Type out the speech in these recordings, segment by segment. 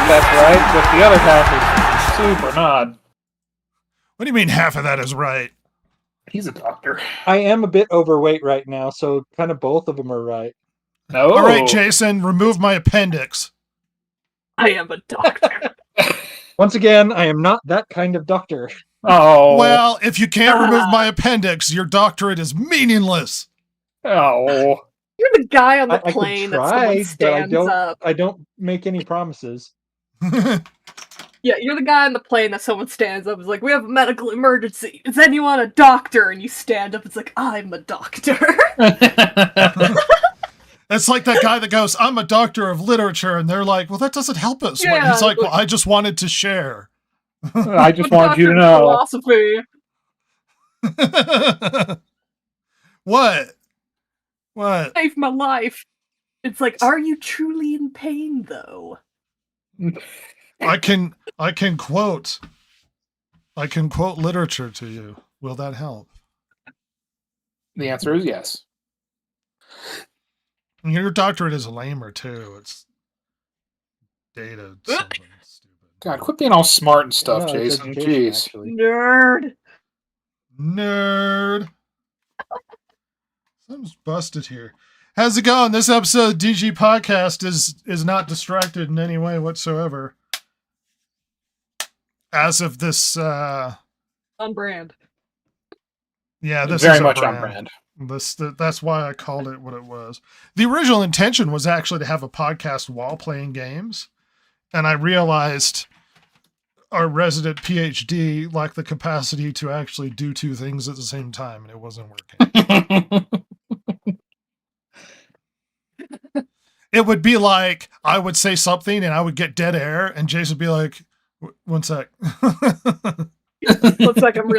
that's right, but the other half is super not. What do you mean half of that is right? He's a doctor. I am a bit overweight right now, so kind of both of them are right. No. All right, Jason, remove my appendix. I am a doctor. Once again, I am not that kind of doctor. Oh. Well, if you can't remove my appendix, your doctorate is meaningless. Oh. You're the guy on the I could plane that try, someone but stands up. I don't make any promises. Yeah, you're the guy on the plane that someone stands up. Is like, we have a medical emergency. Is anyone a doctor? And you stand up. It's like, I'm a doctor. It's like that guy that goes, I'm a doctor of literature. And they're like, well, that doesn't help us. Yeah, He's like, well, I just wanted to share. I just I'm a wanted you to doctor of know. philosophy. What? Saved my life. It's like, are you truly in pain, though? I can quote literature to you. Will that help? The answer is yes. Your doctorate is lamer too. It's data. Something stupid. God, quit being all smart and stuff, No, it's Jason. education, Jeez. actually. Nerd. Something's busted here. How's it going? This episode of DG Podcast is not distracted in any way whatsoever. As of this, On brand. yeah, this Very is much brand. on brand. That's why I called it what it was. The original intention was actually to have a podcast while playing games, and I realized our resident PhD lacked the capacity to actually do two things at the same time, and it wasn't working. It would be like I would say something and I would get dead air, and Jason would be like, "One sec." 1 second,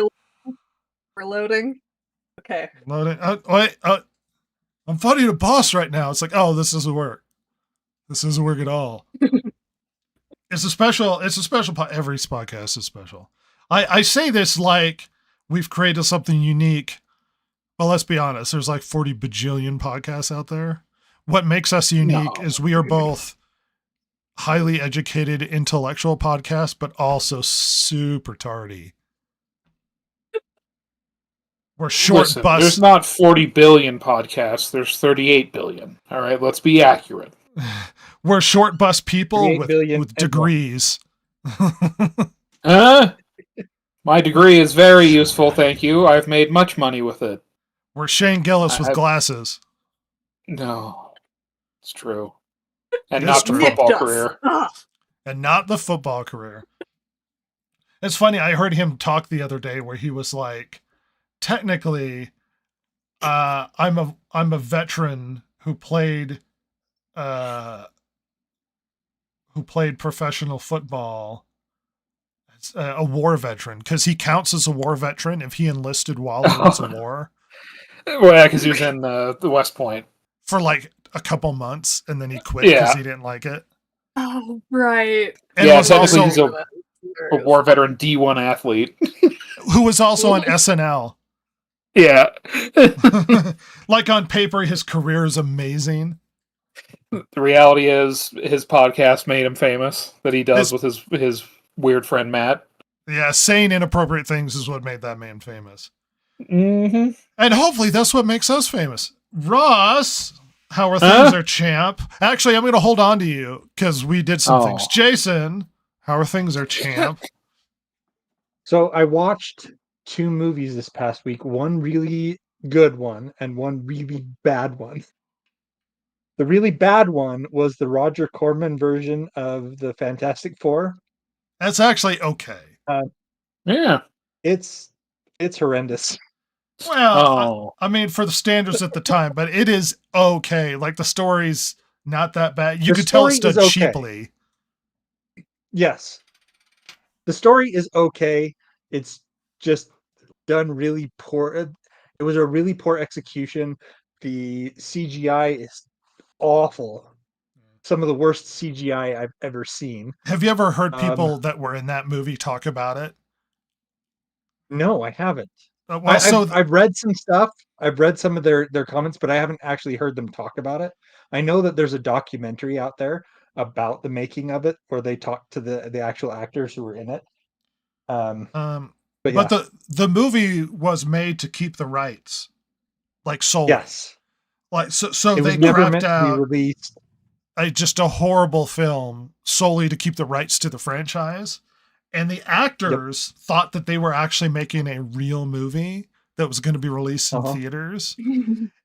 reloading. Okay. Loading. Wait, I'm fighting a boss right now. It's like, oh, this doesn't work. This doesn't work at all. It's a special every podcast is special. I say this like we've created something unique. Well, let's be honest. There's like 40 bajillion podcasts out there. What makes us unique is we are both highly educated intellectual podcasts, but also super tardy. We're short Listen, bus. there's not 40 billion podcasts. There's 38 billion. All right, let's be accurate. We're short bus people 38 billion with and degrees. My degree is very useful, thank you. I've made much money with it. We're Shane Gillis with I've- glasses. No, it's true. And It's not the true. football Nicked us. career. Ah. And not the football career. It's funny, I heard him talk the other day where he was like, technically, I'm a veteran who played professional football. It's a war veteran, because he counts as a war veteran if he enlisted while there was a war Well, yeah, because he was in the West Point. for like a couple months, and then he quit because Yeah. he didn't like it. Oh, right. And Yeah, was technically also he's a war veteran D1 athlete. who was also on SNL. Yeah. Like on paper, his career is amazing. The reality is his podcast made him famous that he does with his weird friend Matt. Yeah, saying inappropriate things is what made that man famous. Mm-hmm. And hopefully that's what makes us famous. Ross, how are things, our champ? Actually, I'm going to hold on to you because we did some things. Jason, how are things, our champ? So I watched 2 movies this past week. One really good one and one really bad one. The really bad one was the Roger Corman version of the Fantastic Four. That's actually okay. Yeah. It's horrendous. Well, I mean, for the standards at the time, but it is okay. Like the story's not that bad. You The could tell it's story done is okay. cheaply. Yes. The story is okay. It's just done really poor. It was a really poor execution. The CGI is awful. Some of the worst CGI I've ever seen. Have you ever heard people that were in that movie talk about it? No, I haven't. Well, I've read some stuff. I've read some of their comments, but I haven't actually heard them talk about it. I know that there's a documentary out there about the making of it, or they talked to the actual actors who were in it. But yeah, But the movie was made to keep the rights, like solely. yes, Like so it they was never crapped meant to be out released. just a horrible film solely to keep the rights to the franchise. And the actors thought that they were actually making a real movie that was going to be released in theaters.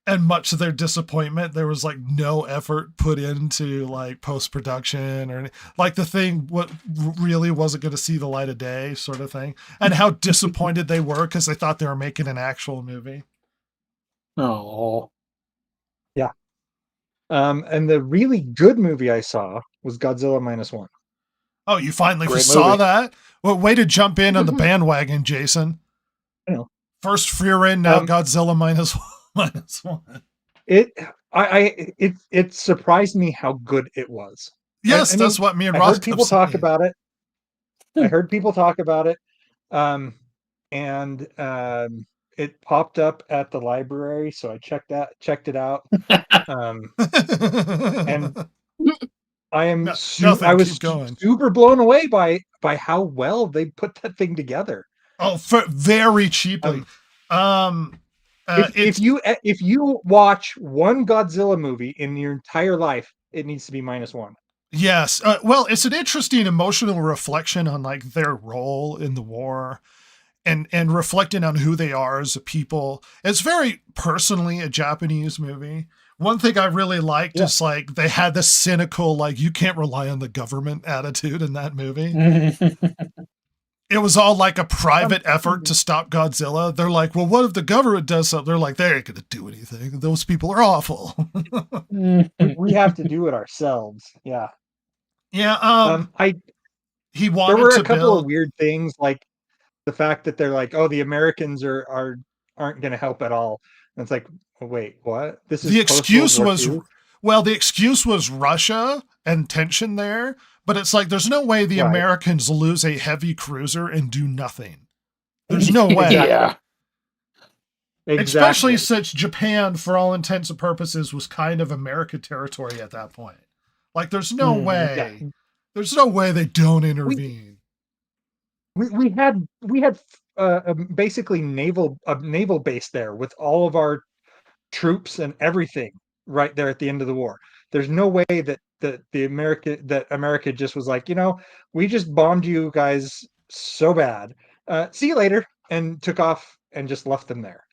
And much to their disappointment, there was like no effort put into like post-production or like the thing what really wasn't going to see the light of day sort of thing. And how disappointed they were because they thought they were making an actual movie. Oh, Yeah. And the really good movie I saw was Godzilla -1. Oh, you finally Great saw movie. that? Well, way to jump in on the bandwagon, Jason. I know. First Fear In, now Godzilla -1. It surprised me how good it was. Yes, I mean, that's what me and I Ross heard people talk saying. about it. I heard people talk about it. It popped up at the library, so I checked it out. And I am I was super blown away by how well they put that thing together. Oh, very cheaply. If you watch one Godzilla movie in your entire life, it needs to be -1. Yes. Well, it's an interesting emotional reflection on like their role in the war and reflecting on who they are as a people. It's very personally a Japanese movie. One thing I really liked is like they had this cynical, like you can't rely on the government attitude in that movie. It was all like a private effort to stop Godzilla. They're like, well, what if the government does something? They're like, they ain't going to do anything. Those people are awful. We have to do it ourselves. Yeah. Yeah. He wanted there were to a couple build of weird things, like the fact that they're like, oh, the Americans aren't going to help at all. And it's like, oh, wait, what? This is the excuse was II? Well, the excuse was Russia and tension there, but it's like there's no way the Americans lose a heavy cruiser and do nothing. There's no way. Yeah. Exactly. Especially since Japan, for all intents and purposes, was kind of American territory at that point. Like, there's no way. Yeah. There's no way they don't intervene. We had basically a naval base there with all of our troops and everything right there at the end of the war. There's no way that America just was like, we just bombed you guys so bad. See you later, and took off and just left them there.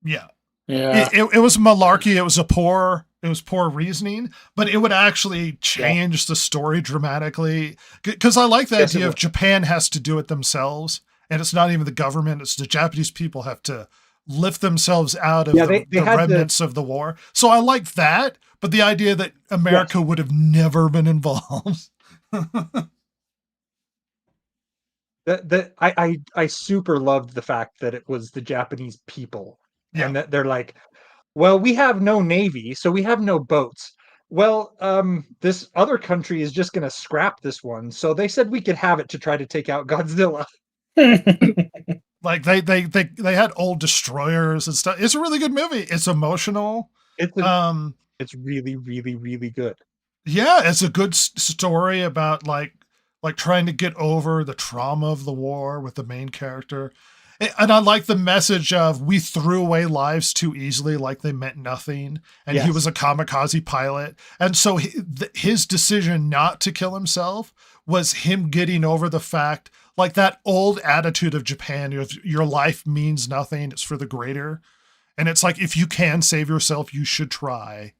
Yeah. Yeah. It was malarkey. It was poor reasoning, but it would actually change the story dramatically. Because I like the idea of Japan has to do it themselves, and it's not even the government; it's the Japanese people have to lift themselves out of the remnants of the war. So I like that, but the idea that America would have never been involved. I super loved the fact that it was the Japanese people, and that they're like, well, we have no navy, so we have no boats. Well, this other country is just going to scrap this one, so they said we could have it to try to take out Godzilla. Like they had old destroyers and stuff. It's a really good movie. It's emotional. It's really, really, really good. Yeah, it's a good story about like trying to get over the trauma of the war with the main character. And I like the message of we threw away lives too easily, like they meant nothing. And he was a kamikaze pilot. And so his decision not to kill himself was him getting over the fact, like that old attitude of Japan, your life means nothing. It's for the greater. And it's like, if you can save yourself, you should try.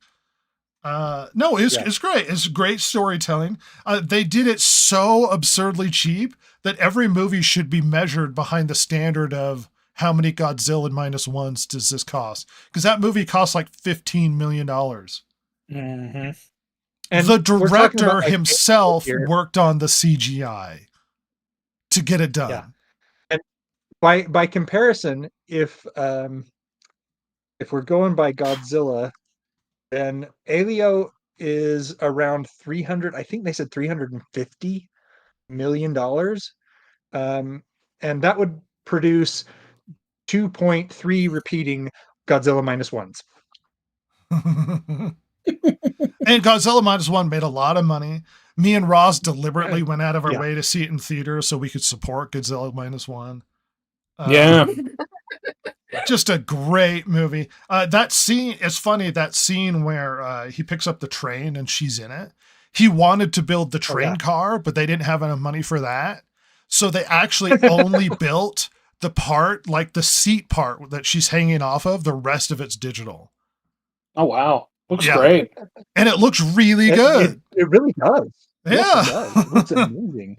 It's great. It's great storytelling. They did it so absurdly cheap that every movie should be measured behind the standard of how many Godzilla -1s does this cost? Because that movie cost like $15 million. Mm-hmm. And the director himself worked on the CGI to get it done. Yeah. And by comparison, if we're going by Godzilla, then Alio is around 300. I think they said $350 million, and that would produce 2.3 repeating Godzilla -1s. And Godzilla Minus One made a lot of money. Me and Ross deliberately went out of our Yeah. way to see it in theater so we could support Godzilla Minus One. Yeah. Just a great movie. That scene, it's funny, that scene where he picks up the train and she's in it. He wanted to build the train yeah. car, but they didn't have enough money for that. So they actually only built the part, like the seat part that she's hanging off of. The rest of it's digital. Oh wow. Looks Yeah. great. And it looks really good. It really does. Yes, it Yeah. does. It looks amazing.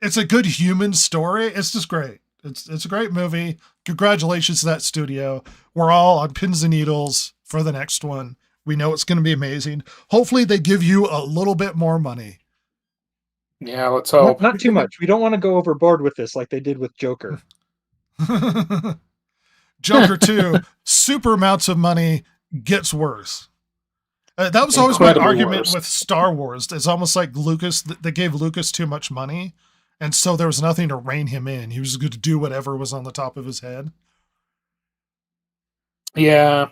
It's a good human story. It's just great. It's a great movie. Congratulations to that studio. We're all on pins and needles for the next one. We know it's going to be amazing. Hopefully they give you a little bit more money. Yeah, let's hope. Not too much. We don't want to go overboard with this like they did with Joker. Joker 2, super amounts of money, gets worse. That was always my Incredibly argument worse. with Star Wars. It's almost like Lucas, they gave Lucas too much money. And so there was nothing to rein him in. He was going to do whatever was on the top of his head. Yeah.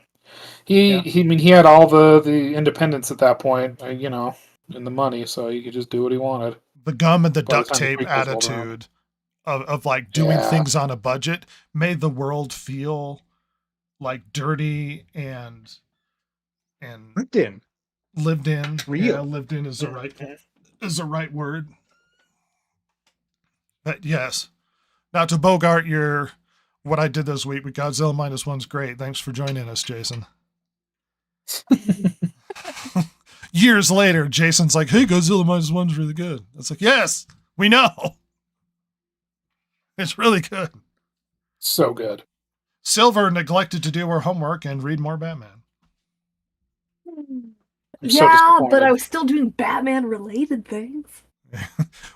I mean, he had all the independence at that point, you know, and the money, so he could just do what he wanted. The gum and the By the duct time the tape prequels rolled around. attitude of like doing Yeah. things on a budget made the world feel like dirty and LinkedIn. lived in. Real. Yeah, lived in is the right word. But yes. Now to Bogart your what I did this week with Godzilla Minus One's great. Thanks for joining us, Jason. Years later, Jason's like, hey, Godzilla Minus One's really good. It's like, yes, we know. It's really good. So good. Silver neglected to do her homework and read more Batman. I'm so Yeah, disappointed. but I was still doing Batman related things.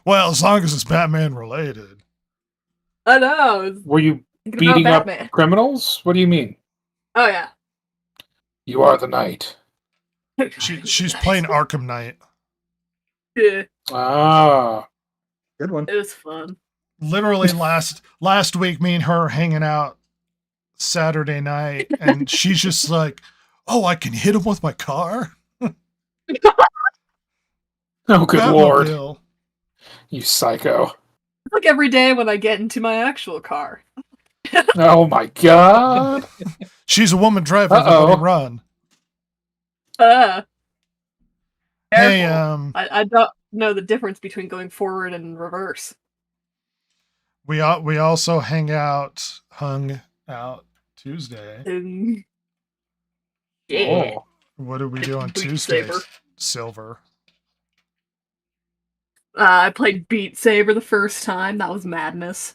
Well, as long as it's Batman related. I know. I was Were you thinking about beating up Batman. criminals? What do you mean? Oh yeah. You are the knight. She's playing Arkham Knight. Yeah, Ah. Good one. it was fun. Literally last week, me and her hanging out Saturday night, and she's just like, "Oh, I can hit him with my car." Oh, good lord. Batmobile. You psycho. Like every day when I get into my actual car. Oh my god. She's a woman driver. Uh-oh. Let me run. Hey, Careful. I don't know the difference between going forward and reverse. we also hung out Tuesday. Yeah. Oh. What did we do on Beat Tuesday? Saber. Silver. I played Beat Saber the first time. That was madness.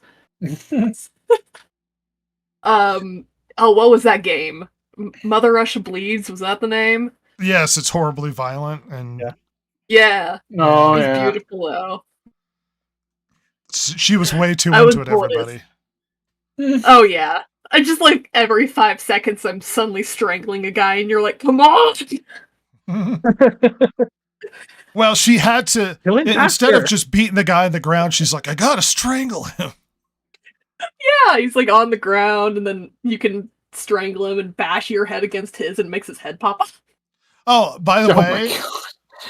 What was that game? Mother Russia Bleeds, was that the name? Yes, it's horribly violent, and Yeah. Yeah. Oh It was yeah. beautiful though. she was way too I was into it, bored. everybody. Oh yeah. I just like every 5 seconds I'm suddenly strangling a guy and you're like, come on! Well, she had to, Kill him instead of faster. just beating the guy on the ground, she's like, I gotta strangle him. Yeah, he's like on the ground and then you can strangle him and bash your head against his and it makes his head pop off. Oh, by the Oh my way, god.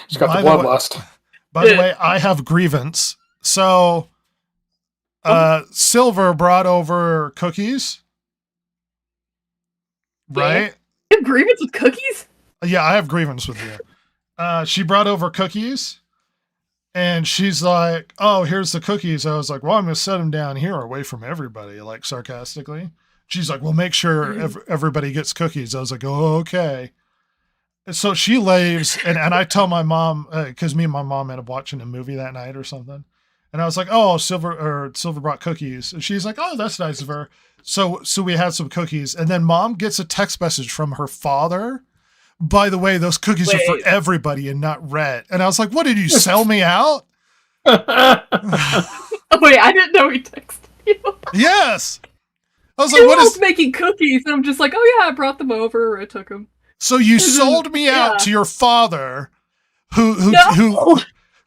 She's got By the the way- bloodlust. by the way, I have grievance. So, Silver brought over cookies, right? You have grievance with cookies? Yeah, I have grievance with you. She brought over cookies, and she's like, "Oh, here's the cookies." I was like, "Well, I'm gonna set them down here, away from everybody," like sarcastically. She's like, "Well, make sure everybody gets cookies." I was like, "Oh, okay." And so she leaves, and I tell my mom, because me and my mom ended up watching a movie that night or something, and I was like, "Oh, Silver brought cookies," and she's like, "Oh, that's nice of her." So we had some cookies, and then Mom gets a text message from her father. By the way, those cookies are Wait. for everybody and not Rhett. And I was like, "What, did you sell me out?" Oh wait, I didn't know he texted you. Yes. I was Who like, "What else is?" making cookies? And I'm just like, oh yeah, I brought them over, I took them. So you sold me out Yeah. to your father, who No!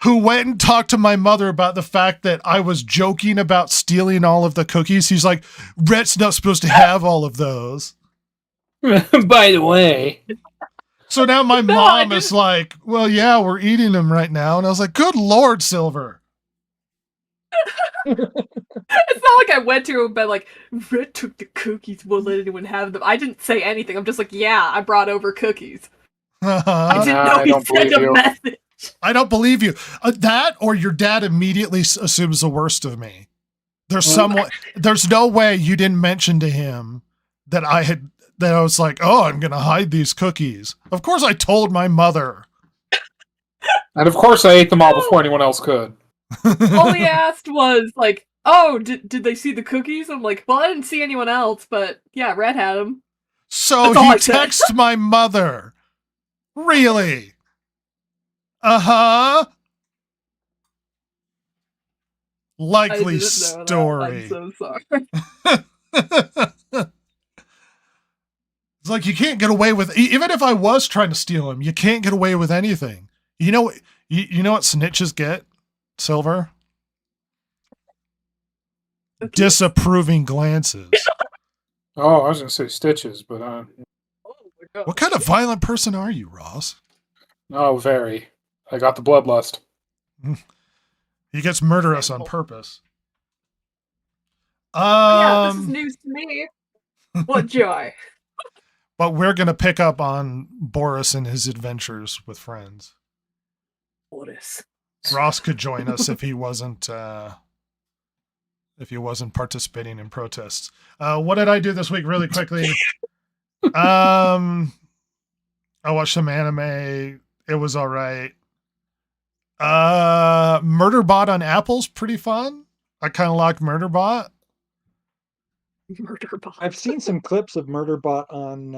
who went and talked to my mother about the fact that I was joking about stealing all of the cookies. He's like, "Rhett's not supposed to have all of those." By the way. So now my No, I mom is like, well, yeah, we're eating them right now. And I was like, good Lord, Silver. It's not like I went to him and been like, Red took the cookies, won't let anyone have them. I didn't say anything. I'm just like, yeah, I brought over cookies. I didn't know I he don't sent believe a you. message. I don't believe you. That or your dad immediately assumes the worst of me. There's no way you didn't mention to him that I was like, oh, I'm going to hide these cookies. Of course I told my mother. And of course, I ate them all before anyone else could. All he asked was like, oh, did they see the cookies? I'm like, well, I didn't see anyone else, but yeah, Red had them. So That's all he I said. texts my mother. Really? Uh-huh. I Likely didn't know that. story. I'm so sorry. It's like you can't get away with, even if I was trying to steal him, you can't get away with anything. You know what snitches get, Silver? Okay. Disapproving glances. Oh, I was going to say stitches, but Oh my God. What kind of violent person are you, Ross? oh, very. I got the bloodlust. He gets murderous on purpose. Yeah, this is news to me. What joy. But we're going to pick up on Boris and his adventures with friends. Boris. Ross could join us if he wasn't participating in protests. What did I do this week really quickly? I watched some anime. It was all right. Murderbot on Apple's pretty fun. I kind of like Murderbot. Murderbot. I've seen some clips of Murderbot on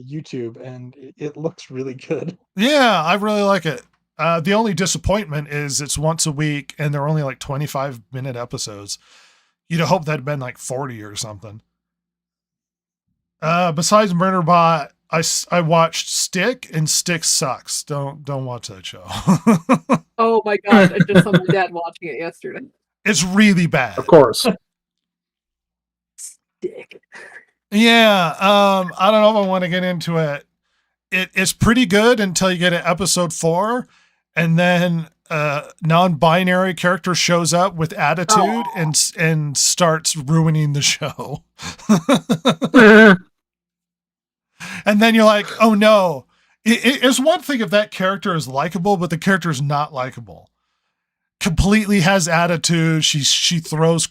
YouTube, and it looks really good. Yeah, I really like it. The only disappointment is it's once a week and they're only like 25-minute episodes. You'd hope that'd been like 40 or something. Besides Murderbot, I watched Stick, and Stick sucks. Don't watch that show. Oh my God, I just saw my dad watching it yesterday. It's really bad. Of course. Dick. Yeah, I don't know if I want to get into it. It's pretty good until you get to episode 4, and then non-binary character shows up with attitude and starts ruining the show. And then you're like, oh no. It's one thing if that character is likable, but the character is not likable. Completely has attitude. She throws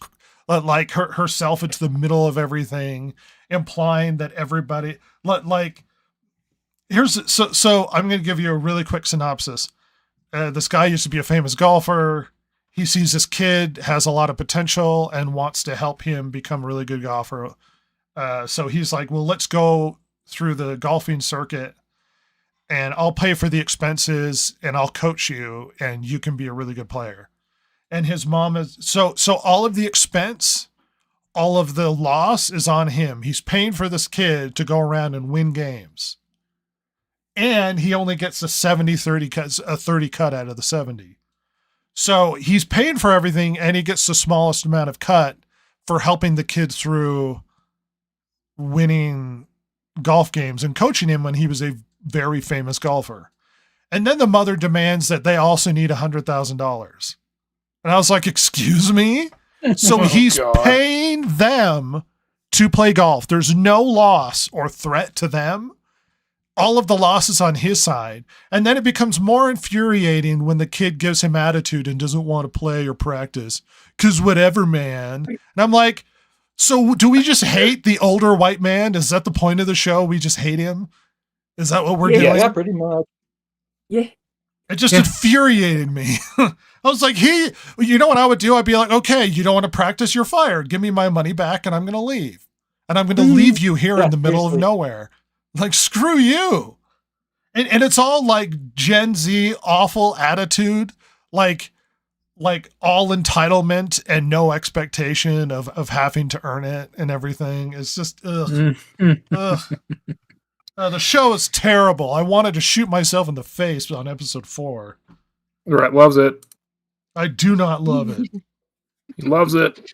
like herself into the middle of everything, implying that everybody like so I'm going to give you a really quick synopsis. This guy used to be a famous golfer. He sees this kid has a lot of potential and wants to help him become a really good golfer. So he's like, well, let's go through the golfing circuit and I'll pay for the expenses and I'll coach you and you can be a really good player. And his mom is so all of the expense, all of the loss is on him. He's paying for this kid to go around and win games. And he only gets a 30 cut out of the 70. So he's paying for everything and he gets the smallest amount of cut for helping the kid through winning golf games and coaching him when he was a very famous golfer. And then the mother demands that they also need $100,000. And I was like, excuse me? So he's paying them to play golf. There's no loss or threat to them. All of the losses on his side. And then it becomes more infuriating when the kid gives him attitude and doesn't want to play or practice. 'Cause whatever, man. And I'm like, so do we just hate the older white man? Is that the point of the show? We just hate him? Is that what we're doing? Yeah, pretty much. Yeah. It just infuriated me. I was like, you know what I would do? I'd be like, okay, you don't want to practice, you're fired. Give me my money back and I'm going to leave. And I'm going to leave you here in the middle of nowhere. Like, screw you. And it's all like Gen Z awful attitude, like all entitlement and no expectation of having to earn it and everything. It's just, ugh. Ugh. The show is terrible. I wanted to shoot myself in the face on episode 4. Right, loves it. I do not love it. He loves it.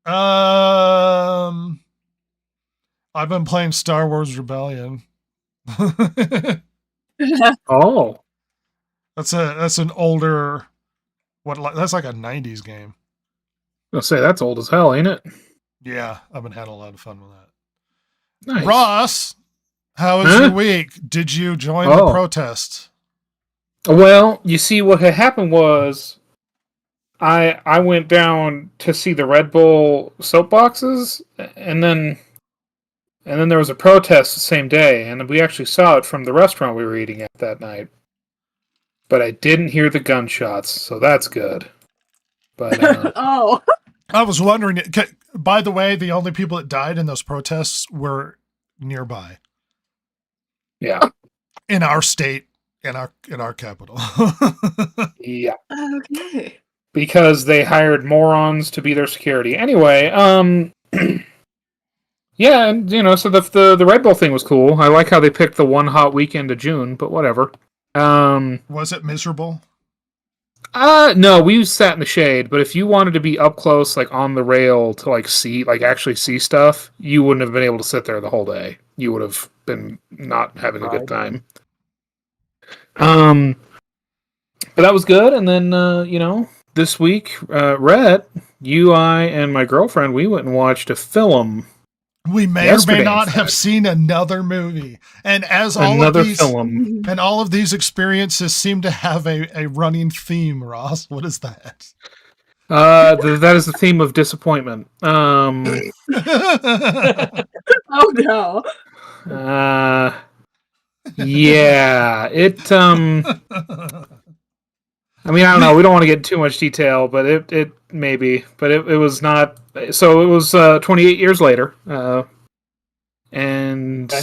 I've been playing Star Wars Rebellion. Oh, That's an older that's like a 90s game. I'll say that's old as hell, ain't it? Yeah, I've been having a lot of fun with that. Nice. Ross, how was Huh? your week? Did you join the Oh. protest? Well, you see, what had happened was I went down to see the Red Bull soapboxes, and then there was a protest the same day, and we actually saw it from the restaurant we were eating at that night. But I didn't hear the gunshots, so that's good. But Oh. I was wondering, by the way, the only people that died in those protests were nearby yeah, in our state, in our capital. yeah, Okay. because they hired morons to be their security. Anyway, yeah, and so the Red Bull thing was cool. I like how they picked the one hot weekend of June, but whatever. Was it miserable? No, we sat in the shade, but if you wanted to be up close, like on the rail to actually see stuff, you wouldn't have been able to sit there the whole day. You would have been not having a good time. But that was good. And then, this week, Rhett, I, and my girlfriend, we went and watched a film. We may Yesterday, or may not in have fact. seen another movie. And as Another film. and all of these experiences seem to have a running theme, Ross. What is that? That is the theme of disappointment. Oh no. Yeah, it, I mean, I don't know. We don't want to get into too much detail, but it maybe. But it was not. So it was 28 years later. And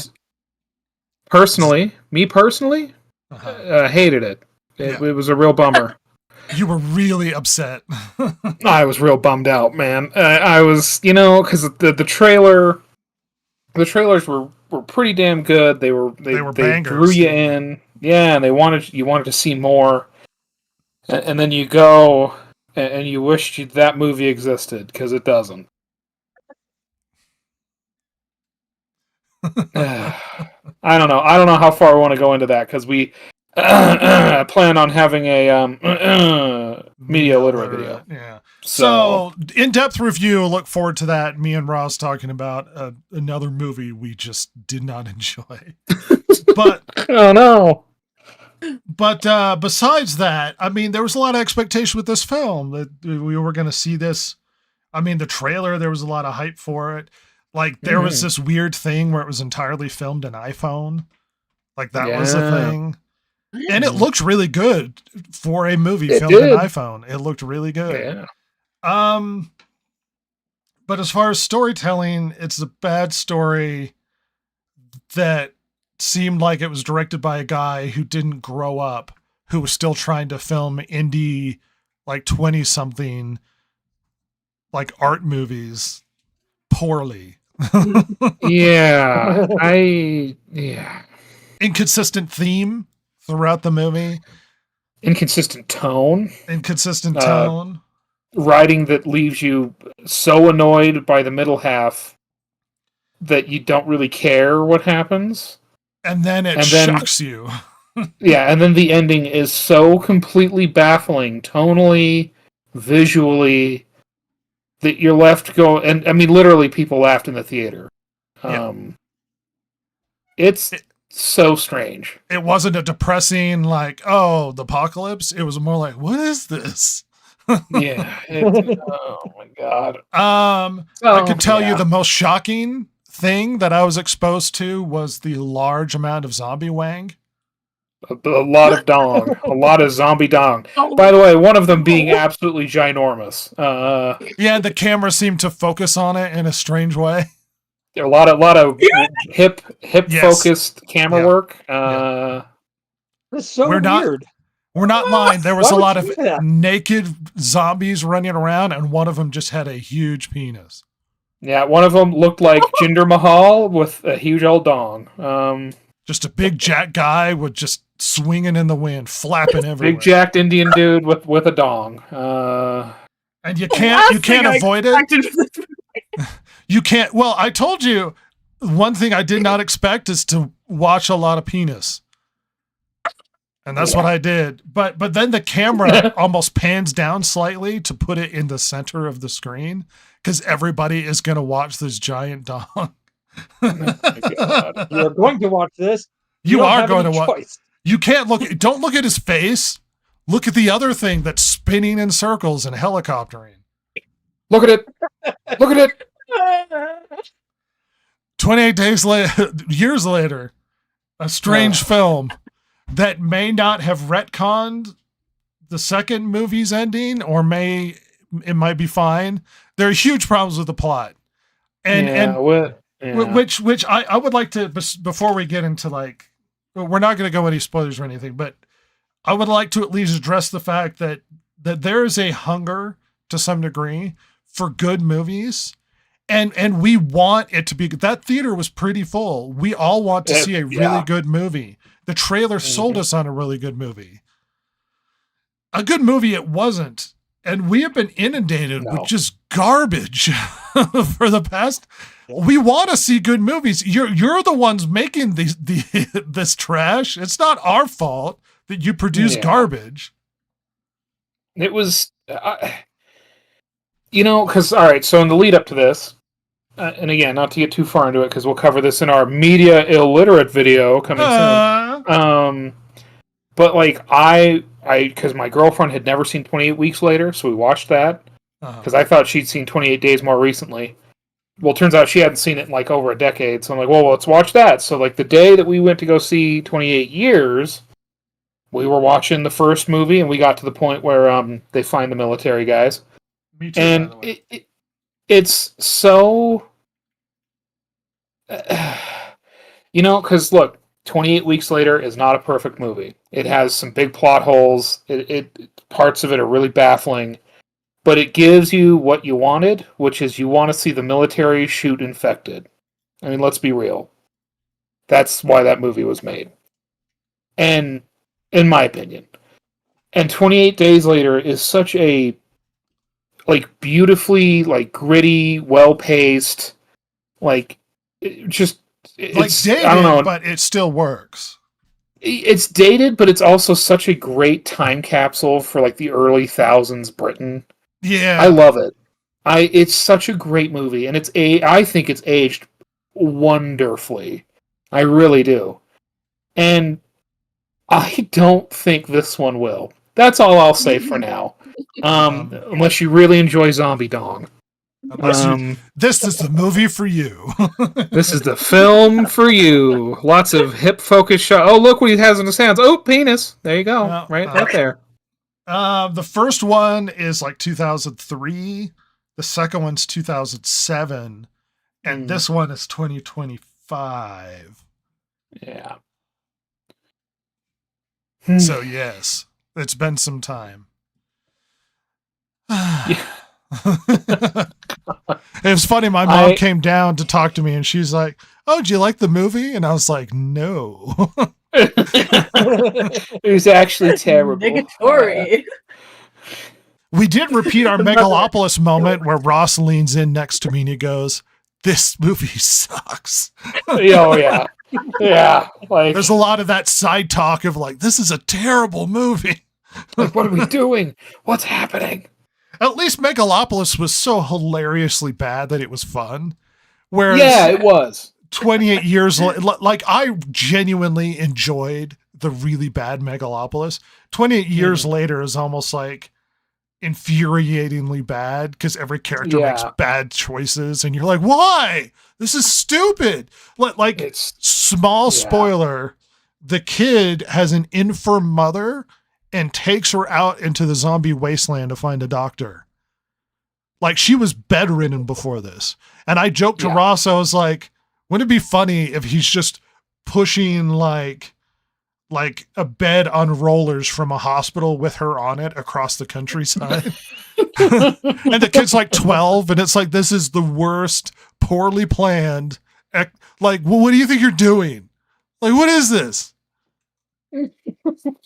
Okay. me personally, hated it. It was a real bummer. You were really upset. I was real bummed out, man. I was, because the trailers were pretty damn good. They were bangers. drew you in. Yeah, and you wanted to see more. And then you go and you wish that movie existed, because it doesn't. I don't know. I don't know how far I want to go into that, because we plan on having a media literate video. Yeah. So So, in-depth review, look forward to that. Me and Ross talking about another movie we just did not enjoy. But oh no. Besides that, I mean, there was a lot of expectation with this film that we were going to see this. I mean, the trailer, there was a lot of hype for it. Like, there was this weird thing where it was entirely filmed in iPhone. Like, that was a Yeah. thing. And it looked really good for a movie It filmed in did. iPhone. It looked really good. Yeah. But as far as storytelling, it's a bad story that seemed like it was directed by a guy who didn't grow up, who was still trying to film indie, like 20 something, like art movies poorly. Yeah. Inconsistent theme throughout the movie, Inconsistent tone. inconsistent tone. Writing that leaves you so annoyed by the middle half that you don't really care what happens. And then it and then- shocks you. Yeah, and then the ending is so completely baffling, tonally, visually, that you're left going. And I mean, literally, people laughed in the theater. It's so strange. It wasn't a depressing, like, oh, the apocalypse. It was more like, what is this? Yeah. Oh my god. I can tell you the most shocking thing that I was exposed to was the large amount of zombie wang. A lot of dong, a lot of zombie dong. Oh, By the way, one of them being absolutely ginormous. Yeah, the camera seemed to focus on it in a strange way. A lot of hip Yes. focused camera Yeah. work. That's so We're not- weird. We're not lying. There was Why a would lot you of do that? naked zombies running around, and one of them just had a huge penis. Yeah, one of them looked like Jinder Mahal with a huge old dong. Just a big jack guy with just swinging in the wind, flapping everywhere. Big jacked Indian dude with a dong. And you last can't thing I avoid it. expected from this You can't. Well, I told you one thing I did not expect is to watch a lot of penis. And that's what I did. But then the camera almost pans down slightly to put it in the center of the screen because everybody is going to watch this giant dong. Oh my God. You're going to watch this. You don't are have going any to watch. choice. You can't don't look at his face. Look at the other thing that's spinning in circles and helicoptering. Look at it. Look at it. 28 days later, years later, a strange film that may not have retconned the second movie's ending, or it might be fine. There are huge problems with the plot, which I would like to, before we get into like, we're not going to go any spoilers or anything, but I would like to at least address the fact that there is a hunger to some degree for good movies. And we want it to be, that theater was pretty full. We all want to see a really good movie. The trailer sold us on a really good movie. A good movie it wasn't. And we have been inundated with just garbage for the past. We want to see good movies. You're the ones making this trash. It's not our fault that you produce garbage. It was, because, all right, so in the lead up to this, and again, not to get too far into it, because we'll cover this in our media illiterate video coming soon. But like because my girlfriend had never seen 28 Weeks Later, so we watched that because I thought she'd seen 28 Days more recently. Well, it turns out she hadn't seen it in like over a decade, so I'm like, well, let's watch that. So like the day that we went to go see 28 Years, we were watching the first movie, and we got to the point where they find the military guys. Me too, And by the way. it's so, because look, 28 Weeks Later is not a perfect movie. It has some big plot holes. Parts of it are really baffling, but it gives you what you wanted, which is you want to see the military shoot infected. I mean, let's be real. That's why that movie was made. And, in my opinion. And 28 Days Later is such a beautifully gritty, well-paced, it's dated, I don't know, but it still works. It's dated, but it's also such a great time capsule for the early thousands Britain. Yeah, I love it. It's such a great movie, and I think it's aged wonderfully. I really do, and I don't think this one will. That's all I'll say for now. Unless you really enjoy Zombie Dong. This is the movie for you. This is the film for you. Lots of hip focus shot. Oh, look what he has in his hands. Oh, penis. There you go. Right there. The first one is 2003. The second one's 2007. And this one is 2025. Yeah. So, yes, it's been some time. It was funny. My mom came down to talk to me, and she's like, "Oh, do you like the movie?" And I was like, "No." It was actually terrible. Negatory. We did repeat our Megalopolis moment where Ross leans in next to me and he goes, "This movie sucks." Oh yeah, yeah. There's a lot of that side talk of this is a terrible movie. What are we doing? What's happening? At least Megalopolis was so hilariously bad that it was fun. Whereas it was. 28 years I genuinely enjoyed the really bad Megalopolis. 28 years later is almost infuriatingly bad because every character makes bad choices and you're like, why? This is stupid. It's small spoiler. The kid has an infirm mother and takes her out into the zombie wasteland to find a doctor. She was bedridden before this. And I joked to Ross, I was like, wouldn't it be funny if he's just pushing like a bed on rollers from a hospital with her on it across the countryside? And the kid's 12 and it's this is the worst, poorly planned. What do you think you're doing? What is this?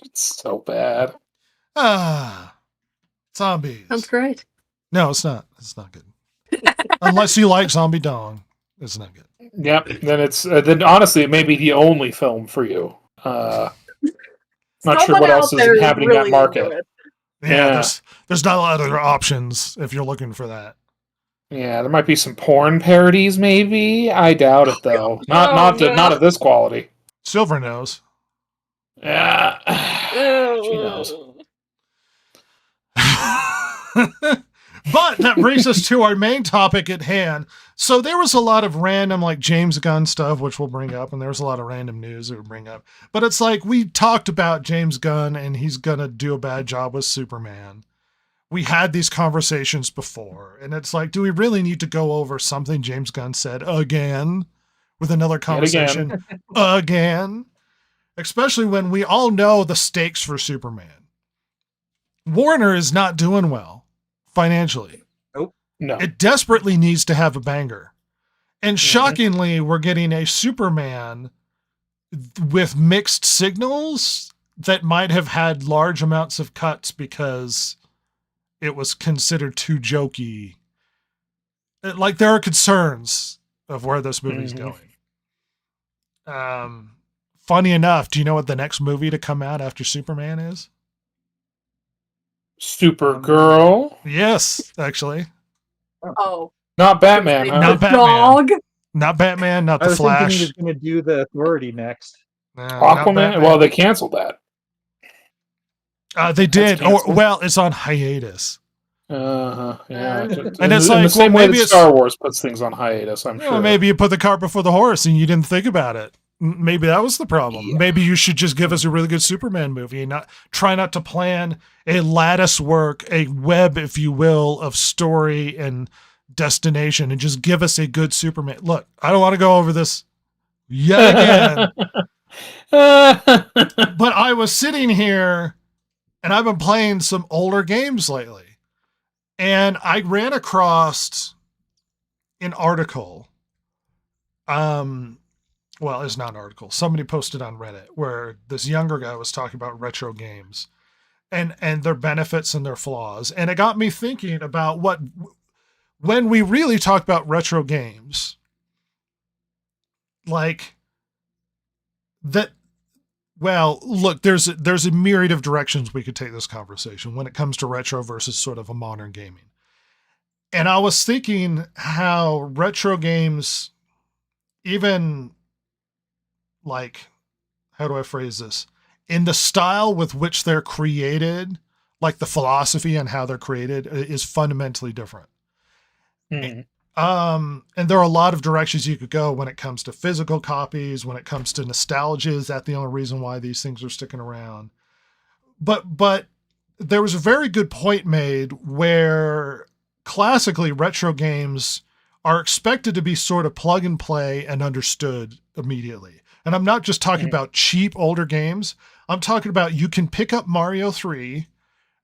It's so bad. Zombies. Sounds great. No, it's not. It's not good. Unless you like Zombie Dong, it's not good. Yep. Then then honestly, it may be the only film for you. Not sure Someone what out else is there happening in that really market. into it. Yeah, there's not a lot of other options if you're looking for that. Yeah, there might be some porn parodies, maybe. I doubt it, though. Not Oh, not no. not of this quality. Silver knows. Yeah, she knows. But that brings us to our main topic at hand. So there was a lot of random like James Gunn stuff, which we'll bring up, and there was a lot of random news that we'll bring up. But it's like we talked about James Gunn and he's gonna do a bad job with Superman. We had these conversations before, and it's like, do we really need to go over something James Gunn said again with another conversation again? Especially when we all know the stakes for Superman. Warner is not doing well financially. No. It desperately needs to have a banger. And shockingly, we're getting a Superman with mixed signals that might have had large amounts of cuts because it was considered too jokey. Like, there are concerns of where this movie's going. Funny enough, do you know what the next movie to come out after Superman is? Supergirl. Yes, actually. Oh. Not Batman, The huh? Not Batman. dog. Not Batman, not I The was thinking he Flash. was going to do the Authority next. No, not Aquaman? Batman. Well, they canceled that. They did. That's canceled. Well, it's on hiatus. Yeah. And it's in like, the same well, way maybe that it's- Star Wars puts things on hiatus, I'm sure. Maybe you put the cart before the horse and you didn't think about it. Maybe that was the problem. Yeah. Maybe you should just give us a really good Superman movie and try not to plan a lattice work, a web, if you will, of story and destination, and just give us a good Superman. Look, I don't want to go over this yet again, but I was sitting here and I've been playing some older games lately, and I ran across an article. Well, it's not an article. Somebody posted on Reddit where this younger guy was talking about retro games and their benefits and their flaws. And it got me thinking about when we really talk about retro games, like that. Well, look, there's a myriad of directions we could take this conversation when it comes to retro versus sort of a modern gaming. And I was thinking how retro games, even like, how do I phrase this? In the style with which they're created, like the philosophy and how they're created is fundamentally different. Mhm. And there are a lot of directions you could go when it comes to physical copies, when it comes to nostalgia. Is that the only reason why these things are sticking around? But there was a very good point made where classically retro games are expected to be sort of plug and play and understood immediately. And I'm not just talking about cheap older games. I'm talking about you can pick up Mario 3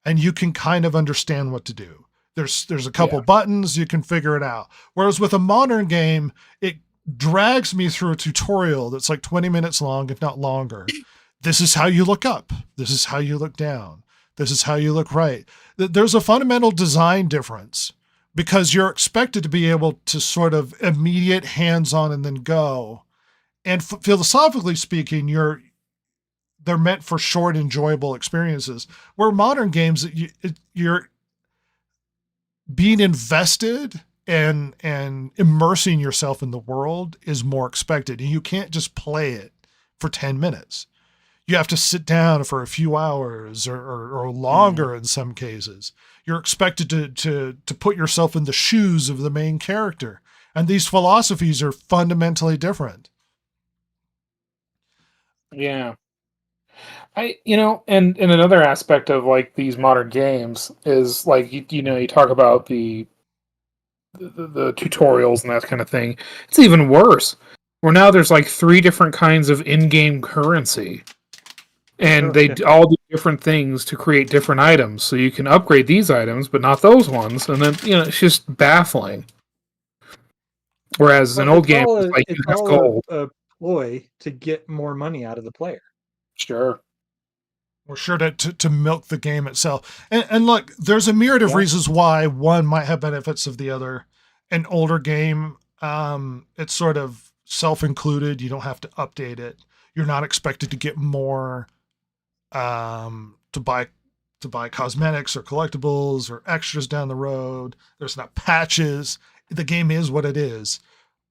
and you can kind of understand what to do. There's a couple buttons, you can figure it out. Whereas with a modern game, it drags me through a tutorial that's like 20 minutes long, if not longer. This is how you look up. This is how you look down. This is how you look right. There's a fundamental design difference because you're expected to be able to sort of immediate hands-on and then go. And philosophically speaking, they're meant for short, enjoyable experiences. Where modern games, you're being invested and immersing yourself in the world is more expected. And you can't just play it for 10 minutes. You have to sit down for a few hours or longer in some cases. You're expected to put yourself in the shoes of the main character. And these philosophies are fundamentally different. Yeah. And another aspect of like these modern games is like, you talk about the tutorials and that kind of thing. It's even worse. Where now there's like 3 different kinds of in-game currency. And they all do different things to create different items. So you can upgrade these items, but not those ones. And then, it's just baffling. Whereas an old game is like, you have gold. A ploy to get more money out of the player. Sure. We're sure to milk the game itself. And look, there's a myriad of reasons why one might have benefits of the other. An older game, it's sort of self-included. You don't have to update it. You're not expected to get more to buy cosmetics or collectibles or extras down the road. There's not patches. The game is what it is,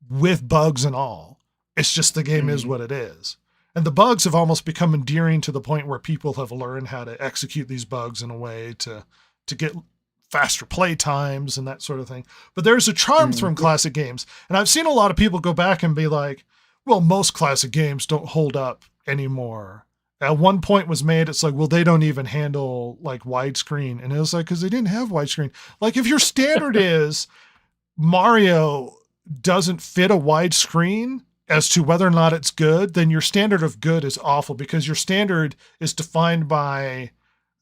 with bugs and all. It's just the game is what it is. And the bugs have almost become endearing to the point where people have learned how to execute these bugs in a way to get faster play times and that sort of thing. But there's a charm from classic games. And I've seen a lot of people go back and be like, well, most classic games don't hold up anymore. At one point was made, it's like, well, they don't even handle like widescreen. And it was like, because they didn't have widescreen. Like if your standard is Mario doesn't fit a widescreen as to whether or not it's good, then your standard of good is awful, because your standard is defined by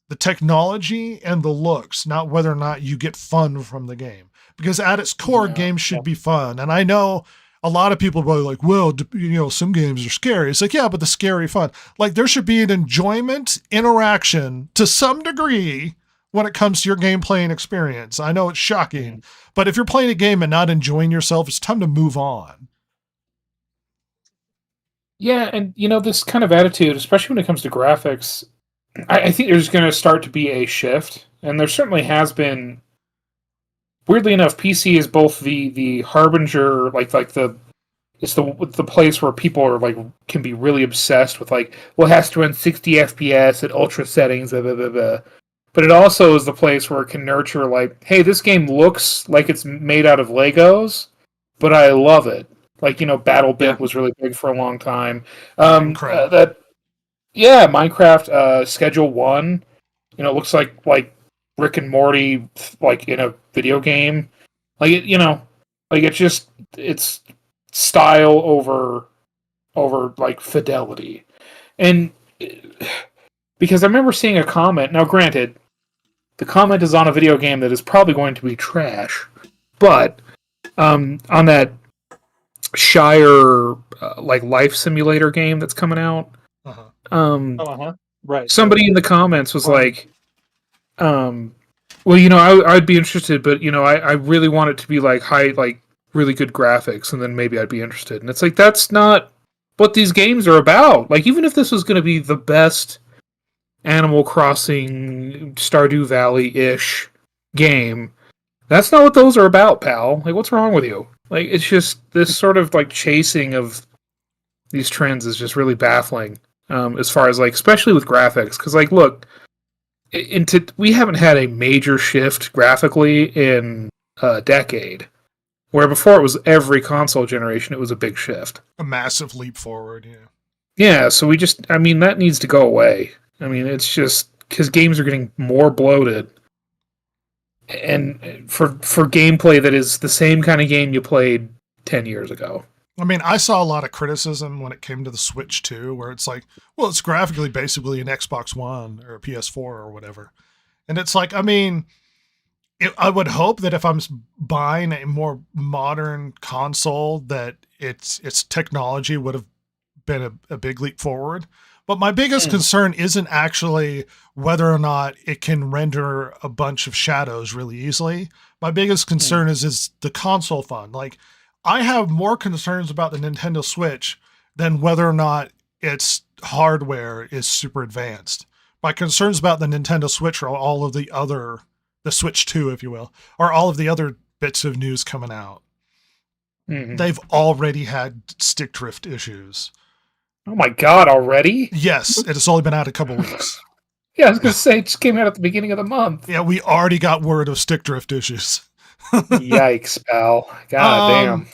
the technology and the looks, not whether or not you get fun from the game. Because at its core, games should be fun. And I know a lot of people are like, well, some games are scary. It's like, yeah, but the scary fun. Like there should be an enjoyment interaction to some degree when it comes to your game playing experience. I know it's shocking, but if you're playing a game and not enjoying yourself, it's time to move on. Yeah, and this kind of attitude, especially when it comes to graphics, I think there's going to start to be a shift, and there certainly has been. Weirdly enough, PC is both the harbinger, it's the place where people are can be really obsessed with it has to run 60 FPS at ultra settings, blah, blah, blah, blah. But it also is the place where it can nurture hey, this game looks like it's made out of Legos, but I love it. BattleBit was really big for a long time. Minecraft. Minecraft Schedule 1. It looks like Rick and Morty in a video game. It's style over fidelity. And because I remember seeing a comment. Now, granted, the comment is on a video game that is probably going to be trash, but on that Shire life simulator game that's coming out. Right. Somebody in the comments was like, I'd be interested, but I really want it to be high, really good graphics, and then maybe I'd be interested. And it's like, that's not what these games are about. Even if this was going to be the best Animal Crossing, Stardew Valley-ish game, that's not what those are about, pal. What's wrong with you? It's just this sort of chasing of these trends is just really baffling. As far as especially with graphics, because look, we haven't had a major shift graphically in a decade, where before it was every console generation it was a big shift, a massive leap forward. Yeah. So that needs to go away. It's just because games are getting more bloated. And for gameplay that is the same kind of game you played 10 years ago. I saw a lot of criticism when it came to the Switch too, where it's it's graphically basically an Xbox One or a PS4 or whatever. And it's I would hope that if I'm buying a more modern console that its technology would have been a big leap forward. But my biggest concern isn't actually whether or not it can render a bunch of shadows really easily. My biggest concern is the console fun. I have more concerns about the Nintendo Switch than whether or not its hardware is super advanced. My concerns about the Nintendo Switch are all of the Switch 2, if you will, are all of the other bits of news coming out. Mm-hmm. They've already had stick drift issues. Oh my god, already? Yes, it has only been out a couple weeks. Yeah, I was going to say, it just came out at the beginning of the month. Yeah, we already got word of stick drift issues. Yikes, pal. God damn.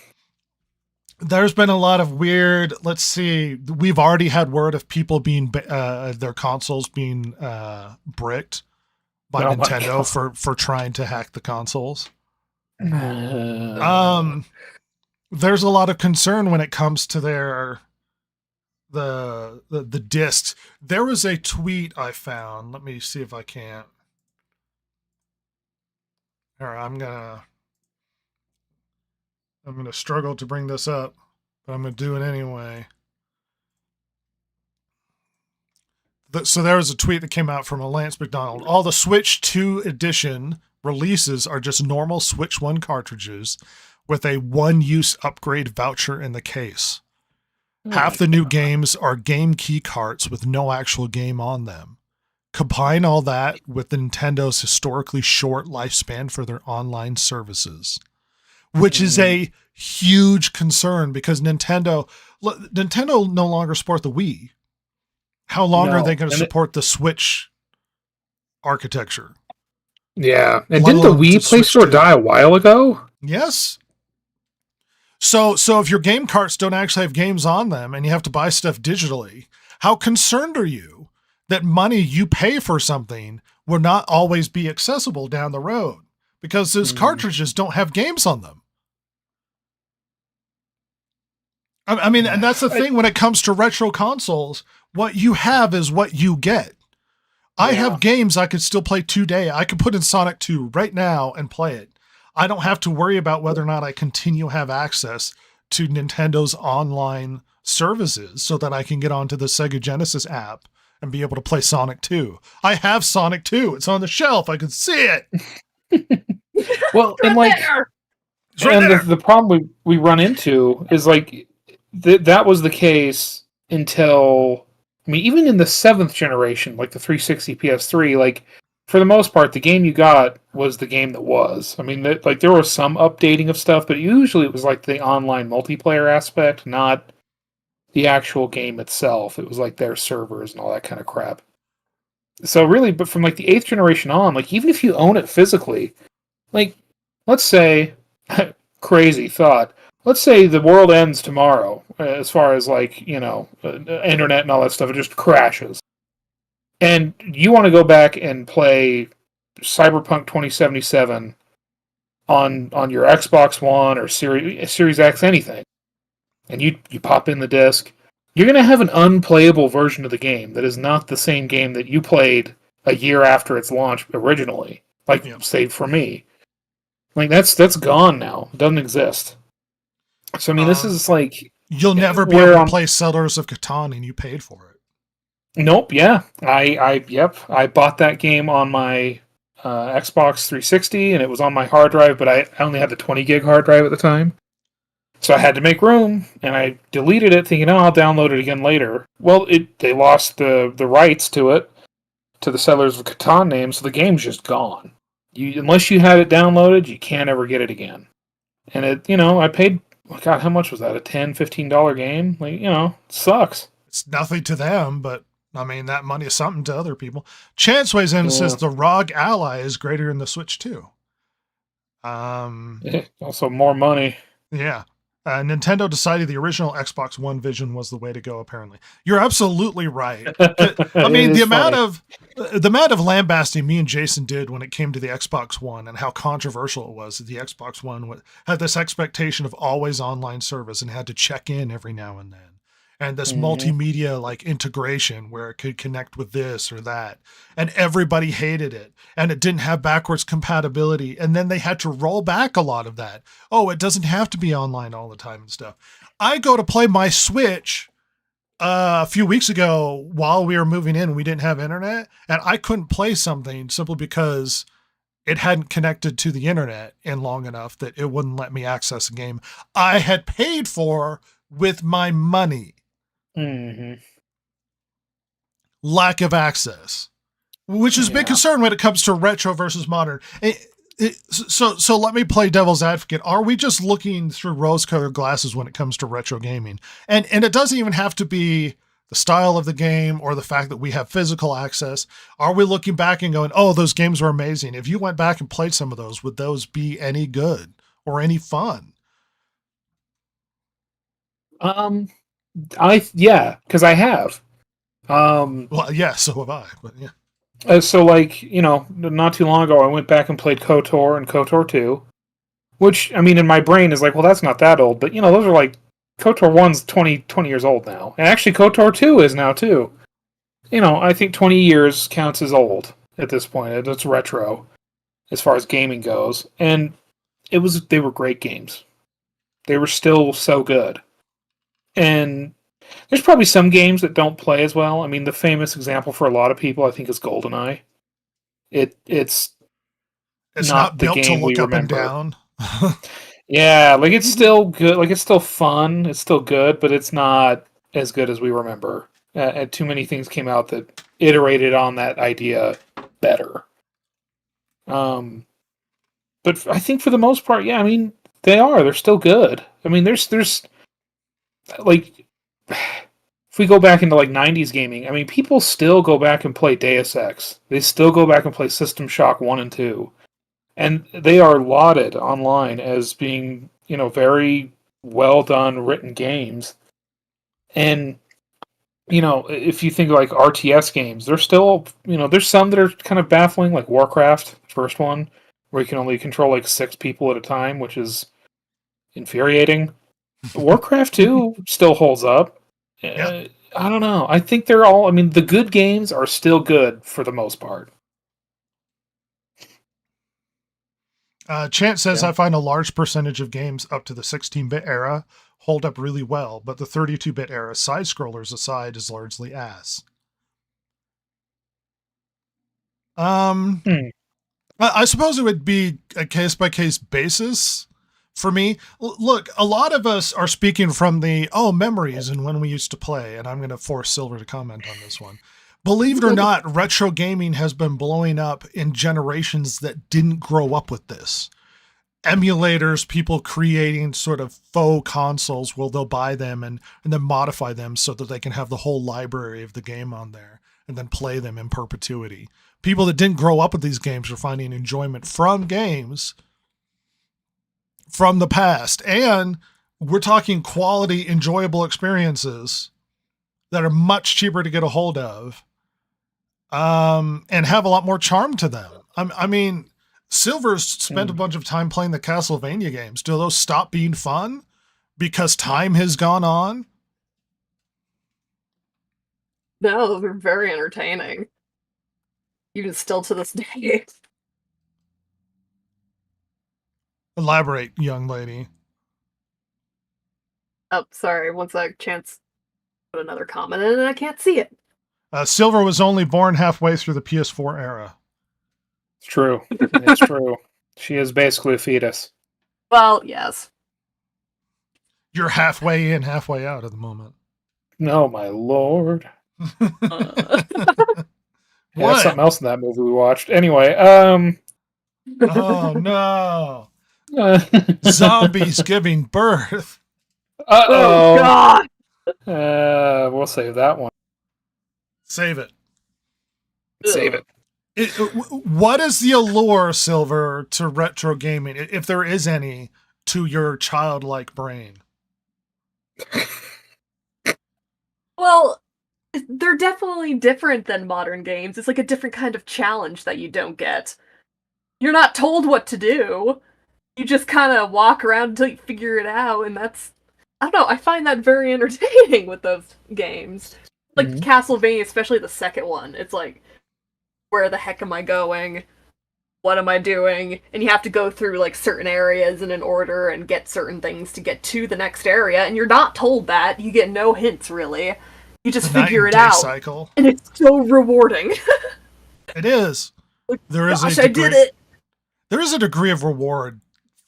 There's been a lot of weird, let's see, we've already had word of people being, their consoles being bricked by Nintendo for trying to hack the consoles. There's a lot of concern when it comes to the discs. There was a tweet I found. Let me see if I can't. All right, I'm gonna struggle to bring this up, but I'm gonna do it anyway. So there was a tweet that came out from a Lance McDonald. All the Switch 2 edition releases are just normal Switch 1 cartridges with a one-use upgrade voucher in the case. Half the new games are game key carts with no actual game on them. Combine all that with Nintendo's historically short lifespan for their online services, which is a huge concern because Nintendo no longer support the Wii. How long are they going to support the Switch architecture? Yeah. And Let didn't the alone Wii to Play Switch Store 2. die a while ago? Yes. So if your game carts don't actually have games on them and you have to buy stuff digitally, how concerned are you that money you pay for something will not always be accessible down the road because those cartridges don't have games on them? I mean, and that's the thing when it comes to retro consoles, what you have is what you get. I have games I could still play today. I could put in Sonic 2 right now and play it. I don't have to worry about whether or not I continue to have access to Nintendo's online services so that I can get onto the Sega Genesis app and be able to play Sonic 2. I have Sonic 2. It's on the shelf. I can see it. Well, and like, It's right and there. the problem we run into is like that was the case until, I mean, even in the 7th generation, like the 360 PS3, like for the most part, the game you got was the game that was. I mean, like there was some updating of stuff, but usually it was like the online multiplayer aspect, not the actual game itself. It was like their servers and all that kind of crap. So really, but from like the 8th generation on, like even if you own it physically, like let's say, crazy thought, let's say the world ends tomorrow, as far as like, internet and all that stuff, it just crashes. And you want to go back and play Cyberpunk 2077 on your Xbox One or Series X, anything, and you pop in the disc, you're going to have an unplayable version of the game that is not the same game that you played a year after its launch originally. Like, say for me. Like, that's gone now. It doesn't exist. So, I mean, this is like... You'll never be able to play Settlers of Catan and you paid for it. Nope, yeah. I bought that game on my Xbox 360, and it was on my hard drive, but I only had the 20 gig hard drive at the time. So I had to make room, and I deleted it thinking, I'll download it again later. Well, they lost the rights to it, to the Settlers of Catan name, so the game's just gone. Unless you had it downloaded, you can't ever get it again. And I paid, God, how much was that? A $10, $15 game? Like, it sucks. It's nothing to them, but I mean, that money is something to other people. Chance weighs in and says the ROG Ally is greater than the Switch 2. Also more money. Yeah. Nintendo decided the original Xbox One vision was the way to go, apparently. You're absolutely right. I mean, the amount of lambasting me and Jason did when it came to the Xbox One and how controversial it was that the Xbox One had this expectation of always online service and had to check in every now and then. And this multimedia like integration where it could connect with this or that. And everybody hated it. And it didn't have backwards compatibility. And then they had to roll back a lot of that. Oh, it doesn't have to be online all the time and stuff. I go to play my Switch a few weeks ago while we were moving in. We didn't have internet. And I couldn't play something simply because it hadn't connected to the internet in long enough that it wouldn't let me access a game I had paid for with my money. Lack of access, which is a big concern when it comes to retro versus modern. So let me play devil's advocate. Are we just looking through rose-colored glasses when it comes to retro gaming? And it doesn't even have to be the style of the game or the fact that we have physical access. Are we looking back and going, oh, those games were amazing? If you went back and played some of those, would those be any good or any fun? Because I have. Well, yeah, so have I, but yeah. So, like, not too long ago, I went back and played KOTOR and KOTOR 2, which, I mean, in my brain is like, well, that's not that old, but, those are like, KOTOR 1's 20 years old now. And actually, KOTOR 2 is now, too. I think 20 years counts as old at this point. It's retro, as far as gaming goes. And they were great games. They were still so good. And there's probably some games that don't play as well. I mean, the famous example for a lot of people, I think, is GoldenEye. It's not the built game to look we up and remember. down. Yeah, like it's still good. Like it's still fun. It's still good, but it's not as good as we remember. Too many things came out that iterated on that idea better. But I think for the most part, yeah, I mean, they're still good. I mean, there's like, if we go back into like 90s gaming, I mean, people still go back and play Deus Ex. They still go back and play System Shock 1 and 2. And they are lauded online as being, very well done written games. And, if you think like RTS games, they're still, there's some that are kind of baffling, like Warcraft, first one, where you can only control like 6 people at a time, which is infuriating. But Warcraft 2 still holds up. Yeah. I don't know. I think they're all, the good games are still good for the most part. Chant says, Yeah. I find a large percentage of games up to the 16-bit era hold up really well, but the 32-bit era, side-scrollers aside, is largely ass. I suppose it would be a case-by-case basis for me. Look, a lot of us are speaking from the, memories and when we used to play, and I'm going to force Silver to comment on this one. Believe it or not, retro gaming has been blowing up in generations that didn't grow up with this. Emulators, people creating sort of faux consoles, they'll buy them and then modify them so that they can have the whole library of the game on there and then play them in perpetuity. People that didn't grow up with these games are finding enjoyment from games from the past. And we're talking quality, enjoyable experiences that are much cheaper to get a hold of. And have a lot more charm to them. I mean, Silver's spent a bunch of time playing the Castlevania games. Do those stop being fun because time has gone on? No, they're very entertaining. Even still to this day. Elaborate, young lady. Oh, sorry. Once I chance put another comment in and I can't see it. Silver was only born halfway through the PS4 era. It's true. It's true. She is basically a fetus. Well, yes. You're halfway in, halfway out at the moment. No, my lord. Uh, Yeah, What? that's something else in that movie we watched. Anyway, Oh no. Zombies giving birth. oh, uh-oh. God! We'll save that one. Save it. Save it. What is the allure, Silver, to retro gaming, if there is any, to your childlike brain? Well, they're definitely different than modern games. It's like a different kind of challenge that you don't get. You're not told what to do. You just kind of walk around until you figure it out, and that's... I don't know, I find that very entertaining with those games. Like Mhm. Castlevania, especially the second one. It's like, where the heck am I going? What am I doing? And you have to go through like certain areas in an order and get certain things to get to the next area, and you're not told that. You get no hints, really. You just The figure night it and day out. cycle. And it's so rewarding. It is. There is Gosh, a I degree, did it! There is a degree of reward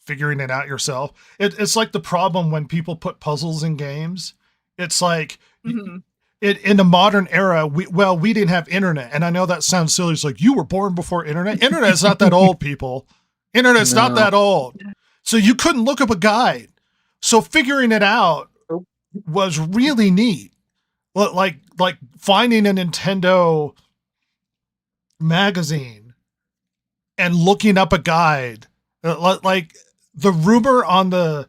figuring it out yourself. It's like the problem when people put puzzles in games. It's like Mhm. in the modern era, we didn't have internet, and I know that sounds silly. It's like you were born before internet. Internet's not that old, people. Internet's not No. that old, so you couldn't look up a guide. So figuring it out Nope. was really neat. Like finding a Nintendo magazine and looking up a guide, like the rumor on the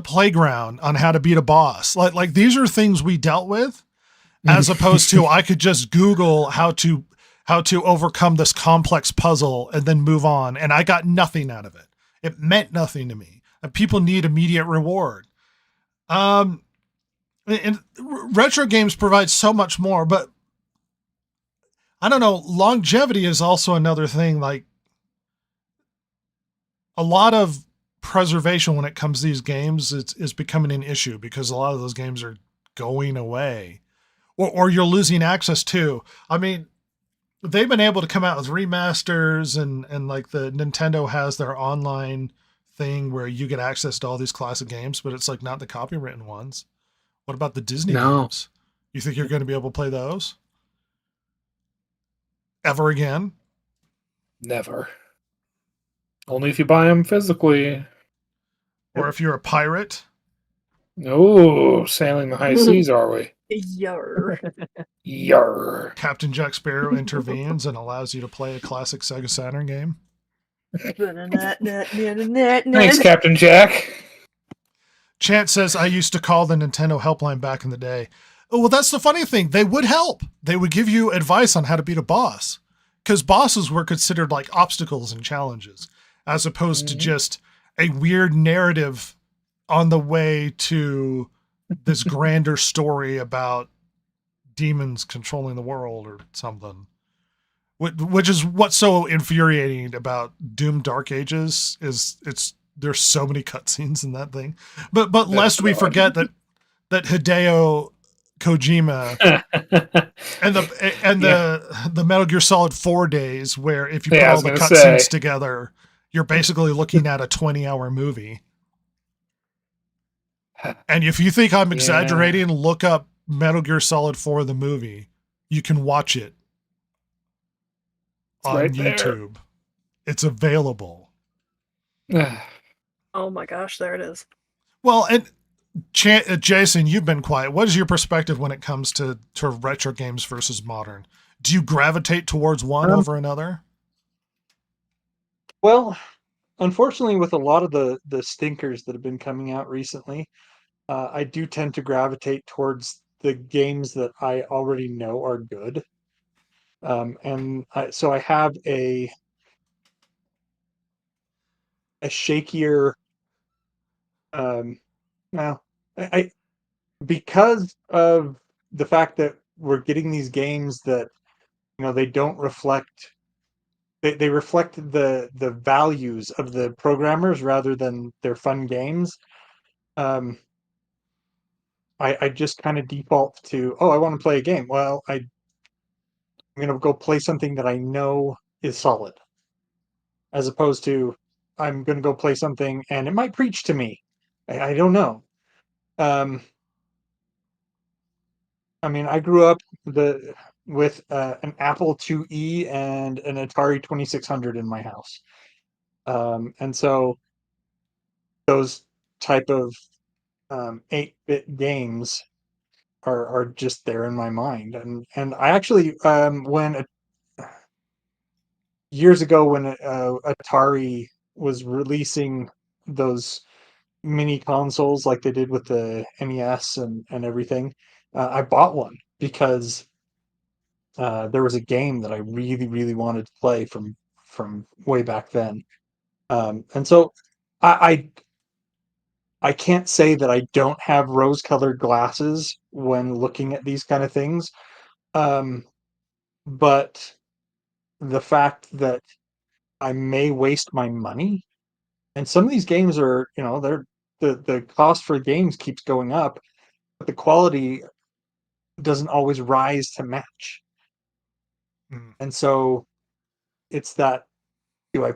playground on how to beat a boss. Like these are things we dealt with, as opposed to I could just Google how to overcome this complex puzzle and then move on, and I got nothing out of it. It meant nothing to me. And people need immediate reward. And retro games provide so much more, but I don't know, longevity is also another thing. Like a lot of preservation when it comes to these games is becoming an issue because a lot of those games are going away, or you're losing access to. I mean, they've been able to come out with remasters and like the Nintendo has their online thing where you get access to all these classic games, but it's like not the copywritten ones. What about the Disney No. games? You think you're going to be able to play those? ever again? Never. Only if you buy them physically. Or if you're a pirate? Oh, sailing the high seas, are we? Yar. Yarr. Captain Jack Sparrow intervenes and allows you to play a classic Sega Saturn game? Thanks, Captain Jack. Chant says, I used to call the Nintendo helpline back in the day. Oh, well, that's the funny thing. They would help. They would give you advice on how to beat a boss. Because bosses were considered like obstacles and challenges, as opposed to just a weird narrative on the way to this grander story about demons controlling the world or something. Which is what's so infuriating about Doom Dark Ages is there's so many cutscenes in that thing. But lest we forget that Hideo Kojima and the Metal Gear Solid 4 days, where if you put all the cutscenes together, you're basically looking at a 20-hour movie. And if you think I'm exaggerating, look up Metal Gear Solid 4 the movie. You can watch it on YouTube. There. It's available. Oh my gosh, there it is. Well, and Jason, you've been quiet. What is your perspective when it comes to retro games versus modern? Do you gravitate towards one over another? Well, unfortunately, with a lot of the stinkers that have been coming out recently, I do tend to gravitate towards the games that I already know are good. So I have a shakier. Well, I because of the fact that we're getting these games that they don't reflect. They reflect the values of the programmers rather than their fun games. I just kind of default to, I want to play a game. Well, I'm going to go play something that I know is solid, as opposed to I'm going to go play something and it might preach to me. I don't know. I mean, I grew up with an Apple IIe and an Atari 2600 in my house. And so those type of 8-bit games are just there in my mind. And I actually, years ago when Atari was releasing those mini consoles like they did with the NES and everything, I bought one because there was a game that I really, really wanted to play from way back then. And so I can't say that I don't have rose-colored glasses when looking at these kind of things. But the fact that I may waste my money, and some of these games are, the cost for games keeps going up, but the quality doesn't always rise to match. And so it's that, do I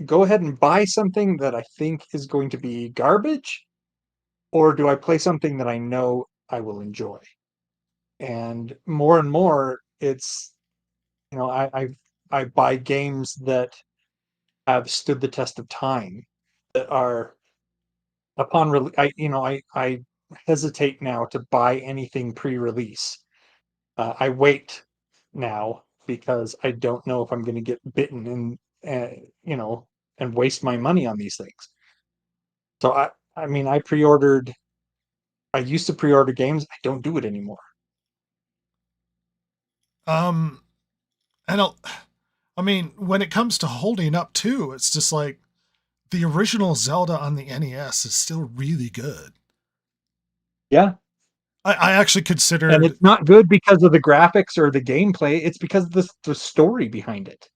go ahead and buy something that I think is going to be garbage, or do I play something that I know I will enjoy? And more it's, I buy games that have stood the test of time, that are I hesitate now to buy anything pre-release. I wait now because I don't know if I'm going to get bitten and waste my money on these things. So I mean, I used to pre-order games. I don't do it anymore. I mean, when it comes to holding up too, it's just like the original Zelda on the NES is still really good. Yeah. I actually consider, and it's not good because of the graphics or the gameplay. It's because of the story behind it.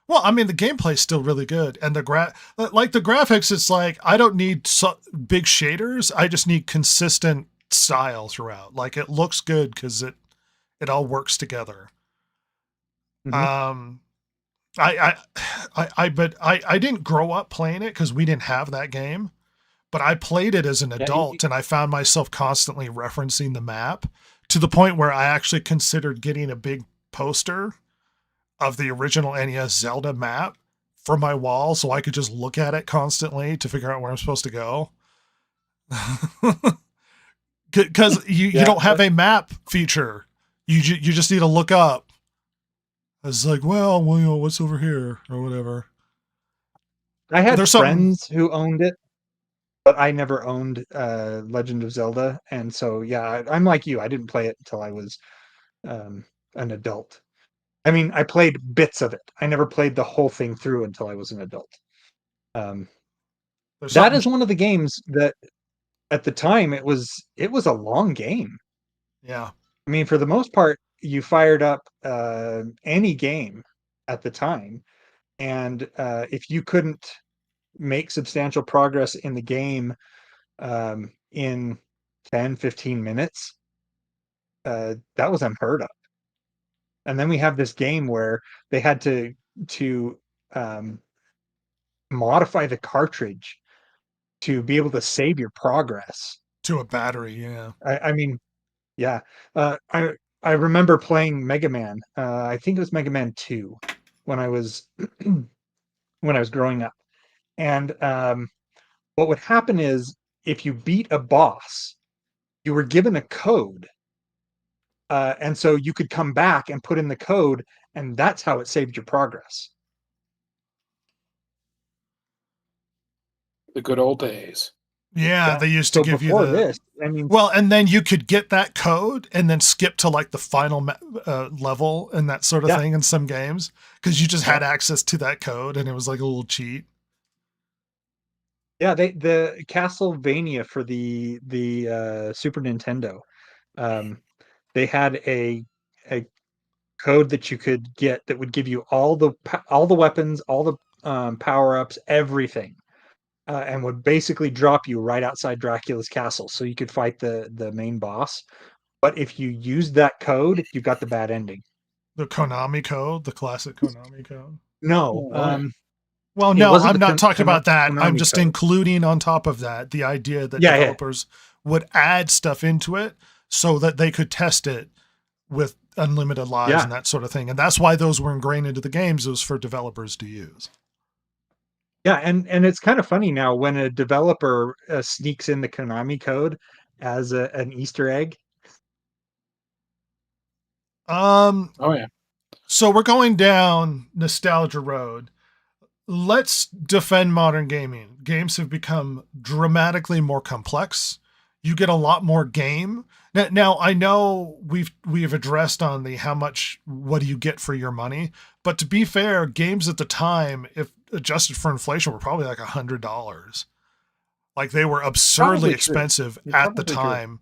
Well, I mean, the gameplay is still really good, and the graphics, it's like I don't need big shaders. I just need consistent style throughout. Like it looks good because it all works together. Mm-hmm. I didn't grow up playing it because we didn't have that game, but I played it as an adult, and I found myself constantly referencing the map to the point where I actually considered getting a big poster of the original NES Zelda map for my wall so I could just look at it constantly to figure out where I'm supposed to go. Because you don't have a map feature. You just need to look up. It's like, well, what's over here or whatever. I had There's friends who owned it, but I never owned Legend of Zelda, and so yeah, I'm like you. I didn't play it until I was an adult. I mean, I played bits of it. I never played the whole thing through until I was an adult. That is one of the games that, at the time, it was a long game. Yeah. I mean, for the most part, you fired up any game at the time, and if you couldn't make substantial progress in the game in 10, 15 minutes, that was unheard of. And then we have this game where they had to modify the cartridge to be able to save your progress to a battery. Yeah. I mean, yeah. I remember playing Mega Man. I think it was Mega Man 2 when I was when I was growing up. And what would happen is if you beat a boss, you were given a code. And so you could come back and put in the code, and that's how it saved your progress. The good old days. Yeah, they used to give you this. I mean, well, and then you could get that code and then skip to like the final level and that sort of thing in some games because you just had access to that code and it was like a little cheat. Yeah, the Castlevania for the Super Nintendo, they had a code that you could get that would give you all the weapons, all the power ups, everything. And would basically drop you right outside Dracula's castle, so you could fight the main boss. But if you used that code, you got the bad ending. The Konami code, the classic Konami code. No, well, no, I'm not talking about that. I'm just including on top of that the idea that developers would add stuff into it so that they could test it with unlimited lives and that sort of thing. And that's why those were ingrained into the games. It was for developers to use. Yeah, and it's kind of funny now when a developer sneaks in the Konami code as an Easter egg. Oh yeah. So we're going down nostalgia road. Let's defend modern gaming. Games have become dramatically more complex. You get a lot more game. Now I know we've addressed on the what do you get for your money, but to be fair, games at the time, if adjusted for inflation, were probably like $100. Like they were absurdly expensive at the time.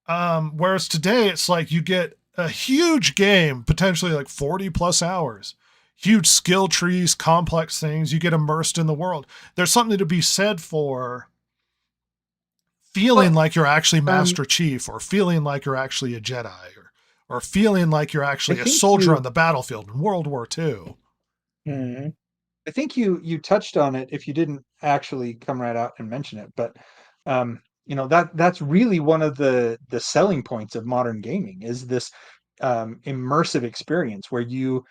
Whereas today it's like you get a huge game, potentially like 40 plus hours, huge skill trees, complex things. You get immersed in the world. There's something to be said for feeling like you're actually Master Chief, or feeling like you're actually a Jedi, or feeling like you're actually a soldier on the battlefield in World War II. Mm-hmm. I think you touched on it if you didn't actually come right out and mention it, but that's really one of the selling points of modern gaming is this immersive experience where you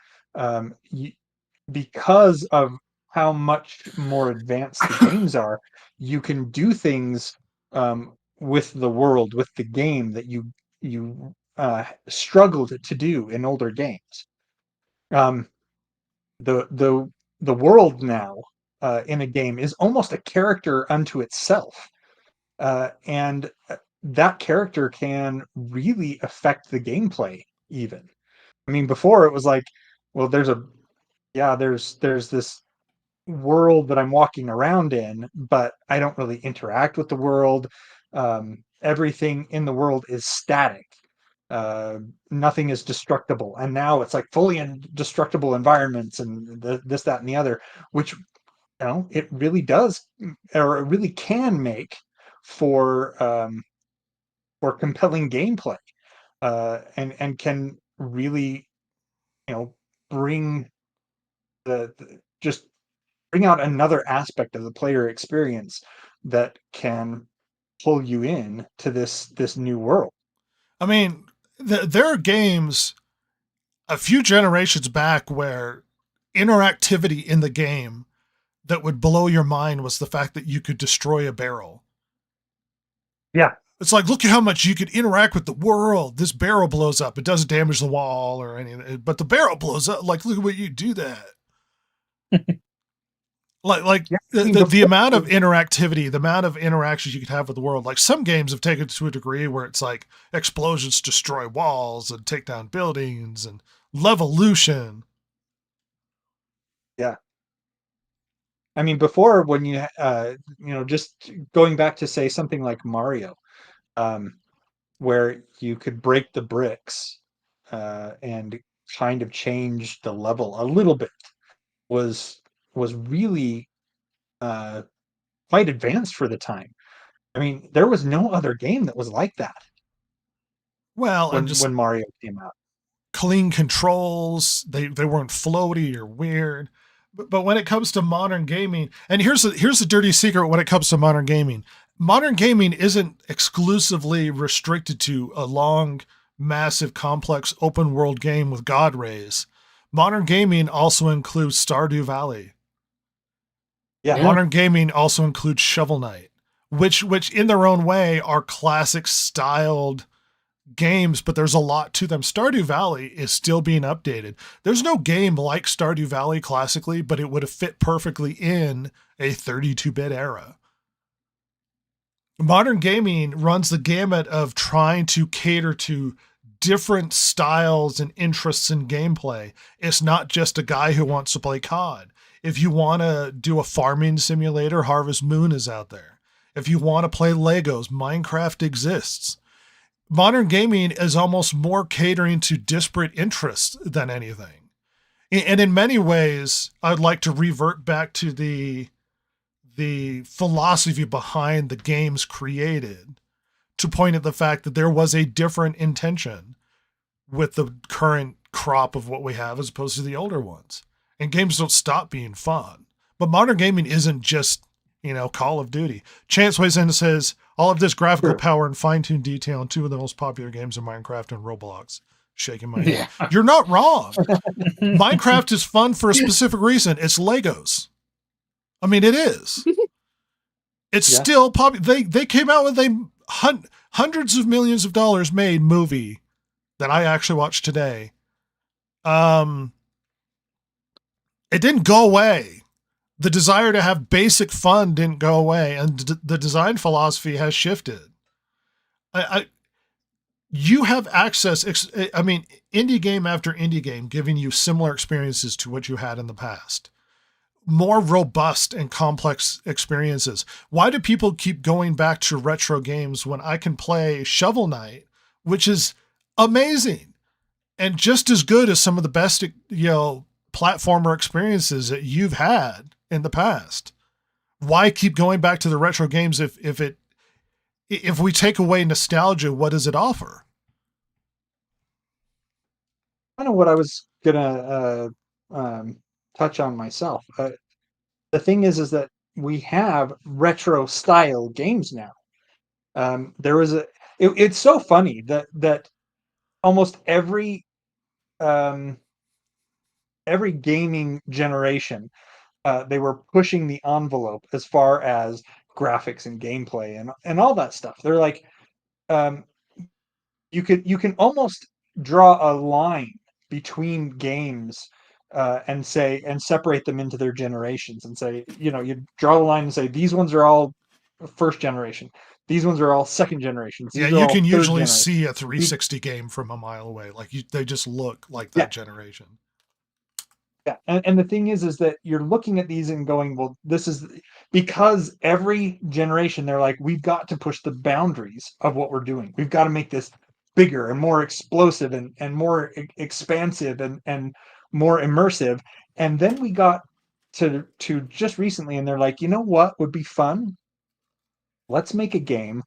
because of how much more advanced the games are, you can do things with the world, with the game that you struggled to do in older games. The world now in a game is almost a character unto itself, and that character can really affect the gameplay. Even, I mean, before it was like, well, there's this world that I'm walking around in, but I don't really interact with the world. Everything in the world is static. Nothing is destructible, and now it's like fully indestructible environments and this, that, and the other, which it really does, or it really can make for compelling gameplay, and can really bring just bring out another aspect of the player experience that can pull you in to this new world. I mean, there are games a few generations back where interactivity in the game that would blow your mind was the fact that you could destroy a barrel. Yeah. It's like, look at how much you could interact with the world. This barrel blows up. It doesn't damage the wall or anything, but the barrel blows up. Like, look at what you do that. like Yeah, the amount of interactivity, the amount of interactions you could have with the world. Like some games have taken it to a degree where it's like explosions destroy walls and take down buildings and levolution. Yeah. I mean, before when you just going back to say something like Mario, where you could break the bricks and kind of change the level a little bit was really quite advanced for the time. I mean, there was no other game that was like that Well, and just when Mario came out. clean controls. They weren't floaty or weird. But when it comes to modern gaming, and here's the dirty secret when it comes to modern gaming. Modern gaming isn't exclusively restricted to a long, massive, complex open world game with God rays. Modern gaming also includes Stardew Valley. Yeah. Modern gaming also includes Shovel Knight, which in their own way are classic styled games, but there's a lot to them. Stardew Valley is still being updated. There's no game like Stardew Valley classically, but it would have fit perfectly in a 32-bit era. Modern gaming runs the gamut of trying to cater to different styles and interests in gameplay. It's not just a guy who wants to play COD. If you want to do a farming simulator, Harvest Moon is out there. If you want to play Legos, Minecraft exists. Modern gaming is almost more catering to disparate interests than anything. And in many ways, I'd like to revert back to the philosophy behind the games created to point at the fact that there was a different intention with the current crop of what we have as opposed to the older ones. And games don't stop being fun. But modern gaming isn't just, Call of Duty. Chance weighs in and says, all of this graphical power and fine-tuned detail in two of the most popular games are Minecraft and Roblox. Shaking my head. Yeah. You're not wrong. Minecraft is fun for a specific reason. It's Legos. I mean, it is. It's still popular. They came out with a hundreds of millions of dollars made movie that I actually watched today. It didn't go away. The desire to have basic fun didn't go away, and the design philosophy has shifted. You have access. I mean, indie game after indie game giving you similar experiences to what you had in the past. More robust and complex experiences. Why do people keep going back to retro games when I can play Shovel Knight, which is amazing and just as good as some of the best, platformer experiences that you've had in the past? Why keep going back to the retro games if we take away nostalgia, what does it offer? Kind of what I was gonna touch on myself. The thing is that we have retro style games now. There was it's so funny that almost every gaming generation, they were pushing the envelope as far as graphics and gameplay and all that stuff. They're like, you can almost draw a line between games and separate them into their generations and say, you draw a line and say these ones are all first generation, these ones are all second generation. Yeah, you can usually see a 360 game from a mile away. Like they just look like that generation. Yeah, and the thing is that you're looking at these and going, well, this is because every generation they're like, we've got to push the boundaries of what we're doing. We've got to make this bigger and more explosive and more expansive and more immersive. And then we got to just recently, and they're like, you know what would be fun? Let's make a game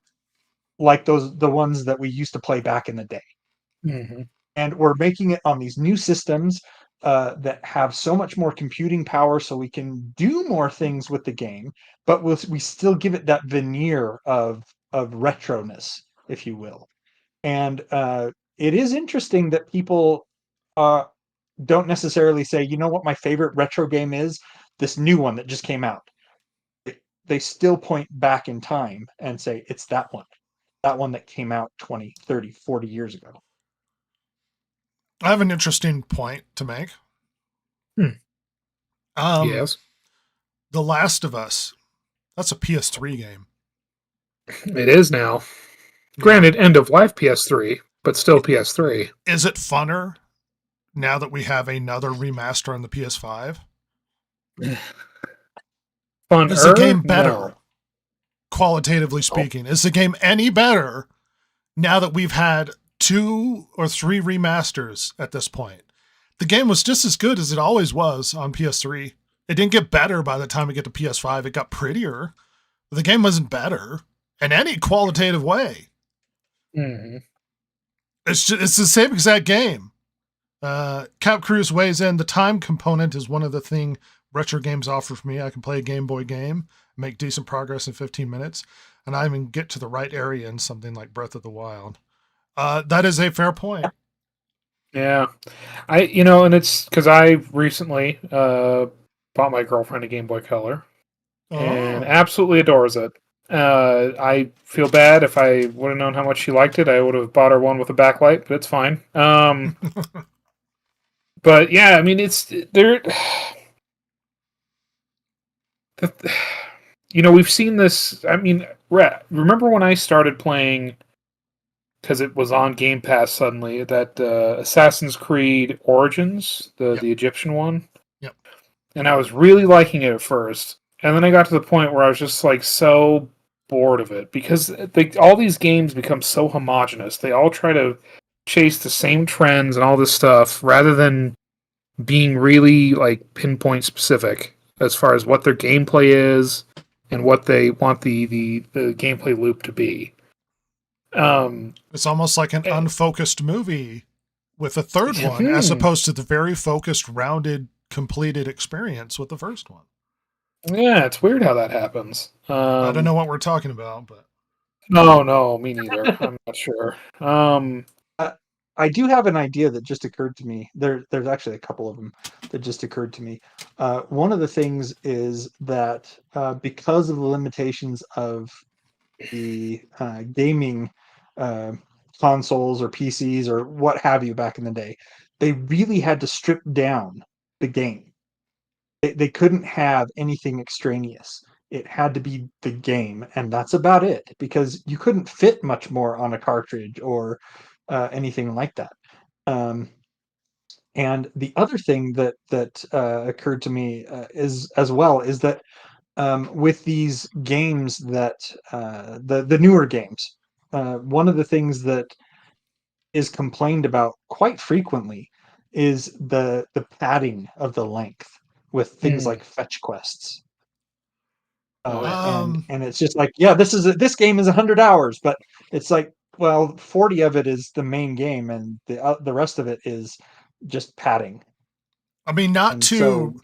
like the ones that we used to play back in the day. Mm-hmm. And we're making it on these new systems that have so much more computing power, so we can do more things with the game, but we still give it that veneer of retroness, if you will. And it is interesting that people don't necessarily say, you know what my favorite retro game is? This new one that just came out. They still point back in time and say, it's that one. That one that came out 20, 30, 40 years ago. I have an interesting point to make. Yes. The Last of Us. That's a PS3 game. It is now. Granted, end of life PS3, but still PS3. Is it funner now that we have another remaster on the PS5? Fun. Is the game better? No. Qualitatively speaking, is the game any better now that we've had 2 or 3 remasters at this point? The game was just as good as it always was on PS3. It didn't get better by the time we get to PS5. It got prettier. But the game wasn't better in any qualitative way. Mm-hmm. It's the same exact game. Cap Cruz weighs in. The time component is one of the things retro games offer for me. I can play a Game Boy game, make decent progress in 15 minutes, and I even get to the right area in something like Breath of the Wild. That is a fair point. Yeah. And it's because I recently bought my girlfriend a Game Boy Color and absolutely adores it. I feel bad. If I would have known how much she liked it, I would have bought her one with a backlight, but it's fine. But yeah, I mean, we've seen this. I mean, remember when I started playing, because it was on Game Pass suddenly, that Assassin's Creed Origins, the Egyptian one? Yep. And I was really liking it at first. And then I got to the point where I was just like so bored of it, because all these games become so homogenous. They all try to chase the same trends and all this stuff, rather than being really like pinpoint specific as far as what their gameplay is and what they want the gameplay loop to be. It's almost like an unfocused movie with a third one, as opposed to the very focused, rounded, completed experience with the first one. Yeah, it's weird how that happens. I don't know what we're talking about, but no, me neither. I'm not sure. I do have an idea that just occurred to me. There's actually a couple of them that just occurred to me. One of the things is that because of the limitations of the gaming consoles or PCs or what have you back in the day, they really had to strip down the game. They couldn't have anything extraneous. It had to be the game, and that's about it, because you couldn't fit much more on a cartridge or anything like that. And the other thing that occurred to me is that with these games that the newer games, one of the things that is complained about quite frequently is the padding of the length with things like fetch quests. And it's just like, yeah, this game is 100 hours, but it's like, well, 40 of it is the main game, and the rest of it is just padding. I mean, not to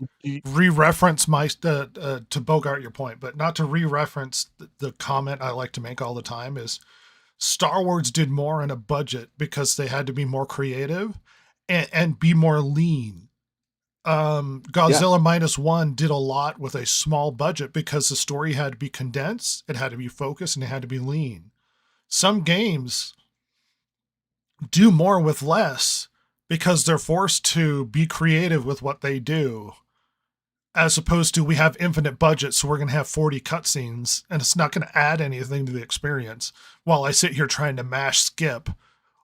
re-reference my to bogart your point, but not to re-reference the comment I like to make all the time is Star Wars did more in a budget because they had to be more creative and be more lean. Godzilla Minus One did a lot with a small budget because the story had to be condensed, it had to be focused, and it had to be lean. Some games do more with less because they're forced to be creative with what they do, as opposed to we have infinite budget, so we're going to have 40 cutscenes, and it's not going to add anything to the experience while I sit here trying to mash skip,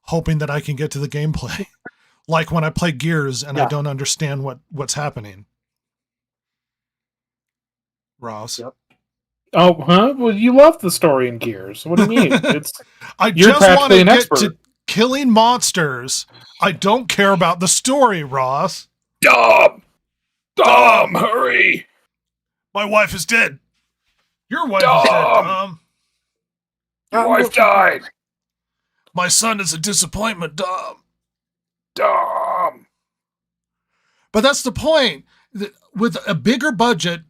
hoping that I can get to the gameplay. Like when I play Gears and I don't understand what's happening. Ross. Yep. Oh, huh? Well, you love the story in Gears. What do you mean? I you're just want practically to an get expert. to killing monsters. I don't care about the story, Ross. Dom, hurry! My wife is dead. Your wife is dead, Dom. Your wife died. My son is a disappointment, Dom. But that's the point. With a bigger budget,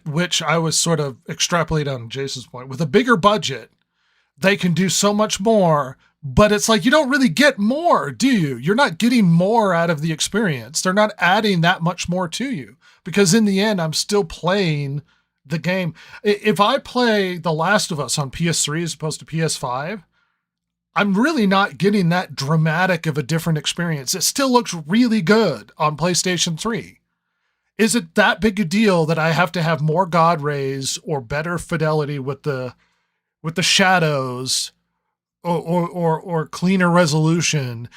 which I was sort of extrapolating on Jason's point, with a bigger budget, they can do so much more But it's like, you don't really get more, do you? You're not getting more out of the experience. They're not adding that much more to you, because in the end, I'm still playing the game. If I play The Last of Us on PS3 as opposed to PS5, I'm really not getting that dramatic of a different experience. It still looks really good on PlayStation 3. Is it that big a deal that I have to have more God rays or better fidelity with the shadows or cleaner resolution,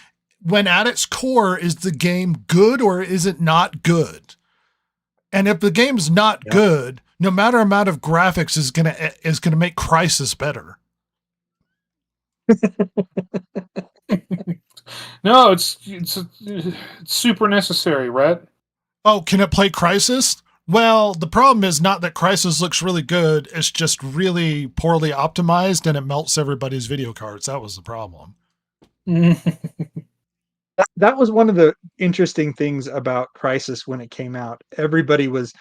when at its core, is the game good or is it not good? And if the game's not good, no matter amount of graphics is gonna make Crysis better. No, it's super necessary, Rhett. Oh, can it play Crysis? Well, the problem is not that Crysis looks really good. It's just really poorly optimized and it melts everybody's video cards. That was the problem. That was one of the interesting things about Crysis when it came out. Everybody was,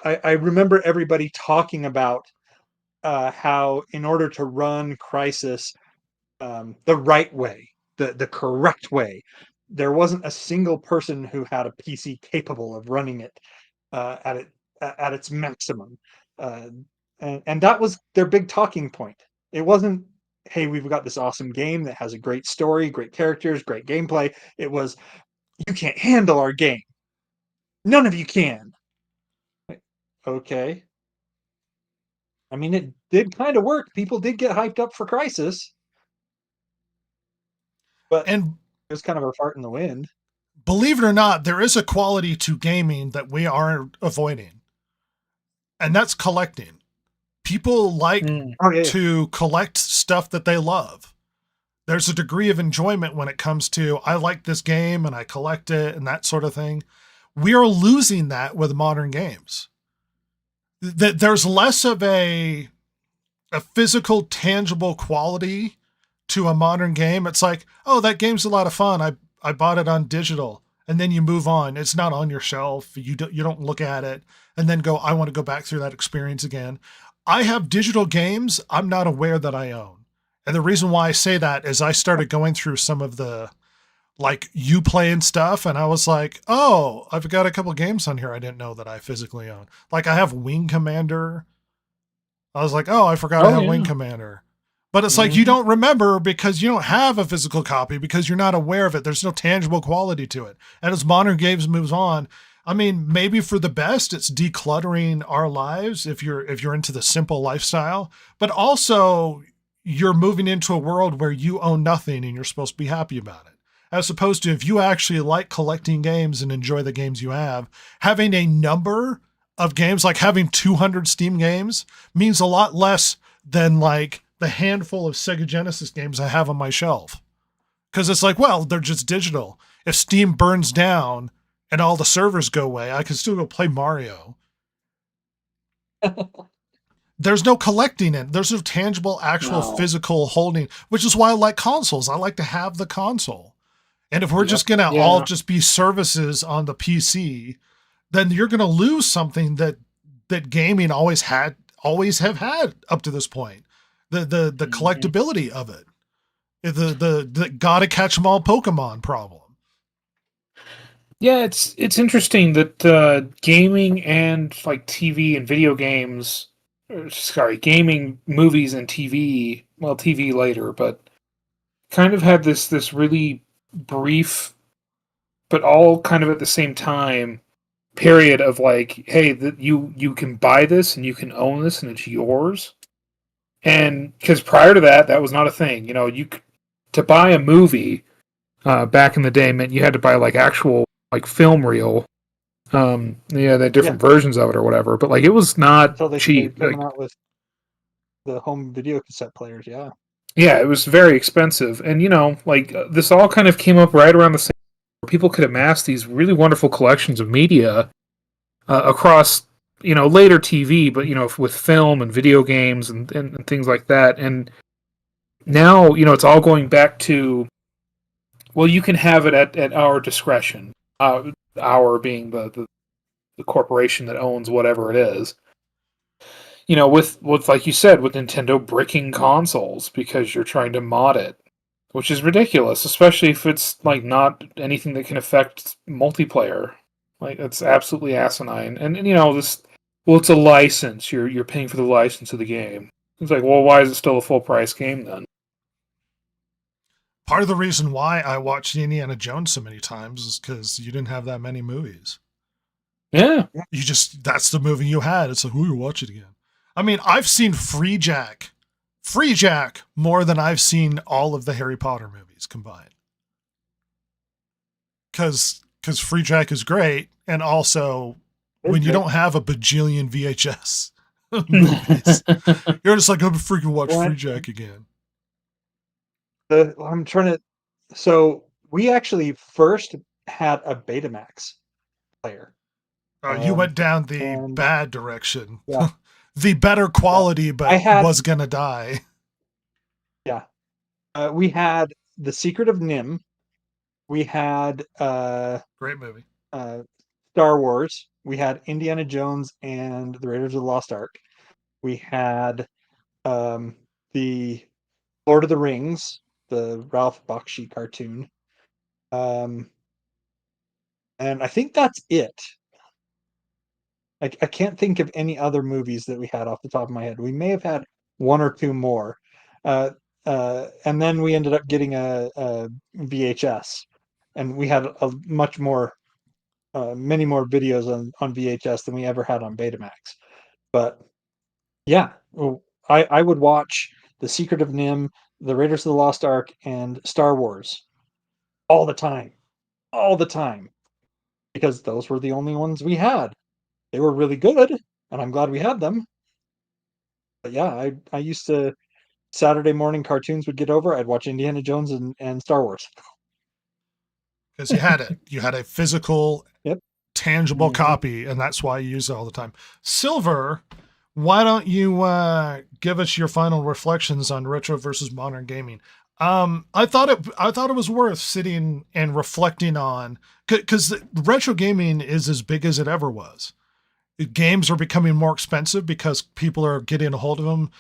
I remember everybody talking about how in order to run Crysis the right way, the correct way, there wasn't a single person who had a PC capable of running it at its maximum, and that was their big talking point. It wasn't, "Hey, we've got this awesome game that has a great story, great characters, great gameplay." It was, "You can't handle our game. None of you can." Like, okay. I mean, it did kind of work. People did get hyped up for Crysis, but And it was kind of a fart in the wind. believe it or not, there is a quality to gaming that we are avoiding, and that's collecting. People like Oh yeah, to collect stuff that they love. There's a degree of enjoyment when it comes to, I like this game and I collect it and that sort of thing. We are losing that with modern games. There's less of a physical, tangible quality to a modern game. It's like, oh, that game's a lot of fun. I bought it on digital, and then you move on. It's not on your shelf. You don't look at it and then go, I want to go back through that experience again. I have digital games I'm not aware that I own. And the reason why I say that is I started going through some of the like Uplay stuff, and I was like, oh, I've got a couple games on here I didn't know that I physically own. Like I have Wing Commander. I was like, oh, I forgot I have Wing Commander. But it's like, you don't remember because you don't have a physical copy because you're not aware of it. There's no tangible quality to it. And as modern games moves on, I mean, maybe for the best, it's decluttering our lives if you're into the simple lifestyle, but also you're moving into a world where you own nothing and you're supposed to be happy about it. As opposed to if you actually like collecting games and enjoy the games you have, having a number of games, like having 200 Steam games, means a lot less than like the handful of Sega Genesis games I have on my shelf. Because it's like, well, they're just digital. If Steam burns down and all the servers go away, I can still go play Mario. There's no collecting it. There's no tangible, actual physical holding, which is why I like consoles. I like to have the console. And if we're just going to all just be services on the PC, then you're going to lose something that gaming always have had up to this point. The collectability of it. The gotta catch 'em all Pokemon problem. Yeah, it's interesting that gaming and like TV and video games, gaming, movies, and TV. Well, TV later, but kind of had this really brief, but all kind of at the same time, period of like, hey, you can buy this and you can own this and it's yours. And because prior to that, that was not a thing. You know, to buy a movie back in the day meant you had to buy like actual like film reel. The different versions of it or whatever. But like it was not until they cheap. started coming out with the home video cassette players. Yeah. Yeah, it was very expensive. And, you know, like this all kind of came up right around the same time where people could amass these really wonderful collections of media across, you know, later TV, but, you know, with film and video games and things like that. And now, you know, it's all going back to, well, you can have it at our discretion. Our being the corporation that owns whatever it is. You know, with like you said, with Nintendo bricking consoles because you're trying to mod it. which is ridiculous, especially if it's like not anything that can affect multiplayer. Like it's absolutely asinine. And you know this. Well, it's a license. You're paying for the license of the game. It's like, well, why is it still a full price game then? Part of the reason why I watched Indiana Jones so many times is because you didn't have that many movies. Yeah. You just, that's the movie you had. It's like, who you watch it again? I mean, I've seen Free Jack more than I've seen all of the Harry Potter movies combined. Because Free Jack is great. And also, when you don't have a bajillion VHS movies, you're just like, I'm freaking watch Free Jack again. I'm trying to. So we actually first had a Betamax player. You went down the bad direction. Yeah. The better quality, but was going to die. Yeah. We had The Secret of Nim. We had great movie. Star Wars. We had Indiana Jones and the Raiders of the Lost Ark. We had the Lord of the Rings, the Ralph Bakshi cartoon. And I think that's it. I can't think of any other movies that we had off the top of my head. We may have had one or two more. And then we ended up getting a VHS. And we had a much more, many more videos on VHS than we ever had on Betamax. But yeah, I would watch The Secret of Nim, The Raiders of the Lost Ark, and Star Wars all the time. All the time. Because those were the only ones we had. They were really good, and I'm glad we had them. But yeah, I used to, Saturday morning cartoons would get over, I'd watch Indiana Jones and Star Wars. Because you had it. You had a physical, tangible Mm-hmm. copy, and that's why you use it all the time. Silver, why don't you give us your final reflections on retro versus modern gaming? I thought it was worth sitting and reflecting on, because retro gaming is as big as it ever was. Games are becoming more expensive because people are getting a hold of them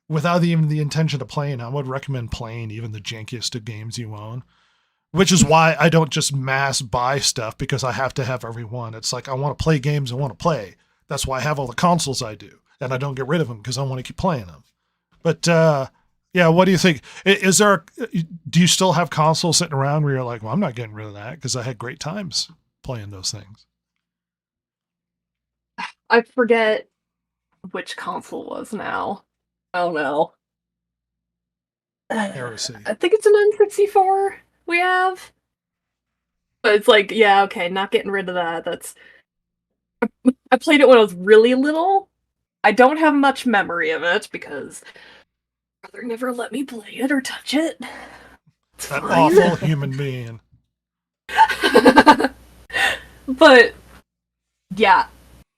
without even the intention of playing. I would recommend playing even the jankiest of games you own, which is why I don't just mass buy stuff, because I have to have every one. It's like, I want to play games I want to play. That's why I have all the consoles I do, and I don't get rid of them because I want to keep playing them. But yeah, what do you think? Do you still have consoles sitting around where you're like, well, I'm not getting rid of that because I had great times playing those things? I forget which console was now. I don't know. Heresy. I think it's an N64 we have. But it's like, yeah, okay, not getting rid of that. I played it when I was really little. I don't have much memory of it because my brother never let me play it or touch it. It's That fine. awful human being. But yeah,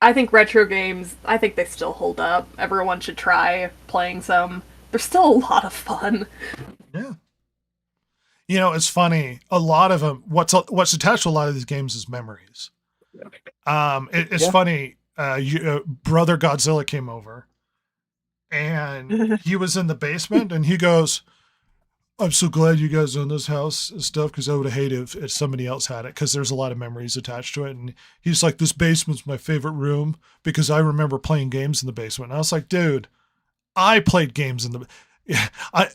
I think retro games, I think they still hold up. Everyone should try playing some. They're still a lot of fun. Yeah. You know, it's funny. A lot of them, what's attached to a lot of these games is memories. It's funny. Brother Godzilla came over, and he was in the basement, and he goes, I'm so glad you guys own this house and stuff, because I would have hated if somebody else had it, because there's a lot of memories attached to it. And he's like, this basement's my favorite room because I remember playing games in the basement. And I was like, dude, I played games in the...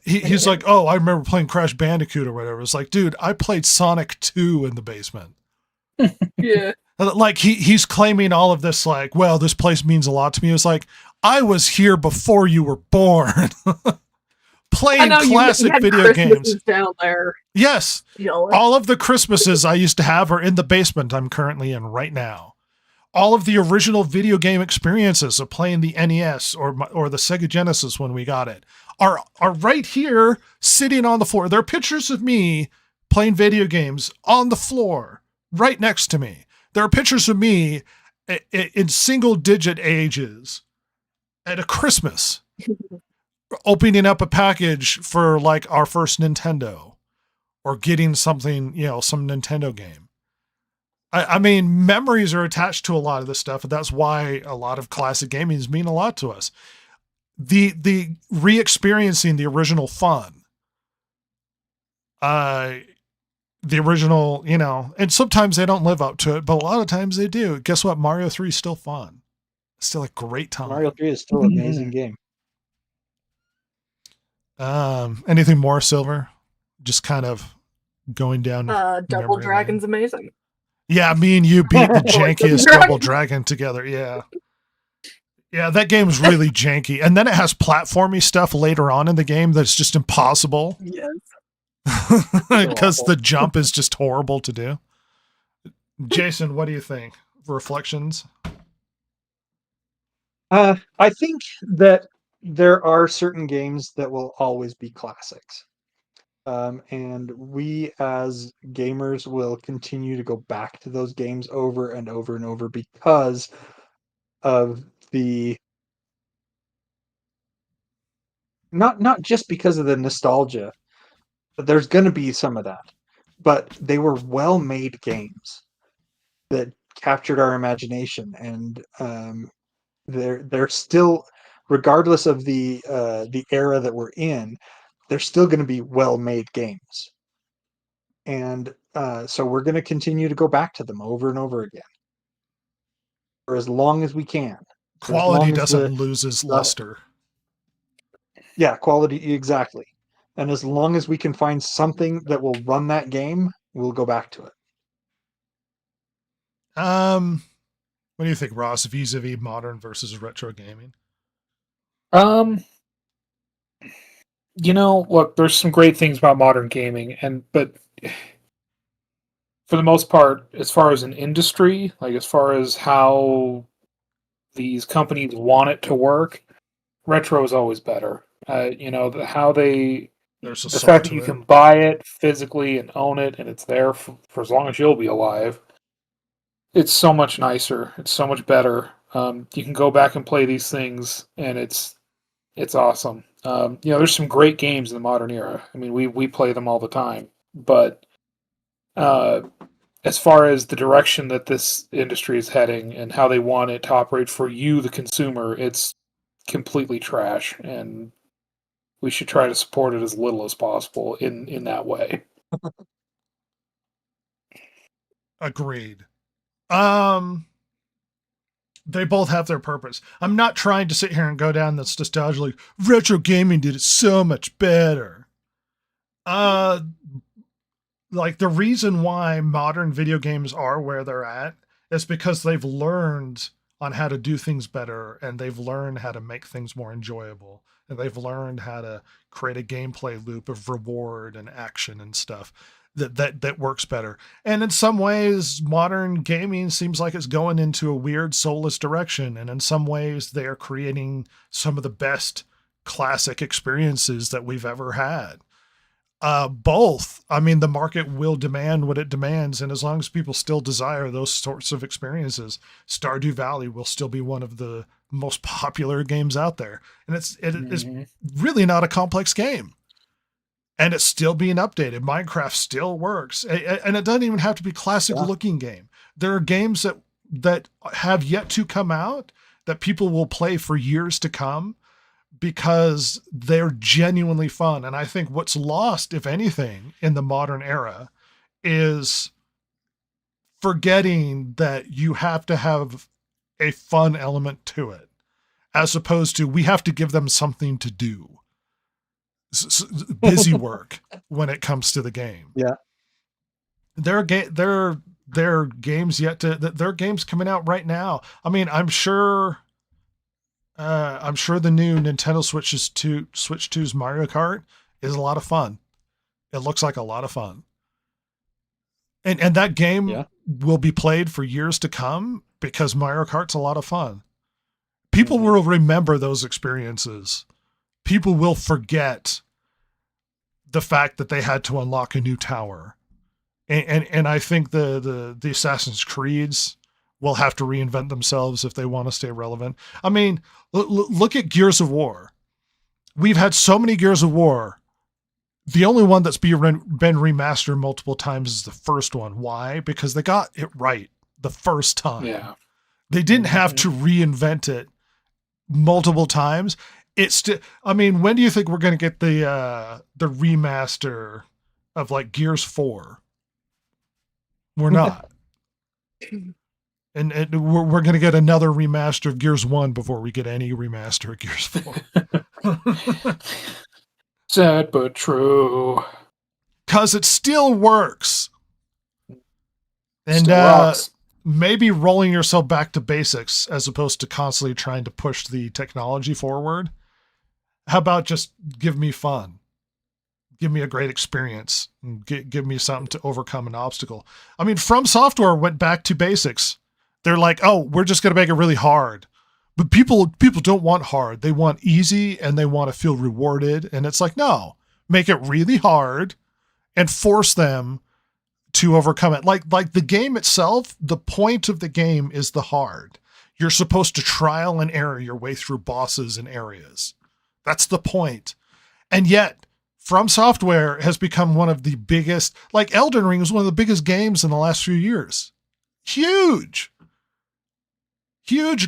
He's like, oh, I remember playing Crash Bandicoot or whatever. It's like, dude, I played Sonic 2 in the basement. Yeah. Like he's claiming all of this, like, well, this place means a lot to me. It's like, I was here before you were born. Playing classic video games down there. Yes. All of the Christmases I used to have are in the basement I'm currently in right now. All of the original video game experiences of playing the NES or the Sega Genesis when we got it are right here sitting on the floor. There are pictures of me playing video games on the floor right next to me. There are pictures of me in single digit ages at a Christmas opening up a package for like our first Nintendo or getting something, some Nintendo game. I mean, memories are attached to a lot of this stuff, and that's why a lot of classic gamings mean a lot to us. The re-experiencing the original fun the original, and sometimes they don't live up to it, but a lot of times they do. Guess what? Mario 3 is still fun. It's still a great time. Mario 3 is still an amazing game. Anything more, Silver? Just kind of going down. Double memory Dragon's lane. amazing. Yeah, me and you beat the jankiest Dragon. Double Dragon together. Yeah. Yeah, that game's really janky. And then it has platformy stuff later on in the game that's just impossible. Yes. Because the jump is just horrible to do. Jason, what do you think? Reflections? I think that there are certain games that will always be classics. And we as gamers will continue to go back to those games over and over and over because of the not just because of the nostalgia, but there's going to be some of that. But they were well-made games that captured our imagination, and they're still, regardless of the era that we're in, they're still going to be well-made games. And so we're going to continue to go back to them over and over again for as long as we can. For as Quality long as doesn't lose its luster. Yeah, quality, exactly. And as long as we can find something that will run that game, we'll go back to it. What do you think, Ross, vis-a-vis modern versus retro gaming? Look, there's some great things about modern gaming, but for the most part, as far as an industry, like as far as how these companies want it to work, retro is always better. There's a the soul fact to that you it. can buy it physically and own it, and it's there for as long as you'll be alive. It's so much nicer. It's so much better. You can go back and play these things, and it's awesome. There's some great games in the modern era. I mean, we play them all the time. But as far as the direction that this industry is heading and how they want it to operate for you, the consumer, it's completely trash, and we should try to support it as little as possible in that way. Agreed. They both have their purpose. I'm not trying to sit here and go down this nostalgia like retro gaming did it so much better. Like the reason why modern video games are where they're at is because they've learned on how to do things better, and they've learned how to make things more enjoyable, and they've learned how to create a gameplay loop of reward and action and stuff that works better. And in some ways, modern gaming seems like it's going into a weird soulless direction. And in some ways, they are creating some of the best classic experiences that we've ever had. Both. I mean, the market will demand what it demands. And as long as people still desire those sorts of experiences, Stardew Valley will still be one of the most popular games out there. And it is really not a complex game. And it's still being updated. Minecraft still works. And it doesn't even have to be classic looking game. There are games that have yet to come out that people will play for years to come because they're genuinely fun. And I think what's lost, if anything, in the modern era is forgetting that you have to have a fun element to it, as opposed to we have to give them something to do. Busy work when it comes to the game. Yeah. There are games there are games coming out right now. I mean, I'm sure the new Nintendo Switch 2's Mario Kart is a lot of fun. It looks like a lot of fun. And that game will be played for years to come because Mario Kart's a lot of fun. People will remember those experiences. People will forget the fact that they had to unlock a new tower. And I think the Assassin's Creeds will have to reinvent themselves if they want to stay relevant. I mean, look at Gears of War. We've had so many Gears of War. The only one that's been remastered multiple times is the first one. Why? Because they got it right the first time. Yeah. They didn't have to reinvent it multiple times. It's still, I mean, when do you think we're going to get the remaster of like Gears 4. We're not. And we're going to get another remaster of Gears 1 before we get any remaster of Gears 4. Sad but true. Because it still works. And Still rocks. maybe rolling yourself back to basics as opposed to constantly trying to push the technology forward. How about just give me fun? Give me a great experience. And give me something to overcome an obstacle. I mean, From Software went back to basics. They're like, oh, we're just going to make it really hard. But people don't want hard. They want easy and they want to feel rewarded. And it's like, no, make it really hard and force them to overcome it. Like the game itself, the point of the game is the hard. You're supposed to trial and error your way through bosses and areas. That's the point. And yet, From Software has become one of the biggest, like Elden Ring was one of the biggest games in the last few years. Huge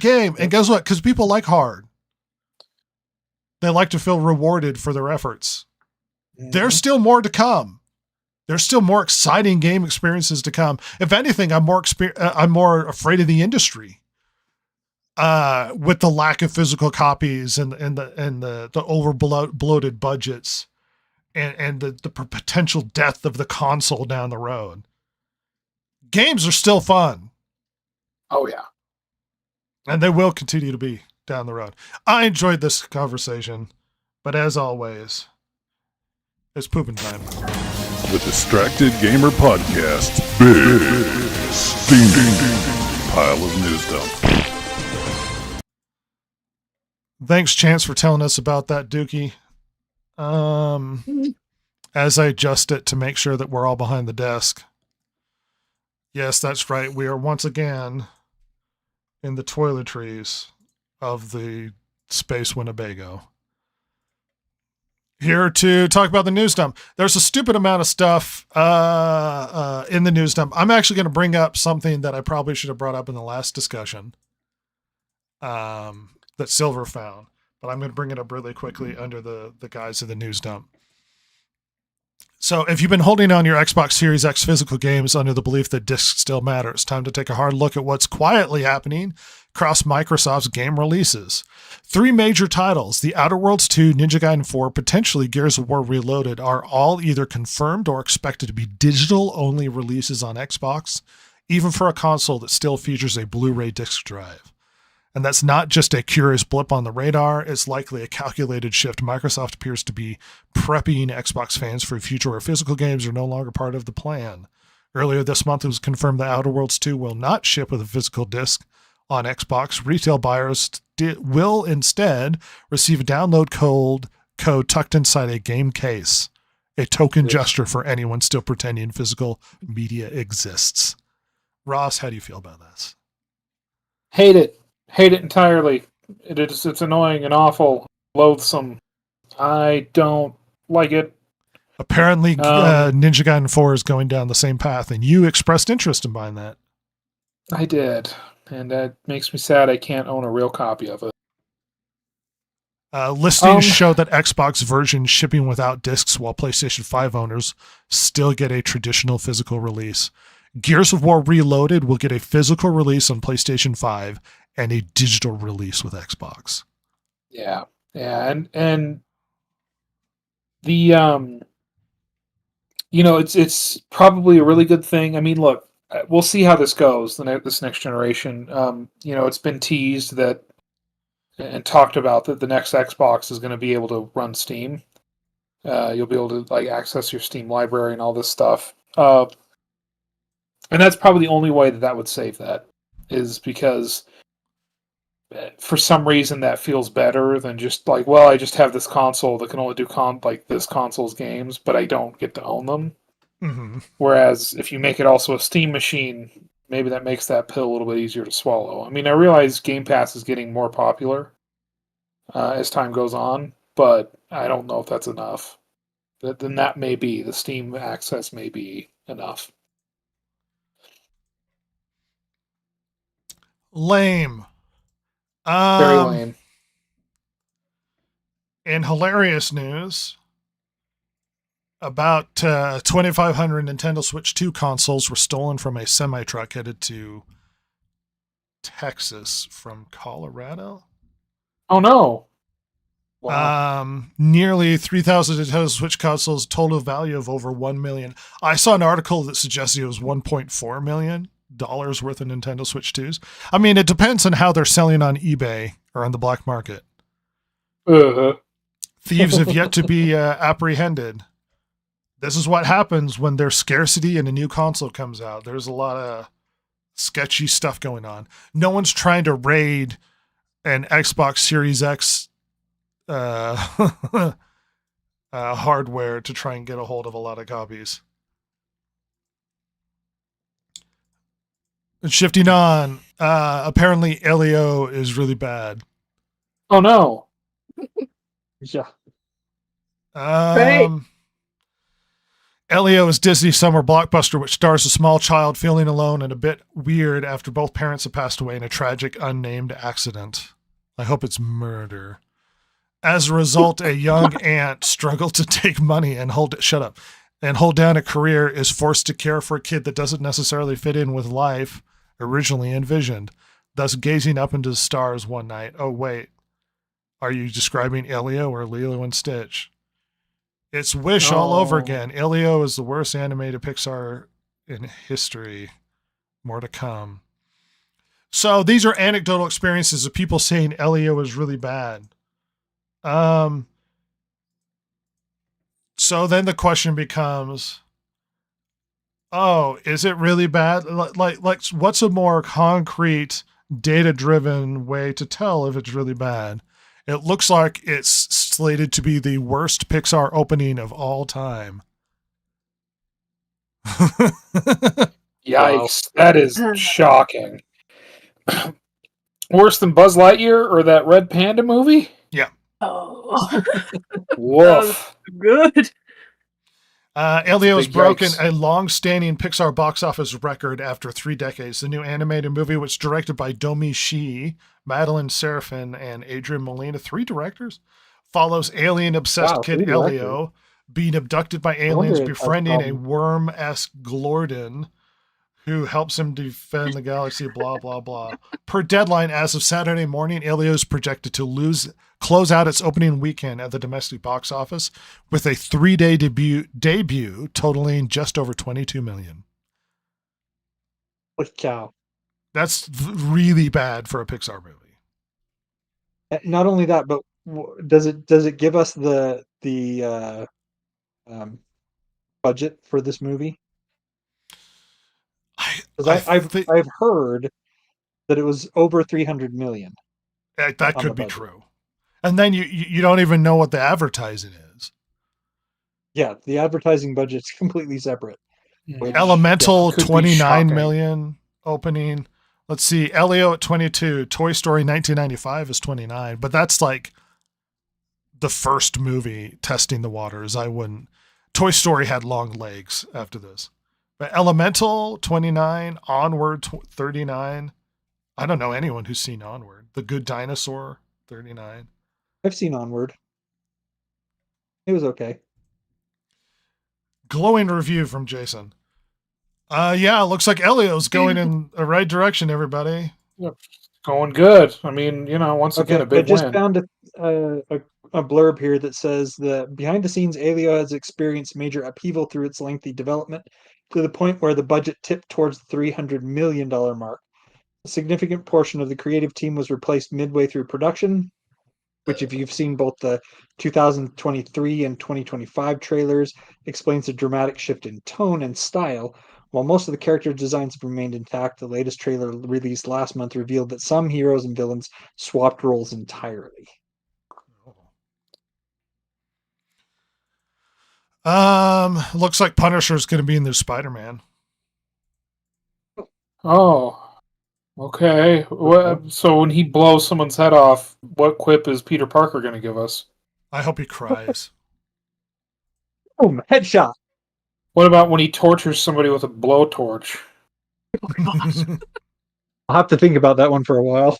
game. And guess what? Because people like hard. They like to feel rewarded for their efforts. There's still more to come. There's still more exciting game experiences to come. If anything, I'm more afraid of the industry with the lack of physical copies and the over bloated budgets and the potential death of the console down the road. Games are still fun. Oh yeah. And they will continue to be down the road. I enjoyed this conversation, but as always, it's pooping time. The Distracted Gamer Podcast. Big steaming pile of news dump. Thanks, Chance, for telling us about that, Dookie. As I adjust it to make sure that we're all behind the desk. Yes, that's right. We are once again in the toiletries of the Space Winnebago. Here to talk about the news dump. There's a stupid amount of stuff in the news dump. I'm actually going to bring up something that I probably should have brought up in the last discussion that Silver found, but I'm going to bring it up really quickly under the guise of the news dump. So if you've been holding on your Xbox Series X physical games under the belief that discs still matter, it's time to take a hard look at what's quietly happening across Microsoft's game releases. 3 major titles, The Outer Worlds 2, Ninja Gaiden 4, potentially Gears of War Reloaded, are all either confirmed or expected to be digital-only releases on Xbox, even for a console that still features a Blu-ray disc drive. And that's not just a curious blip on the radar, it's likely a calculated shift. Microsoft appears to be prepping Xbox fans for a future where physical games are no longer part of the plan. Earlier this month, it was confirmed that Outer Worlds 2 will not ship with a physical disc on Xbox. Retail buyers will instead receive a download code tucked inside a game case, a token gesture for anyone still pretending physical media exists. Ross, how do you feel about this? Hate it entirely. It's annoying and awful, loathsome. I don't like it. Apparently, Ninja Gaiden 4 is going down the same path, and you expressed interest in buying that. I did, and that makes me sad I can't own a real copy of it. Listings show that Xbox version shipping without discs, while PlayStation 5 owners still get a traditional physical release. Gears of War Reloaded will get a physical release on PlayStation 5 and a digital release with Xbox. Yeah, and the it's probably a really good thing. I mean, look, we'll see how this goes. This next generation. It's been teased that and talked about that the next Xbox is going to be able to run Steam. You'll be able to access your Steam library and all this stuff. And that's probably the only way that would save that, is because for some reason that feels better than just I just have this console that can only do this console's games, but I don't get to own them. Mm-hmm. Whereas if you make it also a Steam machine, maybe that makes that pill a little bit easier to swallow. I mean, I realize Game Pass is getting more popular as time goes on, but I don't know if that's enough. Then that may be, the Steam access may be enough. Lame. Very lame. In hilarious news, About 2,500 Nintendo Switch 2 consoles were stolen from a semi-truck headed to Texas from Colorado. Oh no! Wow. Nearly 3,000 Nintendo Switch consoles, total value of over $1 million. I saw an article that suggested it was $1.4 million worth of Nintendo Switch 2s. I mean, it depends on how they're selling on eBay or on the black market. Thieves have yet to be apprehended. This is what happens when there's scarcity and a new console comes out. There's a lot of sketchy stuff going on. No one's trying to raid an Xbox Series X hardware to try and get a hold of a lot of copies. And shifting on, apparently Elio is really bad. Oh no! Yeah. Right. Elio is Disney's summer blockbuster, which stars a small child feeling alone and a bit weird after both parents have passed away in a tragic, unnamed accident. I hope it's murder. As a result, a young aunt struggled to take money and hold down a career, is forced to care for a kid that doesn't necessarily fit in with life originally envisioned, thus gazing up into the stars one night. Oh, wait. Are you describing Elio or Lilo and Stitch? It's Wish all over again. Elio is the worst animated Pixar in history. More to come. So these are anecdotal experiences of people saying Elio is really bad. So then the question becomes, oh, is it really bad? Like what's a more concrete, data-driven way to tell if it's really bad? It looks like it's slated to be the worst Pixar opening of all time. Yikes! That is shocking. Worse than Buzz Lightyear or that Red Panda movie? Oh, Woof. good. Elio has Big broken yikes. a long-standing Pixar box office record after 3 decades. The new animated movie, which directed by Domi Shi, Madeline Serafin, and Adrian Molina, 3 directors, follows alien-obsessed Wow, kid 3 Elio being abducted by aliens, wonder if, befriending a worm-esque Glorden who helps him defend the galaxy, blah, blah, blah. Per deadline, as of Saturday morning, Elio is projected to close out its opening weekend at the domestic box office with a 3-day debut totaling just over $22 million. Holy cow. That's really bad for a Pixar movie. Not only that, but does it give us the budget for this movie? Because I've heard that it was over 300 million. That on could the be budget. true. And then you don't even know what the advertising is. Yeah, the advertising budget's completely separate. Which, Elemental, could be 29 shocking. million opening. Let's see, Elio at 22, Toy Story 1995 is 29, but that's like the first movie testing the waters. Toy Story had long legs after this. But Elemental, 29, Onward, 39. I don't know anyone who's seen Onward. The Good Dinosaur, 39. I've seen Onward. It was okay. Glowing review from Jason. Yeah, looks like Elio's going in the right direction, everybody. Going good. I mean, once again, a big I just win. found a blurb here that says that behind the scenes, Elio has experienced major upheaval through its lengthy development to the point where the budget tipped towards the $300 million mark. A significant portion of the creative team was replaced midway through production, which, if you've seen both the 2023 and 2025 trailers, explains a dramatic shift in tone and style. While most of the character designs have remained intact, the latest trailer released last month revealed that some heroes and villains swapped roles entirely. Looks like Punisher's going to be in the Spider-Man. Oh, okay. So when he blows someone's head off, what quip is Peter Parker going to give us? I hope he cries. Boom! Headshot. What about when he tortures somebody with a blowtorch? I'll have to think about that one for a while.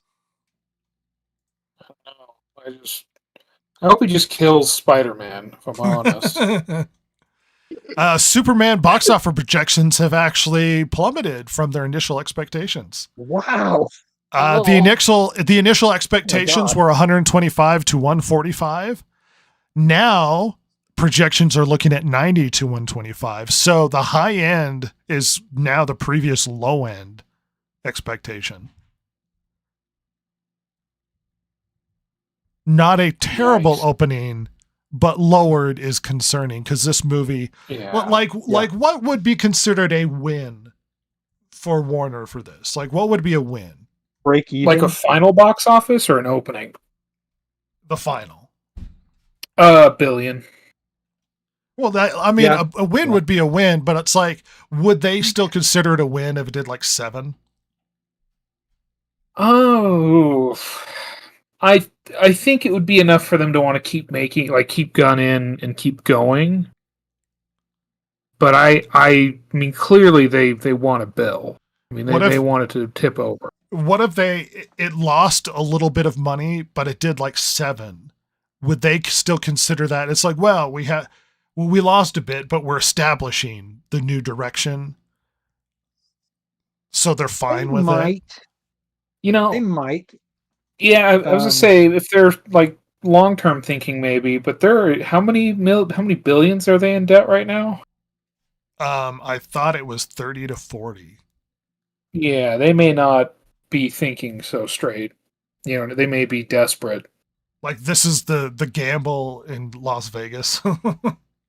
I hope he just kills Spider-Man, if I'm honest. Superman box office projections have actually plummeted from their initial expectations. Wow. The initial expectations God. were 125 to 145. Now projections are looking at 90 to 125. So the high end is now the previous low end expectation. Not a terrible Nice. opening, but lowered is concerning because this movie, Yeah. like what would be considered a win for Warner for this? Like what would be a win? Break even. Like a final box office or an opening? The final. Billion. Well, a win would be a win, but it's like, would they still consider it a win if it did like 7? Oh, I think it would be enough for them to want to keep making, like, keep gunning and keep going. But I mean, clearly they want a bill. I mean, they want it to tip over. What if it lost a little bit of money, but it did like 7? Would they still consider that? It's like, well, we lost a bit, but we're establishing the new direction. So they're fine with it. You know, They might. yeah, I was gonna say, if they're like long-term thinking, maybe, but they're how many billions are they in debt right now? I thought it was 30 to 40. Yeah, they may not be thinking so straight. You know, they may be desperate. Like this is the gamble in Las Vegas.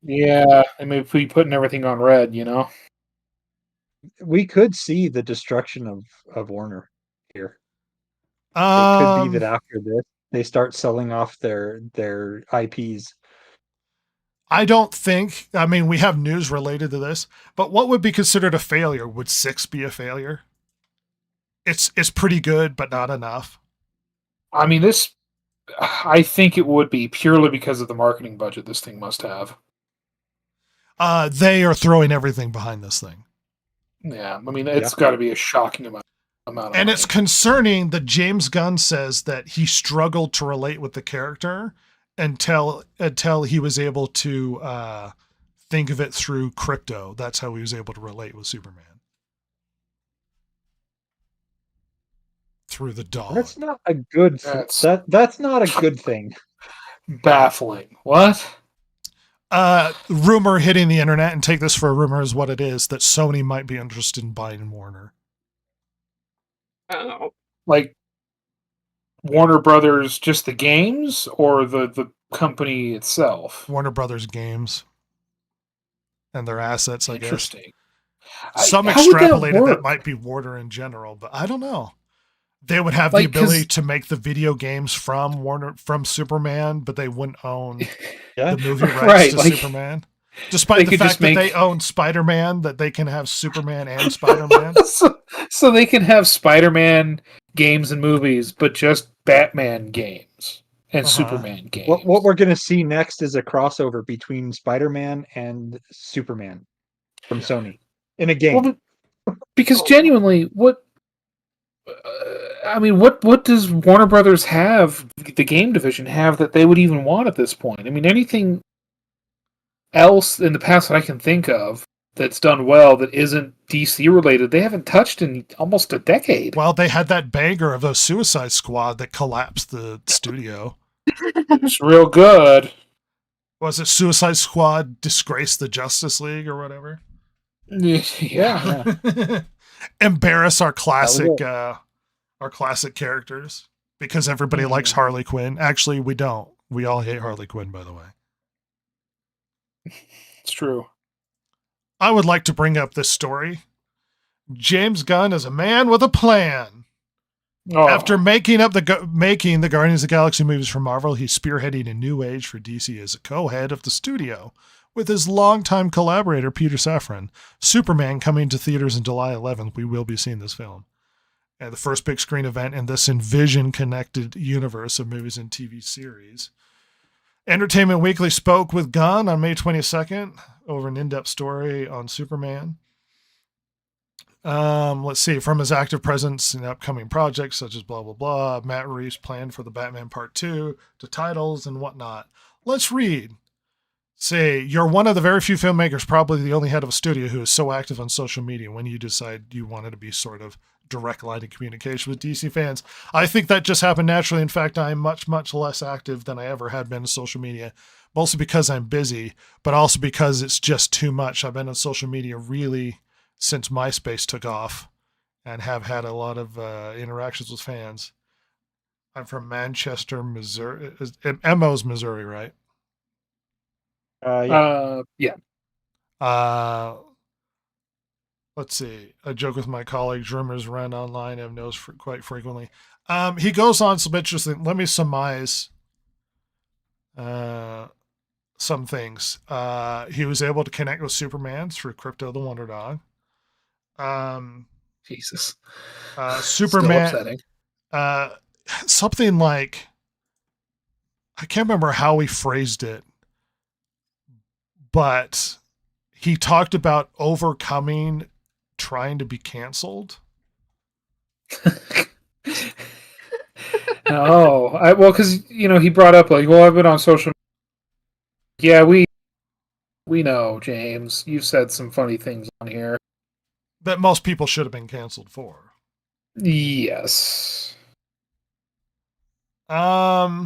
Yeah, they may be putting everything on red. You know. We could see the destruction of Warner here. It could be that after this, they start selling off their IPs. I don't think. I mean, we have news related to this, but what would be considered a failure? Would 6 be a failure? It's pretty good, but not enough. I mean, this. I think it would be purely because of the marketing budget this thing must have. They are throwing everything behind this thing. Yeah, I mean, it's got to be a shocking amount of And money. it's concerning that James Gunn says that he struggled to relate with the character until he was able to think of it through crypto. That's how he was able to relate with Superman. Through the dog. That's not a good. That's not a good thing. Baffling. What? Rumor hitting the internet, and take this for a rumor is what it is, that Sony might be interested in buying Warner. Oh. Like Warner Brothers, just the games, or the company itself? Warner Brothers games and their assets, I guess. Interesting. Some How would that extrapolated that work? might be Warner in general, but I don't know. They would have Like, the ability to make the video games from Superman, but they wouldn't own Yeah. the movie rights Right, to like, Superman. they Despite the could fact just that make- they own Spider-Man, that they can have Superman and Spider-Man. so they can have Spider-Man games and movies, but just Batman games and Uh-huh. Superman games. What we're going to see next is a crossover between Spider-Man and Superman from Sony in a game. Well, because genuinely, what I mean, what does Warner Brothers have, the game division have, that they would even want at this point? I mean, anything else in the past that I can think of that's done well that isn't DC related, they haven't touched in almost a decade. Well, they had that banger of a Suicide Squad that collapsed the studio. It's real good. Was it Suicide Squad disgraced the Justice League or whatever? Yeah. Embarrass our That classic characters because everybody Mhm. likes Harley Quinn. Actually, we don't. We all hate Harley Quinn, by the way. It's true. I would like to bring up this story. James Gunn is a man with a plan. Oh, After making the Guardians of the Galaxy movies for Marvel, he's spearheading a new age for DC as a co-head of the studio with his longtime collaborator Peter Safran. Superman coming to theaters on July 11th. We will be seeing this film. And the first big screen event in this Envision connected universe of movies and TV series. Entertainment Weekly spoke with Gunn on May 22nd over an in-depth story on Superman. Let's see, from his active presence in upcoming projects such as blah, blah, blah, Matt Reeves' plan for the Batman Part 2 to titles and whatnot. Let's read say you're one of the very few filmmakers, probably the only head of a studio, who is so active on social media when you decide you wanted to be sort of direct line of communication with DC fans. I think that just happened naturally. In fact, I'm much, much less active than I ever had been in social media, mostly because I'm busy, but also because it's just too much. I've been on social media really since MySpace took off and have had a lot of interactions with fans. I'm from Manchester, Missouri. Emo's Missouri, right? Yeah. Let's see. I joke with my colleagues. Rumors around online. Ev knows quite frequently. He goes on some interesting. Let me surmise some things. He was able to connect with Superman through Crypto the Wonder Dog. Jesus. Superman. Still upsetting. Something like, I can't remember how he phrased it, but he talked about overcoming trying to be canceled. Well, because he brought up like, well, I've been on social. Yeah, we know, James. You've said some funny things on here. That most people should have been canceled for. Yes. Yeah,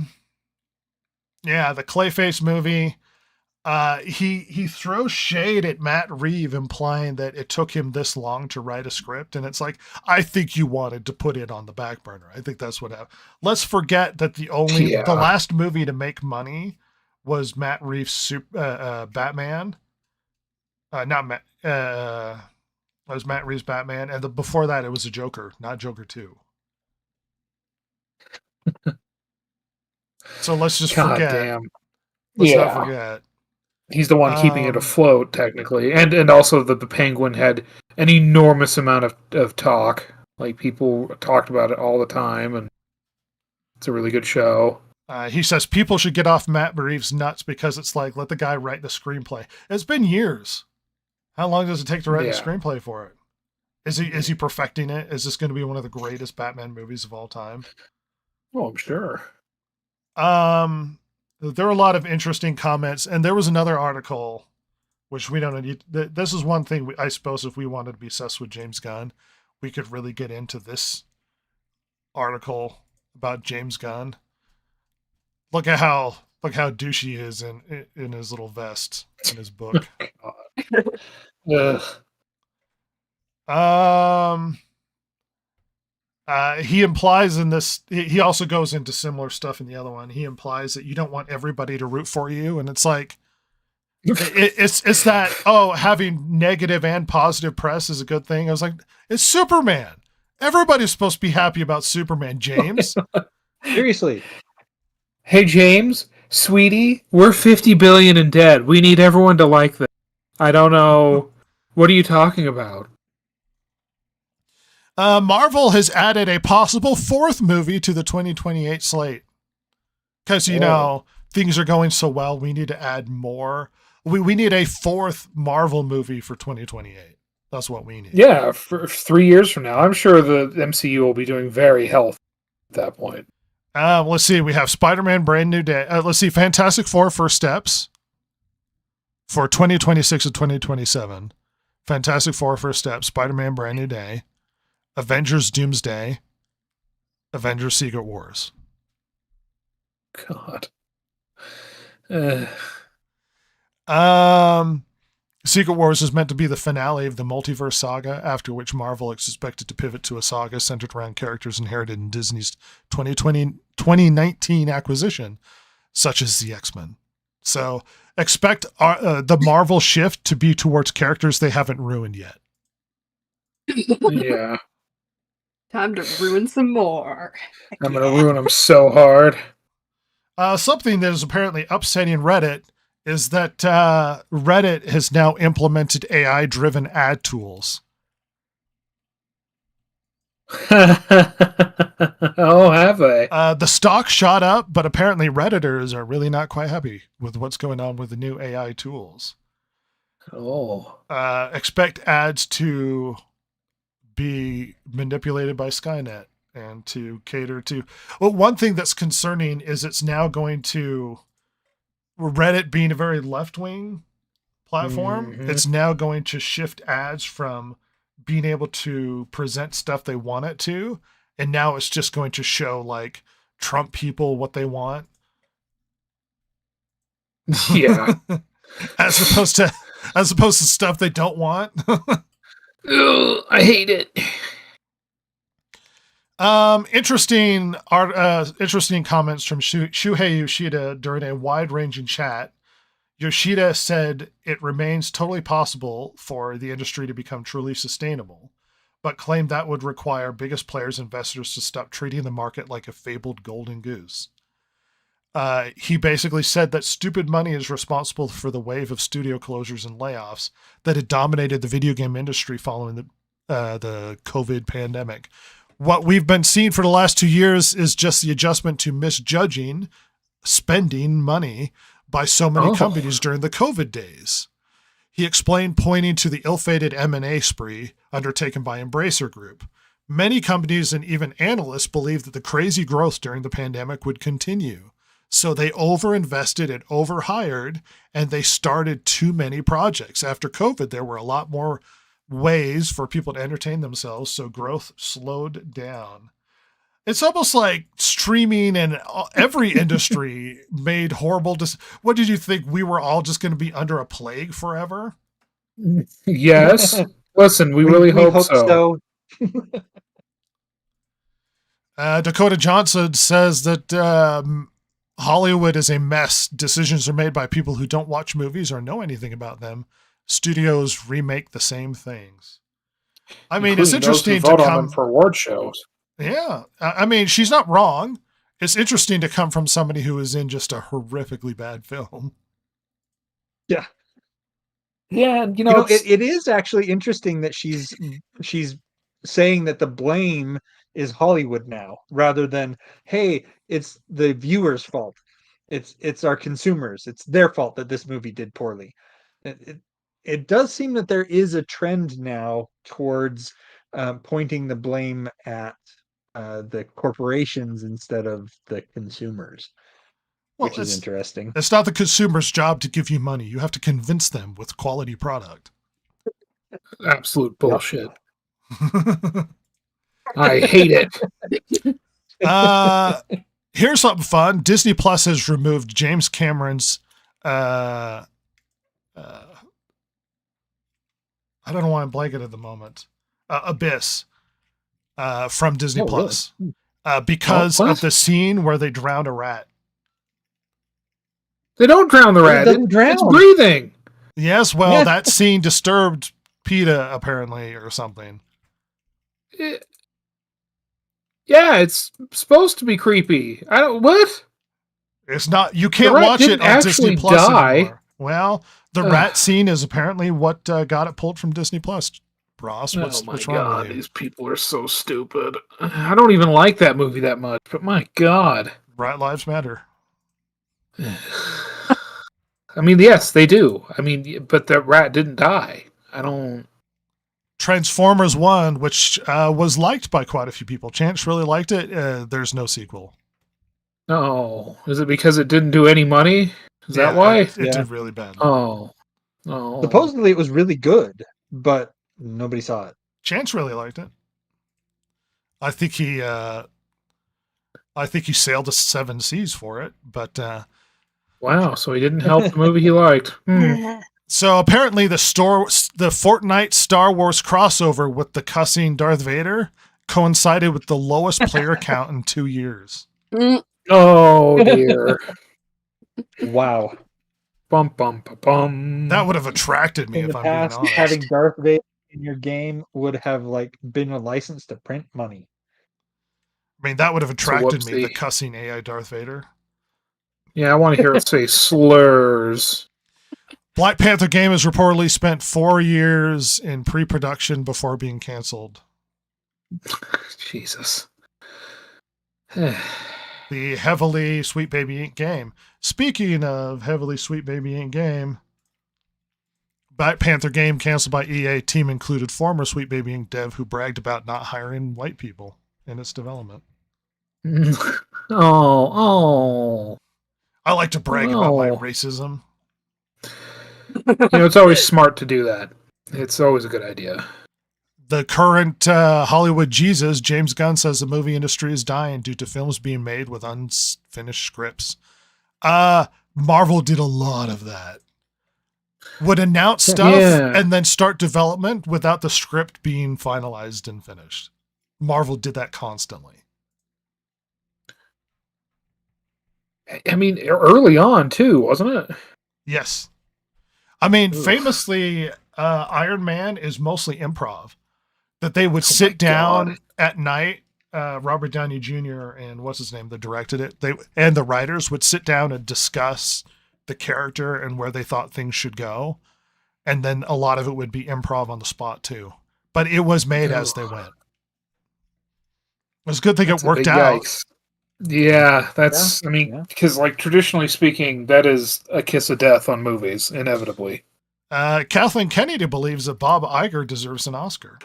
the Clayface movie. He throws shade at Matt Reeves, implying that it took him this long to write a script, and it's like, I think you wanted to put it on the back burner. I think that's what happened. Let's forget that the last movie to make money was Matt Reeves' Batman. It was Matt Reeves' Batman, and before that it was a Joker, not Joker 2. So let's just forget. Damn. Let's not forget. He's the one keeping it afloat, technically. And also that the Penguin had an enormous amount of talk. Like, people talked about it all the time, and it's a really good show. He says people should get off Matt Reeves' nuts because it's like, let the guy write the screenplay. It's been years. How long does it take to write a screenplay for it? Is he perfecting it? Is this going to be one of the greatest Batman movies of all time? Oh, I'm sure. There are a lot of interesting comments, and there was another article, which we don't need. This is one thing I suppose if we wanted to be obsessed with James Gunn, we could really get into this article about James Gunn. Look how douchey he is in his little vest in his book. He implies in this, he also goes into similar stuff in the other one. He implies that you don't want everybody to root for you. And it's like, it's that, having negative and positive press is a good thing. I was like, it's Superman. Everybody's supposed to be happy about Superman, James. Seriously. Hey, James, sweetie, we're 50 billion in debt. We need everyone to like that. I don't know. What are you talking about? Marvel has added a possible fourth movie to the 2028 slate. Because, things are going so well, we need to add more. We need a fourth Marvel movie for 2028. That's what we need. Yeah, for 3 years from now. I'm sure the MCU will be doing very healthy at that point. Let's see. We have Spider-Man Brand New Day. Let's see. Fantastic Four First Steps for 2026 and 2027. Fantastic Four First Steps. Spider-Man Brand New Day. Avengers Doomsday. Avengers Secret Wars. God. Secret Wars is meant to be the finale of the multiverse saga, after which Marvel is expected to pivot to a saga centered around characters inherited in Disney's 2019 acquisition, such as the X-Men. So expect the Marvel shift to be towards characters they haven't ruined yet. Yeah. Time to ruin some more. I'm going to ruin them so hard. Something that is apparently upsetting Reddit is that Reddit has now implemented AI-driven ad tools. Oh, have they? The stock shot up, but apparently Redditors are really not quite happy with what's going on with the new AI tools. Oh. Expect ads to be manipulated by Skynet and to cater to... Well, one thing that's concerning is it's now going to... Reddit being a very left-wing platform, Mhm. it's now going to shift ads from being able to present stuff they want it to, and now it's just going to show like Trump people what they want. Yeah. as opposed to stuff they don't want. Ugh, I hate it. Interesting comments from Shuhei Yoshida during a wide-ranging chat. Yoshida said it remains totally possible for the industry to become truly sustainable, but claimed that would require biggest players and investors to stop treating the market like a fabled golden goose. He basically said that stupid money is responsible for the wave of studio closures and layoffs that had dominated the video game industry following the COVID pandemic. What we've been seeing for the last 2 years is just the adjustment to misjudging spending money by so many companies during the COVID days. He explained, pointing to the ill-fated M&A spree undertaken by Embracer Group. Many companies and even analysts believed that the crazy growth during the pandemic would continue. So they overinvested and overhired, and they started too many projects. After COVID, there were a lot more ways for people to entertain themselves, so growth slowed down. It's almost like streaming and every industry made horrible. What did you think? We were all just going to be under a plague forever? Yes. Listen, we really hope so. Dakota Johnson says that Hollywood is a mess. Decisions are made by people who don't watch movies or know anything about them. Studios remake the same things. I mean, it's interesting to vote to on come them for award shows. Yeah. I mean, she's not wrong. It's interesting to come from somebody who is in just a horrifically bad film. Yeah. Yeah, it is actually interesting that she's saying that the blame is Hollywood now, rather than, hey, it's the viewers' fault. It's our consumers. It's their fault that this movie did poorly. It does seem that there is a trend now towards pointing the blame at the corporations instead of the consumers, which is interesting. It's not the consumer's job to give you money. You have to convince them with quality product. Absolute bullshit. I hate it. Here's something fun. Disney Plus has removed James Cameron's I don't know why I'm blanking at the moment. Abyss from Disney Plus. Really? Because of the scene where they drown a rat. They don't drown the rat. It's breathing. Yes, well, that scene disturbed PETA apparently or something. Yeah, it's supposed to be creepy. What? It's not. You can't watch it on Disney Plus anymore. Well, the rat scene is apparently what got it pulled from Disney Plus. Ross, what's wrong with you? These people are so stupid. I don't even like that movie that much, but my God. Rat lives matter. I mean, yes, they do. I mean, but the rat didn't die. I don't... Transformers 1, which was liked by quite a few people. Chance really liked it. There's no sequel. No. Is it because it didn't do any money? Is that why? It did really bad. Oh. Supposedly it was really good, but nobody saw it. Chance really liked it. I think he sailed the 7 seas for it, but wow, so he didn't help the movie he liked. So apparently the Fortnite Star Wars crossover with the cussing Darth Vader coincided with the lowest player count in 2 years. Oh dear. Wow. Bum bum bum. That would have attracted me In if the I'm being past, honest. having Darth Vader in your game would have been a license to print money. I mean, that would have attracted me, the whoopsie. cussing AI Darth Vader. Yeah, I want to hear it say slurs. Black Panther game has reportedly spent 4 years in pre-production before being canceled. Jesus. The heavily Sweet Baby Inc. game. Speaking of heavily Sweet Baby Inc. game, Black Panther game canceled by EA. Team included former Sweet Baby Inc. dev who bragged about not hiring white people in its development. Oh. I like to brag about my Oh. racism. It's always smart to do that. It's always a good idea. The current Hollywood Jesus, James Gunn, says the movie industry is dying due to films being made with unfinished scripts. Marvel did a lot of that. Would announce stuff Yeah. and then start development without the script being finalized and finished. Marvel did that constantly. I mean, early on too, wasn't it? Yes. I mean, Ugh. famously, Iron Man is mostly improv. That they would Oh my sit down God. at night, Robert Downey Jr. and what's his name that directed it, and the writers would sit down and discuss the character and where they thought things should go. And then a lot of it would be improv on the spot too. But it was made as they went. It was a good thing That's it a worked big out. yikes. Yeah, that's. I mean, yeah. because like traditionally speaking, that is a kiss of death on movies, inevitably. Kathleen Kennedy believes that Bob Iger deserves an Oscar.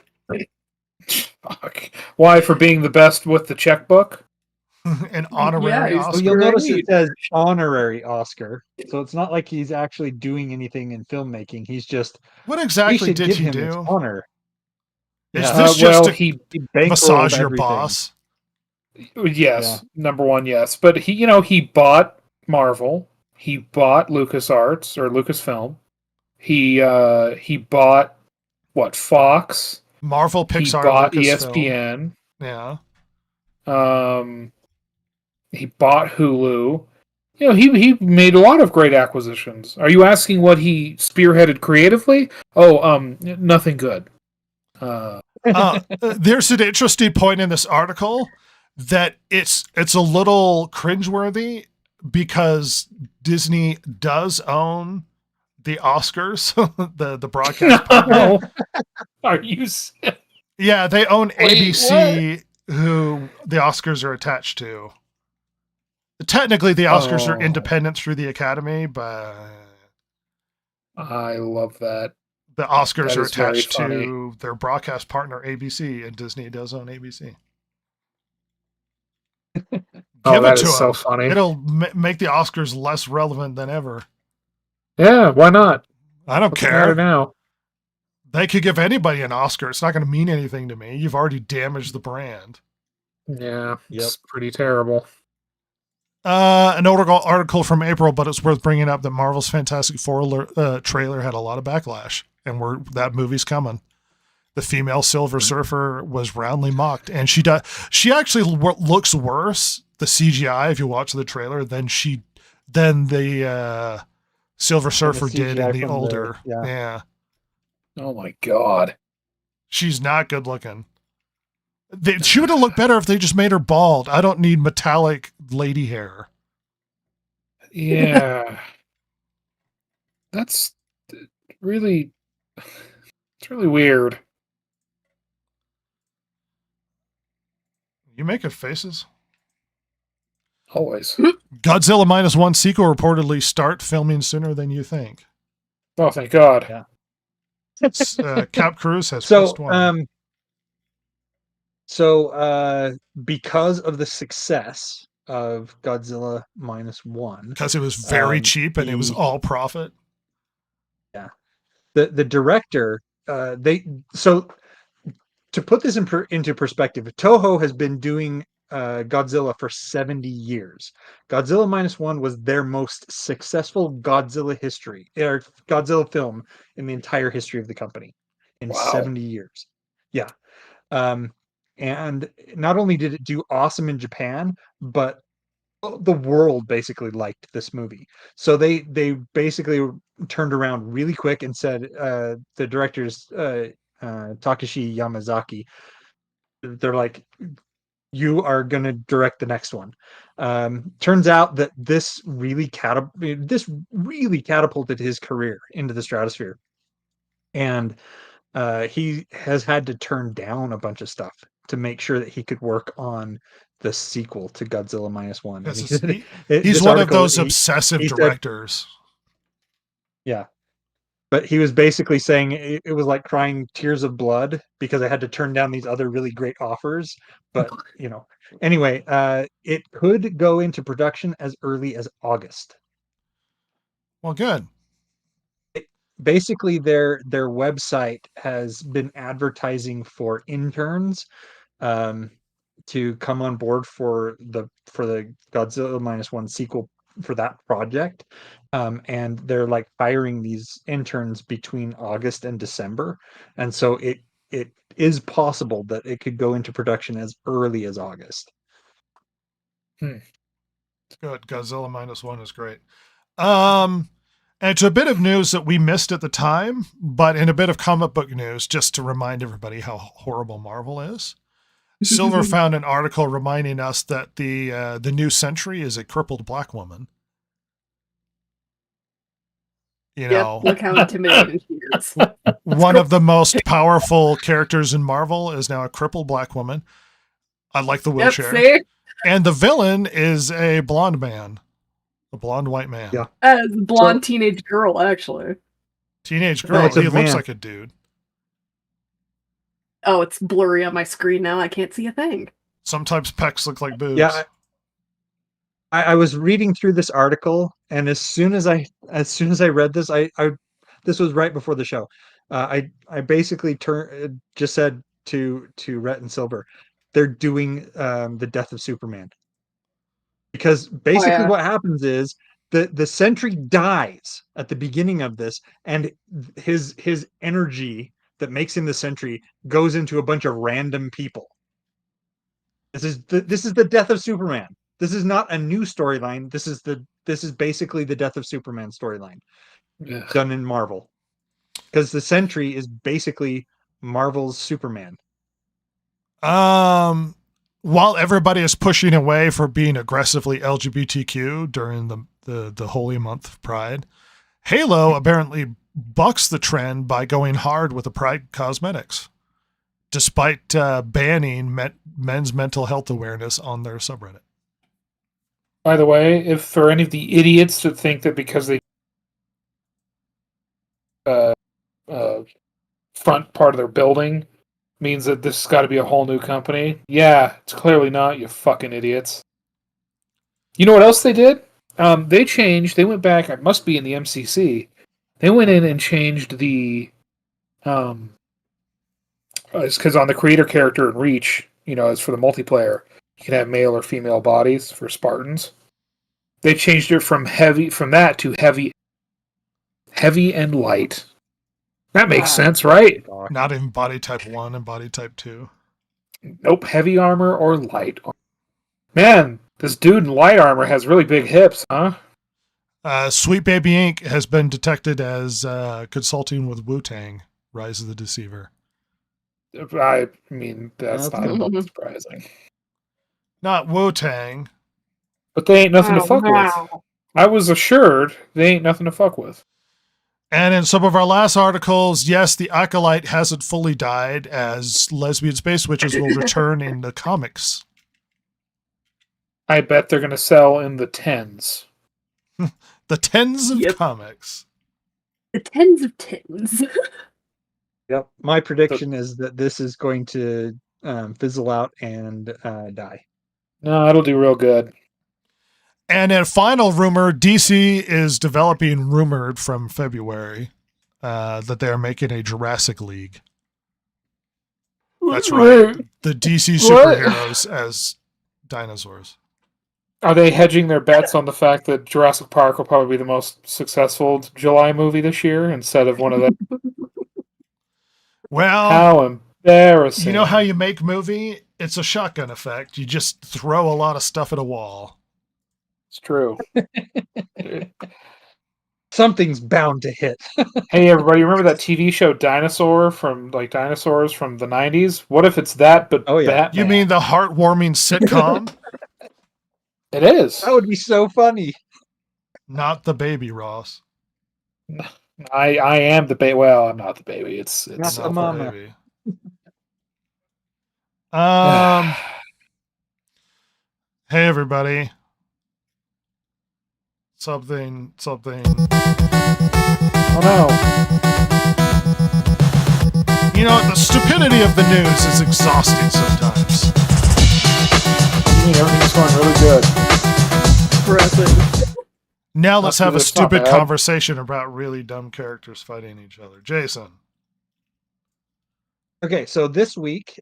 Fuck. Why? For being the best with the checkbook? An honorary Yeah, Well, Oscar. you'll notice it Great. says honorary Oscar, so it's not like he's actually doing anything in filmmaking. He's just What we exactly should did give he him his do? honor. Is Yeah. this Well, just he He bankrolled massage your everything. boss? yes, number one, yes, but he bought Marvel, he bought LucasArts or Lucasfilm, he bought what Fox, Marvel, he Pixar, bought Lucasfilm. ESPN, Yeah. he bought Hulu. He made a lot of great acquisitions. Are you asking what he spearheaded creatively? Nothing good. There's an interesting point in this article that it's a little cringeworthy because Disney does own the Oscars, the broadcast partner. Are you? s- Yeah, they own Wait, ABC, who the Oscars are attached to. Technically, the Oscars are Oh. independent through the Academy, but I love that. the Oscars That are is very attached funny. to their broadcast partner, ABC, and Disney does own ABC. Oh, Give that it to is so them. funny. It'll make the Oscars less relevant than ever. Yeah, why not? I don't What's the matter care. now? They could give anybody an Oscar. It's not going to mean anything to me. You've already damaged the brand. Yeah, Yep. it's pretty terrible. An article from April, but it's worth bringing up that Marvel's Fantastic Four trailer had a lot of backlash, and that movie's coming. The female Silver Surfer was roundly mocked, and she actually looks worse, the CGI, if you watch the trailer, than the Silver Surfer did CGI in the from older. yeah. Yeah. Oh my god. She's not good looking. She would have looked better if they just made her bald. I don't need metallic lady hair. Yeah. That's really it's really weird. You making faces? Always. Godzilla -1 sequel reportedly start filming sooner than you think. Oh, thank God. Yeah. Cap Cruz has So, first one. Because of the success of Godzilla -1, Because it was very cheap and it was the- all profit. the director, to put this into perspective, Toho has been doing Godzilla for 70 years. Godzilla -1 was their most successful Godzilla film in the entire history of the company in Wow. 70 years. Yeah. And not only did it do awesome in Japan, but the world basically liked this movie. So they basically turned around really quick and said, the directors, Takashi Yamazaki, they're like, you are going to direct the next one. Turns out that this really catapulted his career into the stratosphere. And he has had to turn down a bunch of stuff to make sure that he could work on the sequel to Godzilla -1. And He's this one of article, those obsessive he said- directors. Yeah. But he was basically saying it was like crying tears of blood because I had to turn down these other really great offers. But anyway, it could go into production as early as August. Well, good. Basically, their website has been advertising for interns to come on board for the Godzilla -1 sequel for that project, and they're like hiring these interns between August and December, and so it is possible that it could go into production as early as August. It's good. Godzilla -1 is great. And it's a bit of news that we missed at the time, but in a bit of comic book news, just to remind everybody how horrible Marvel is. Silver found an article reminding us that the new Sentry is a crippled black woman. You know, Look how intimidating she is. one of the most powerful characters in Marvel is now a crippled black woman. I like the wheelchair. See? And the villain is a blonde man, a blonde white man. Yeah. Blonde teenage girl, actually. Teenage No, girl. it's a He looks man. like a dude. Oh, it's blurry on my screen now. I can't see a thing. Sometimes pecs look like boobs. Yeah, I was reading through this article, and as soon as I read this, I this was right before the show. I basically just said to Rhett and Silver, they're doing the Death of Superman, because basically yeah. what happens is the Sentry dies at the beginning of this, and his energy that makes him the Sentry goes into a bunch of random people. This is the Death of Superman. This is not a new storyline. This is basically the Death of Superman storyline done in Marvel, because the Sentry is basically Marvel's Superman. While everybody is pushing away for being aggressively LGBTQ during the holy month of Pride, Halo apparently bucks the trend by going hard with the Pride cosmetics, despite banning men's mental health awareness on their subreddit. By the way, if for any of the idiots that think that because they front part of their building means that this has got to be a whole new company, yeah, it's clearly not, you fucking idiots. You know what else they did? They went back, it must be in the MCC, they went in and changed the it's because on the creator character in Reach, as for the multiplayer, you can have male or female bodies for Spartans. They changed it from that to heavy and light. That makes sense, right? Not in body type 1 and body type 2. Nope, heavy armor or light armor. Man, this dude in light armor has really big hips, huh? Sweet Baby Inc. has been detected as consulting with Wu-Tang, Rise of the Deceiver. I mean, that's not at all surprising. Not Wu-Tang. But they ain't nothing to fuck with. I was assured they ain't nothing to fuck with. And in some of our last articles, yes, the Acolyte hasn't fully died, as lesbian space witches will return in the comics. I bet they're going to sell in the tens. The tens of comics. The tens of tens. Yep. My prediction is that this is going to fizzle out and die. No, it'll do real good. And a final rumor, DC is developing, rumored from February, that they are making a Jurassic League. That's right. The DC superheroes as dinosaurs. Are they hedging their bets on the fact that Jurassic Park will probably be the most successful July movie this year instead of one of them? Well, how embarrassing. You know how you make movie? It's a shotgun effect. You just throw a lot of stuff at a wall. It's true. Something's bound to hit. Hey, everybody, remember that TV show Dinosaurs from the 90s? What if it's that, but Batman? You mean the heartwarming sitcom? It is. That would be so funny. Not the baby, Ross. I am the baby. Well, I'm not the baby. It's not the mama. Baby. Hey, everybody. Something. Oh no. stupidity of the news is exhausting sometimes. I mean, everything's going really good. Impressive. Now let's have a That's not stupid bad. conversation about really dumb characters fighting each other. Jason. Okay, so this week,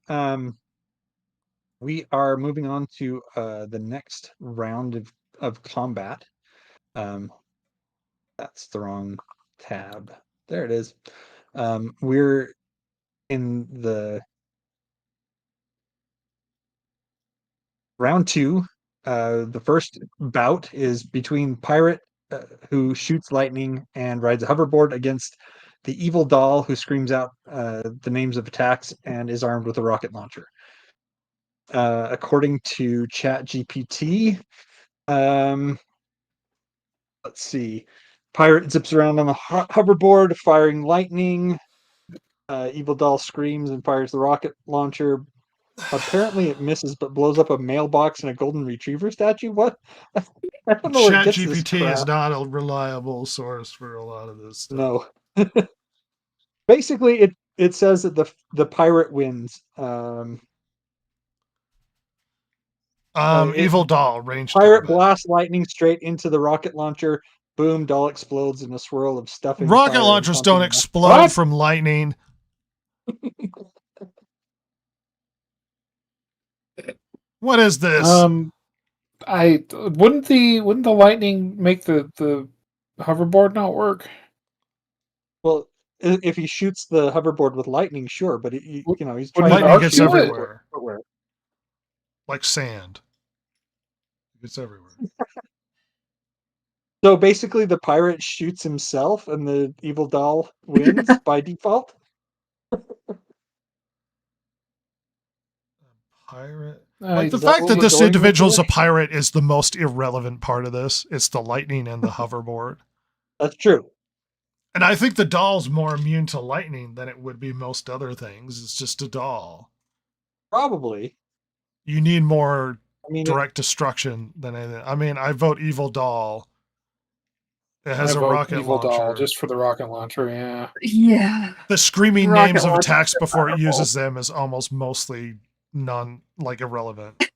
we are moving on to the next round of combat. That's the wrong tab. There it is. We're in the round 2. The first bout is between Pirate, who shoots lightning and rides a hoverboard, against the evil doll, who screams out the names of attacks and is armed with a rocket launcher. According to ChatGPT, let's see. Pirate zips around on the hoverboard, firing lightning. Evil doll screams and fires the rocket launcher. Apparently, it misses, but blows up a mailbox and a golden retriever statue. What? I don't know where it gets this ChatGPT is crap. not a reliable source for a lot of this stuff. No. Basically, it says that the pirate wins. Evil doll ranged Pirate combat. blasts lightning straight into the rocket launcher. Boom! Doll explodes in a swirl of stuffing. Rocket fire, and launchers don't pumping explode What? from lightning. What is this? I wouldn't the lightning make the hoverboard not work? Well, if he shoots the hoverboard with lightning, sure, but he's Wouldn't trying lightning arc gets shoot it? everywhere, like sand. It's everywhere. So basically, the pirate shoots himself, and the evil doll wins by default. Pirate. I- Like the is that fact what that we're this going with individual's a here? pirate is the most irrelevant part of this. It's the lightning and the hoverboard. That's true. And I think the doll's more immune to lightning than it would be most other things. It's just a doll. Probably. You need more I mean, direct destruction than anything. I mean, I vote evil doll. It has I a vote rocket evil launcher. doll just for the rocket launcher. Yeah. Yeah. The screaming Rocket names of launcher attacks is before it powerful. uses them is almost mostly irrelevant.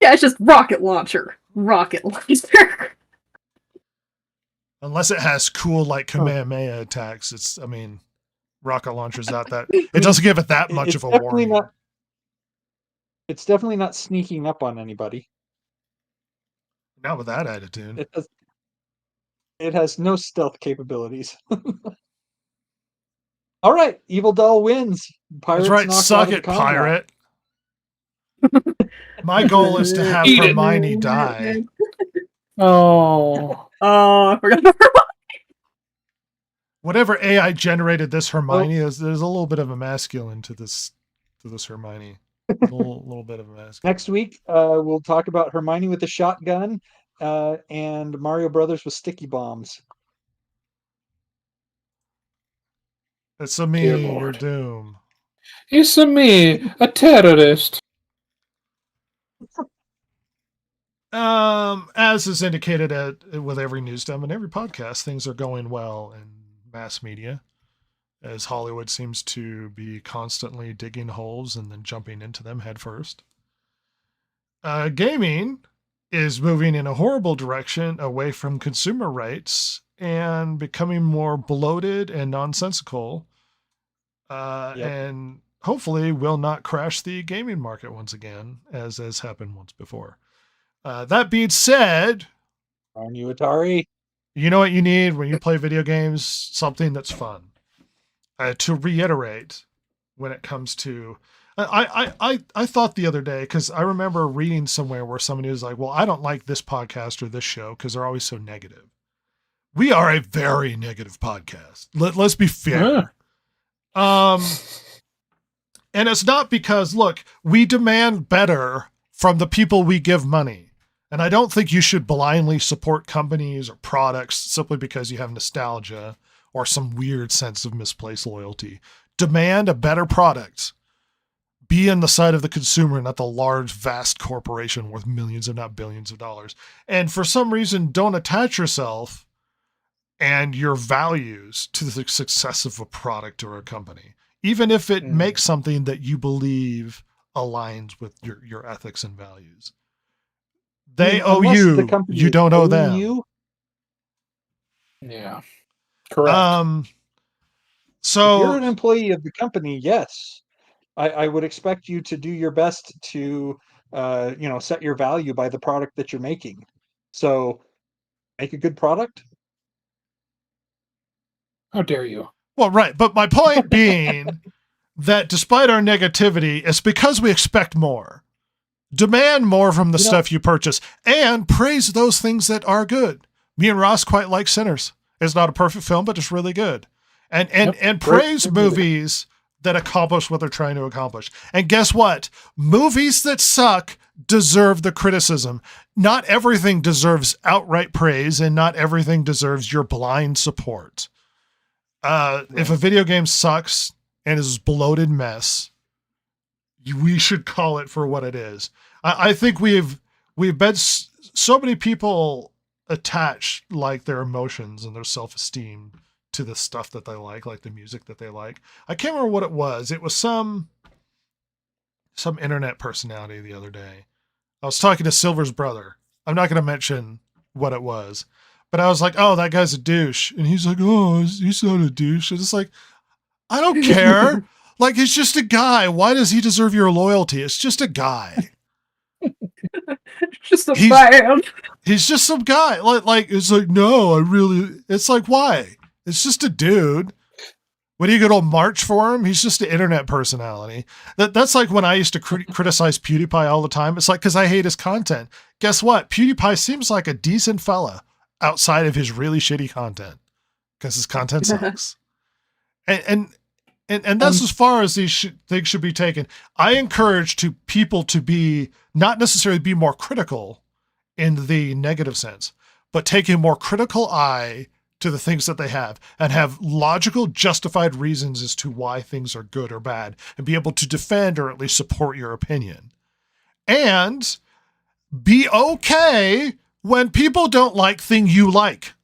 Yeah, it's just rocket launcher. Rocket launcher. Unless it has cool Kamehameha attacks. Rocket launcher's not that. It doesn't give it that much it's of a definitely warning. not. It's definitely not sneaking up on anybody. Not with that attitude. It has no stealth capabilities. All right, evil doll wins. Pirates That's right. knocked Suck out of it, the combat. pirate. My goal is to have Eat it. Hermione die. Oh. Oh, I forgot. Whatever AI generated this Hermione is, there's a little bit of a masculine to this Hermione. A little bit of a masculine. Next week, we'll talk about Hermione with the shotgun and Mario Brothers with sticky bombs. It's a me, Dear your Lord. doom. It's me, a terrorist. As is indicated with every news dump and every podcast, things are going well in mass media, as Hollywood seems to be constantly digging holes and then jumping into them head first. Gaming is moving in a horrible direction away from consumer rights and becoming more bloated and nonsensical, and hopefully will not crash the gaming market once again, as has happened once before. That being said, Aren't you Atari? you know what you need when you play video games? Something that's fun. To reiterate, when it comes to, I thought the other day, because I remember reading somewhere where somebody was like, "Well, I don't like this podcast or this show because they're always so negative." We are a very negative podcast. Let's be fair. And it's not because, look, we demand better from the people we give money. And I don't think you should blindly support companies or products simply because you have nostalgia or some weird sense of misplaced loyalty. Demand a better product. Be on the side of the consumer, not the large, vast corporation worth millions, if not billions of dollars. And for some reason, don't attach yourself and your values to the success of a product or a company. even if it Mm. makes something that you believe aligns with your ethics and values. They owe Unless the you, company you is don't owe owing them. you. Yeah. Correct. If you're an So employee of the company, yes, I would expect you to do your best to, set your value by the product that you're making. So make a good product. How dare you? well, right. But my point being that despite our negativity, it's because we expect more. Demand more from the You know- stuff you purchase and praise those things that are good. Me and Ross quite like Sinners. It's not a perfect film, but it's really good. And Yep. praise Great movie. movies that accomplish what they're trying to accomplish. And guess what? Movies that suck deserve the criticism. Not everything deserves outright praise, and not everything deserves your blind support. If a video game sucks and is a bloated mess, we should call it for what it is. I think we've been so many people attach like their emotions and their self-esteem to the stuff that they like the music that they like. I can't remember what it was. It was some internet personality the other day. I was talking to Silver's brother. I'm not going to mention what it was, but I was like, "Oh, that guy's a douche," and he's like, "Oh, he's not a douche." And it's like, I don't care. Like, he's just a guy. Why does he deserve your loyalty? It's just a guy. Just a He's- man. He's just some guy. Like it's like, no, it's like, why? It's just a dude. When you go to march for him, he's just an internet personality. That's like when I used to criticize PewDiePie all the time. It's like, because I hate his content. Guess what? PewDiePie seems like a decent fella outside of his really shitty content, because his content sucks. And that's as far as these things should be taken. I encourage people to be not necessarily be more critical in the negative sense, but take a more critical eye to the things that they have and have logical, justified reasons as to why things are good or bad, and be able to defend or at least support your opinion. And be okay when people don't like thing you like.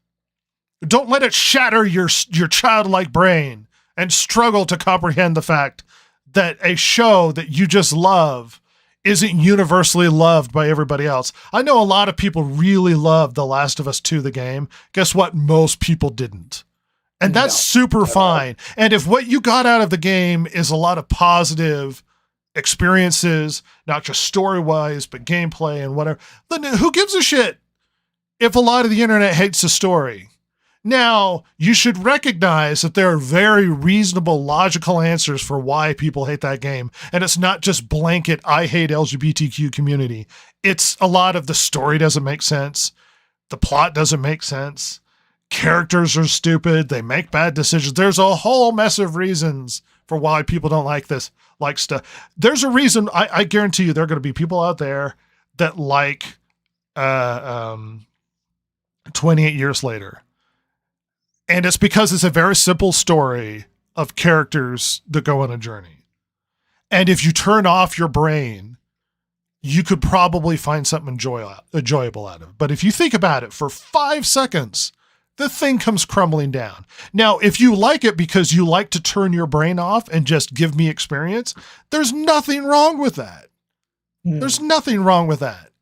Don't let it shatter your childlike brain and struggle to comprehend the fact that a show that you just love isn't universally loved by everybody else. I know a lot of people really loved The Last of Us 2, the game. Guess what? Most people didn't. And that's super fine. And if what you got out of the game is a lot of positive experiences, not just story-wise, but gameplay and whatever, then who gives a shit if a lot of the internet hates the story? Now, you should recognize that there are very reasonable, logical answers for why people hate that game. And it's not just blanket, I hate LGBTQ community. It's a lot of the story doesn't make sense. The plot doesn't make sense. Characters are stupid. They make bad decisions. There's a whole mess of reasons for why people don't like this, like stuff. There's a reason. I guarantee you there are going to be people out there that like 28 Years Later. And it's because it's a very simple story of characters that go on a journey. And if you turn off your brain, you could probably find something enjoyable out of it. But if you think about it for 5 seconds, the thing comes crumbling down. Now, if you like it because you like to turn your brain off and just give me experience, there's nothing wrong with that. There's nothing wrong with that.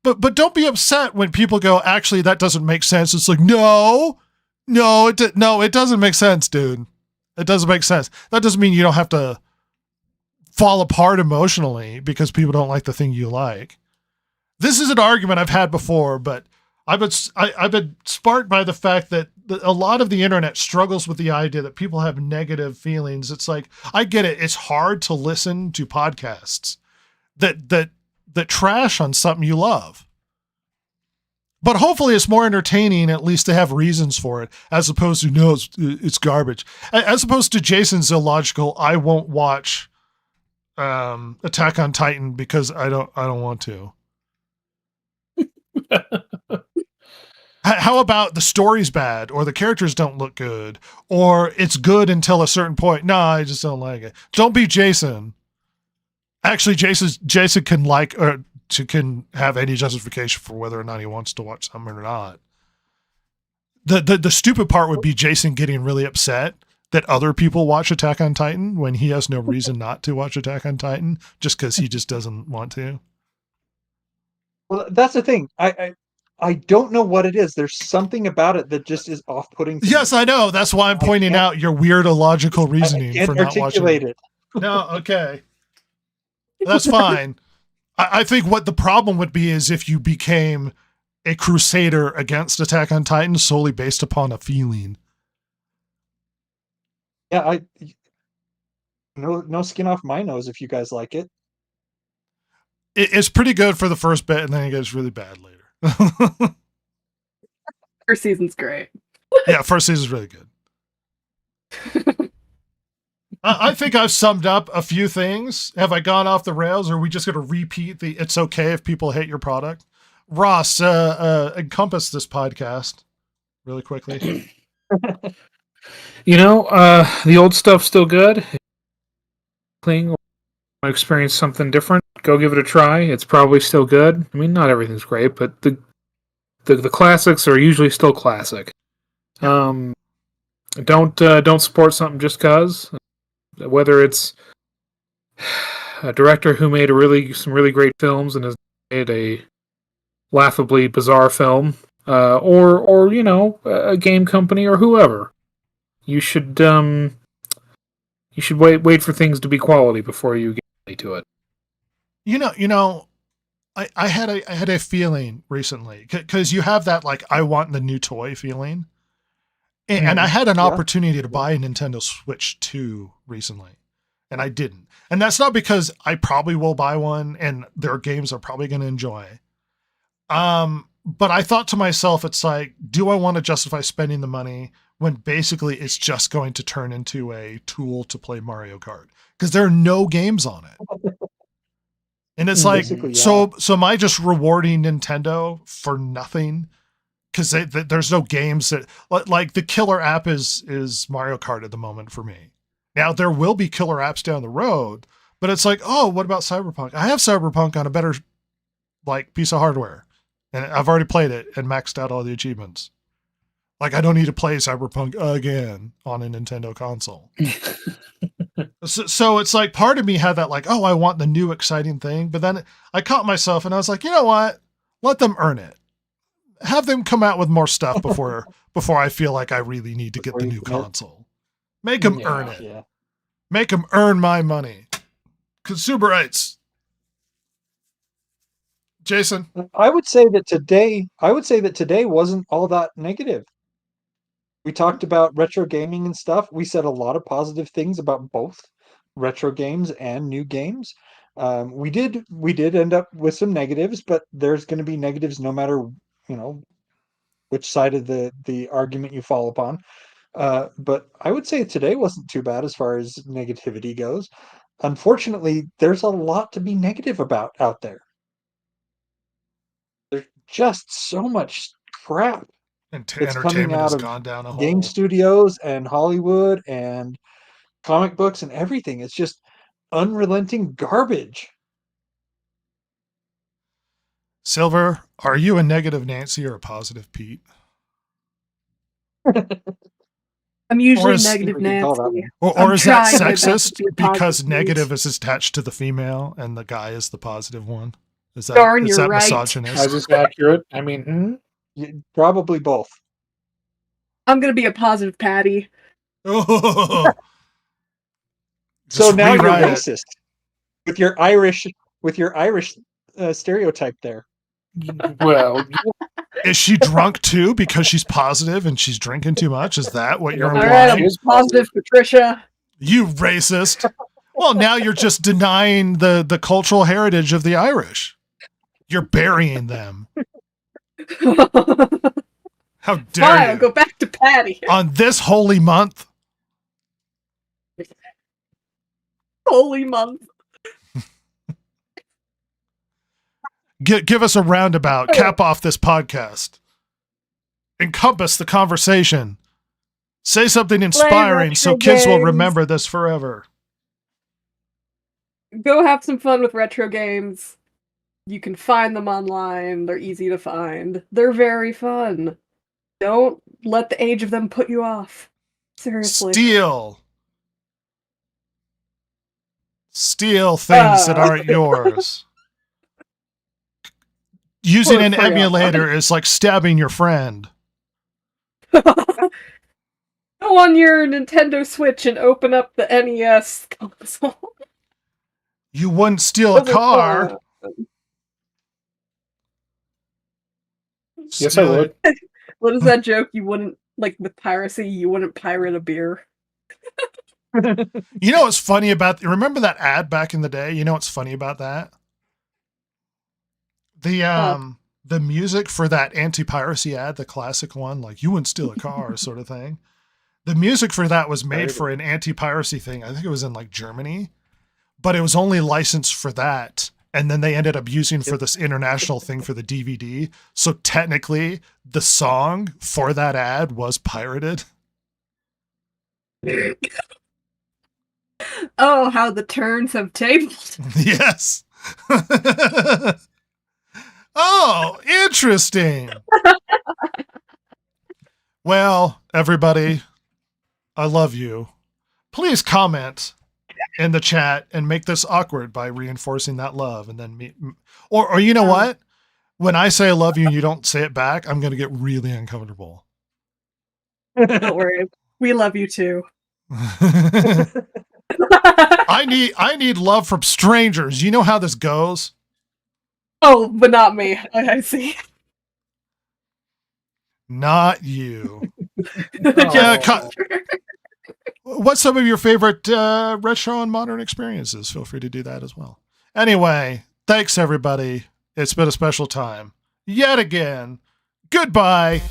But don't be upset when people go, actually, that doesn't make sense. It's like, no, it doesn't make sense, dude. It doesn't make sense. That doesn't mean you don't have to fall apart emotionally because people don't like the thing you like. This is an argument I've had before, but I've been sparked by the fact that a lot of the internet struggles with the idea that people have negative feelings. It's like, I get it. It's hard to listen to podcasts that trash on something you love. But hopefully it's more entertaining, at least to have reasons for it, as opposed to, no, it's garbage. As opposed to Jason's illogical, I won't watch Attack on Titan because I don't want to. How about the story's bad, or the characters don't look good, or it's good until a certain point? No, I just don't like it. Don't be Jason. Actually, Jason can like, or can have any justification for whether or not he wants to watch something or not. The stupid part would be Jason getting really upset that other people watch Attack on Titan when he has no reason not to watch Attack on Titan just because he just doesn't want to. Well, that's the thing. I don't know what it is. There's something about it that just is off-putting. Yes, I know. That's why I'm pointing out your weird illogical reasoning can't for not watching articulate it. No, okay. That's fine. I think what the problem would be is if you became a crusader against Attack on Titan solely based upon a feeling. Yeah, no skin off my nose if you guys like it. It's pretty good for the first bit, and then it gets really bad later. First season's great. Yeah, first season's really good. I think I've summed up a few things. Have I gone off the rails, or are we just going to repeat the it's okay if people hate your product? Ross, encompass this podcast really quickly. The old stuff's still good. Cling, or experience something different, go give it a try. It's probably still good. I mean, not everything's great, but the classics are usually still classic. Don't support something just cause. Whether it's a director who made some really great films and has made a laughably bizarre film, or a game company or whoever, you should wait for things to be quality before you get to it. I had a feeling recently because you have that like I want the new toy feeling. And I had an opportunity to buy a Nintendo Switch 2 recently, and I didn't. And that's not because I probably will buy one and there are games I'm probably going to enjoy. But I thought to myself, it's like, do I want to justify spending the money when basically it's just going to turn into a tool to play Mario Kart? Because there are no games on it. And it's like, so am I just rewarding Nintendo for nothing? Because there's no games that like the killer app is Mario Kart at the moment for me. Now there will be killer apps down the road, but it's like, oh, what about Cyberpunk? I have Cyberpunk on a better like piece of hardware, and I've already played it and maxed out all the achievements. Like I don't need to play Cyberpunk again on a Nintendo console. So it's like part of me had that like, oh, I want the new exciting thing, but then I caught myself and I was like, you know what? Let them earn it. Have them come out with more stuff before I feel like I really need to get the new console. Make them earn it. Yeah. Make them earn my money. Consumer rights. Jason? I would say that today wasn't all that negative. We talked about retro gaming and stuff. We said a lot of positive things about both retro games and new games. We did end up with some negatives, but there's going to be negatives no matter which side of the argument you fall upon. But I would say today wasn't too bad as far as negativity goes. Unfortunately, there's a lot to be negative about out there. There's just so much crap that's coming out of gone down a hole. Game studios and Hollywood and comic books and everything. It's just unrelenting garbage. Silver, are you a negative Nancy or a positive Pete? I'm usually negative Nancy. Or is that sexist because negative is attached to the female and the guy is the positive one? Is that misogynist? Is this accurate? I mean, probably both. I'm going to be a positive Patty. Oh. So now you're racist with your Irish stereotype there. Well, is she drunk too because she's positive and she's drinking too much? Is that what you're implying? All right, I'm positive, Patricia. You racist. Well, now you're just denying the cultural heritage of the Irish. You're burying them. How dare Fine, you? I'll go back to Patty. On this holy month. Holy month. Give us a roundabout. Cap off this podcast. Encompass the conversation. Say something inspiring so kids will remember this forever. Go have some fun with retro games. You can find them online. They're easy to find. They're very fun. Don't let the age of them put you off. Seriously. Steal things that aren't yours. Using an emulator is like stabbing your friend. Go on your Nintendo Switch and open up the NES console. You wouldn't steal a car. Yes, I would. What is that joke? You wouldn't, like with piracy, you wouldn't pirate a beer. You know what's funny about, remember that ad back in the day? You know what's funny about that? The music for that anti-piracy ad, the classic one, like you wouldn't steal a car sort of thing. The music for that was made for an anti-piracy thing. I think it was in like Germany, but it was only licensed for that. And then they ended up using for this international thing for the DVD. So technically the song for that ad was pirated. Oh, how the turns have tabled. Yes. Oh, interesting. Well, everybody, I love you. Please comment in the chat and make this awkward by reinforcing that love. And then or you know what? When I say I love you and you don't say it back, I'm going to get really uncomfortable. Don't worry. We love you too. I need love from strangers. You know how this goes? Oh, but not me. I see. Not you. Oh. Yeah, what's some of your favorite retro and modern experiences? Feel free to do that as well. Anyway, thanks everybody. It's been a special time. Yet again. Goodbye.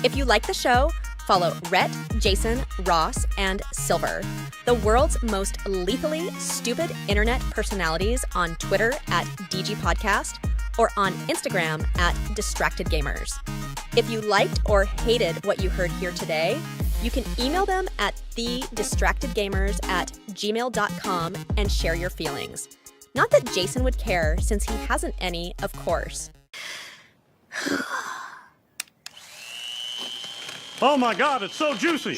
If you like the show, follow Rhett, Jason, Ross, and Silver, the world's most lethally stupid internet personalities, on Twitter at DGPodcast or on Instagram at DistractedGamers. If you liked or hated what you heard here today, you can email them at thedistractedgamers@gmail.com and share your feelings. Not that Jason would care, since he hasn't any, of course. Oh my God, it's so juicy.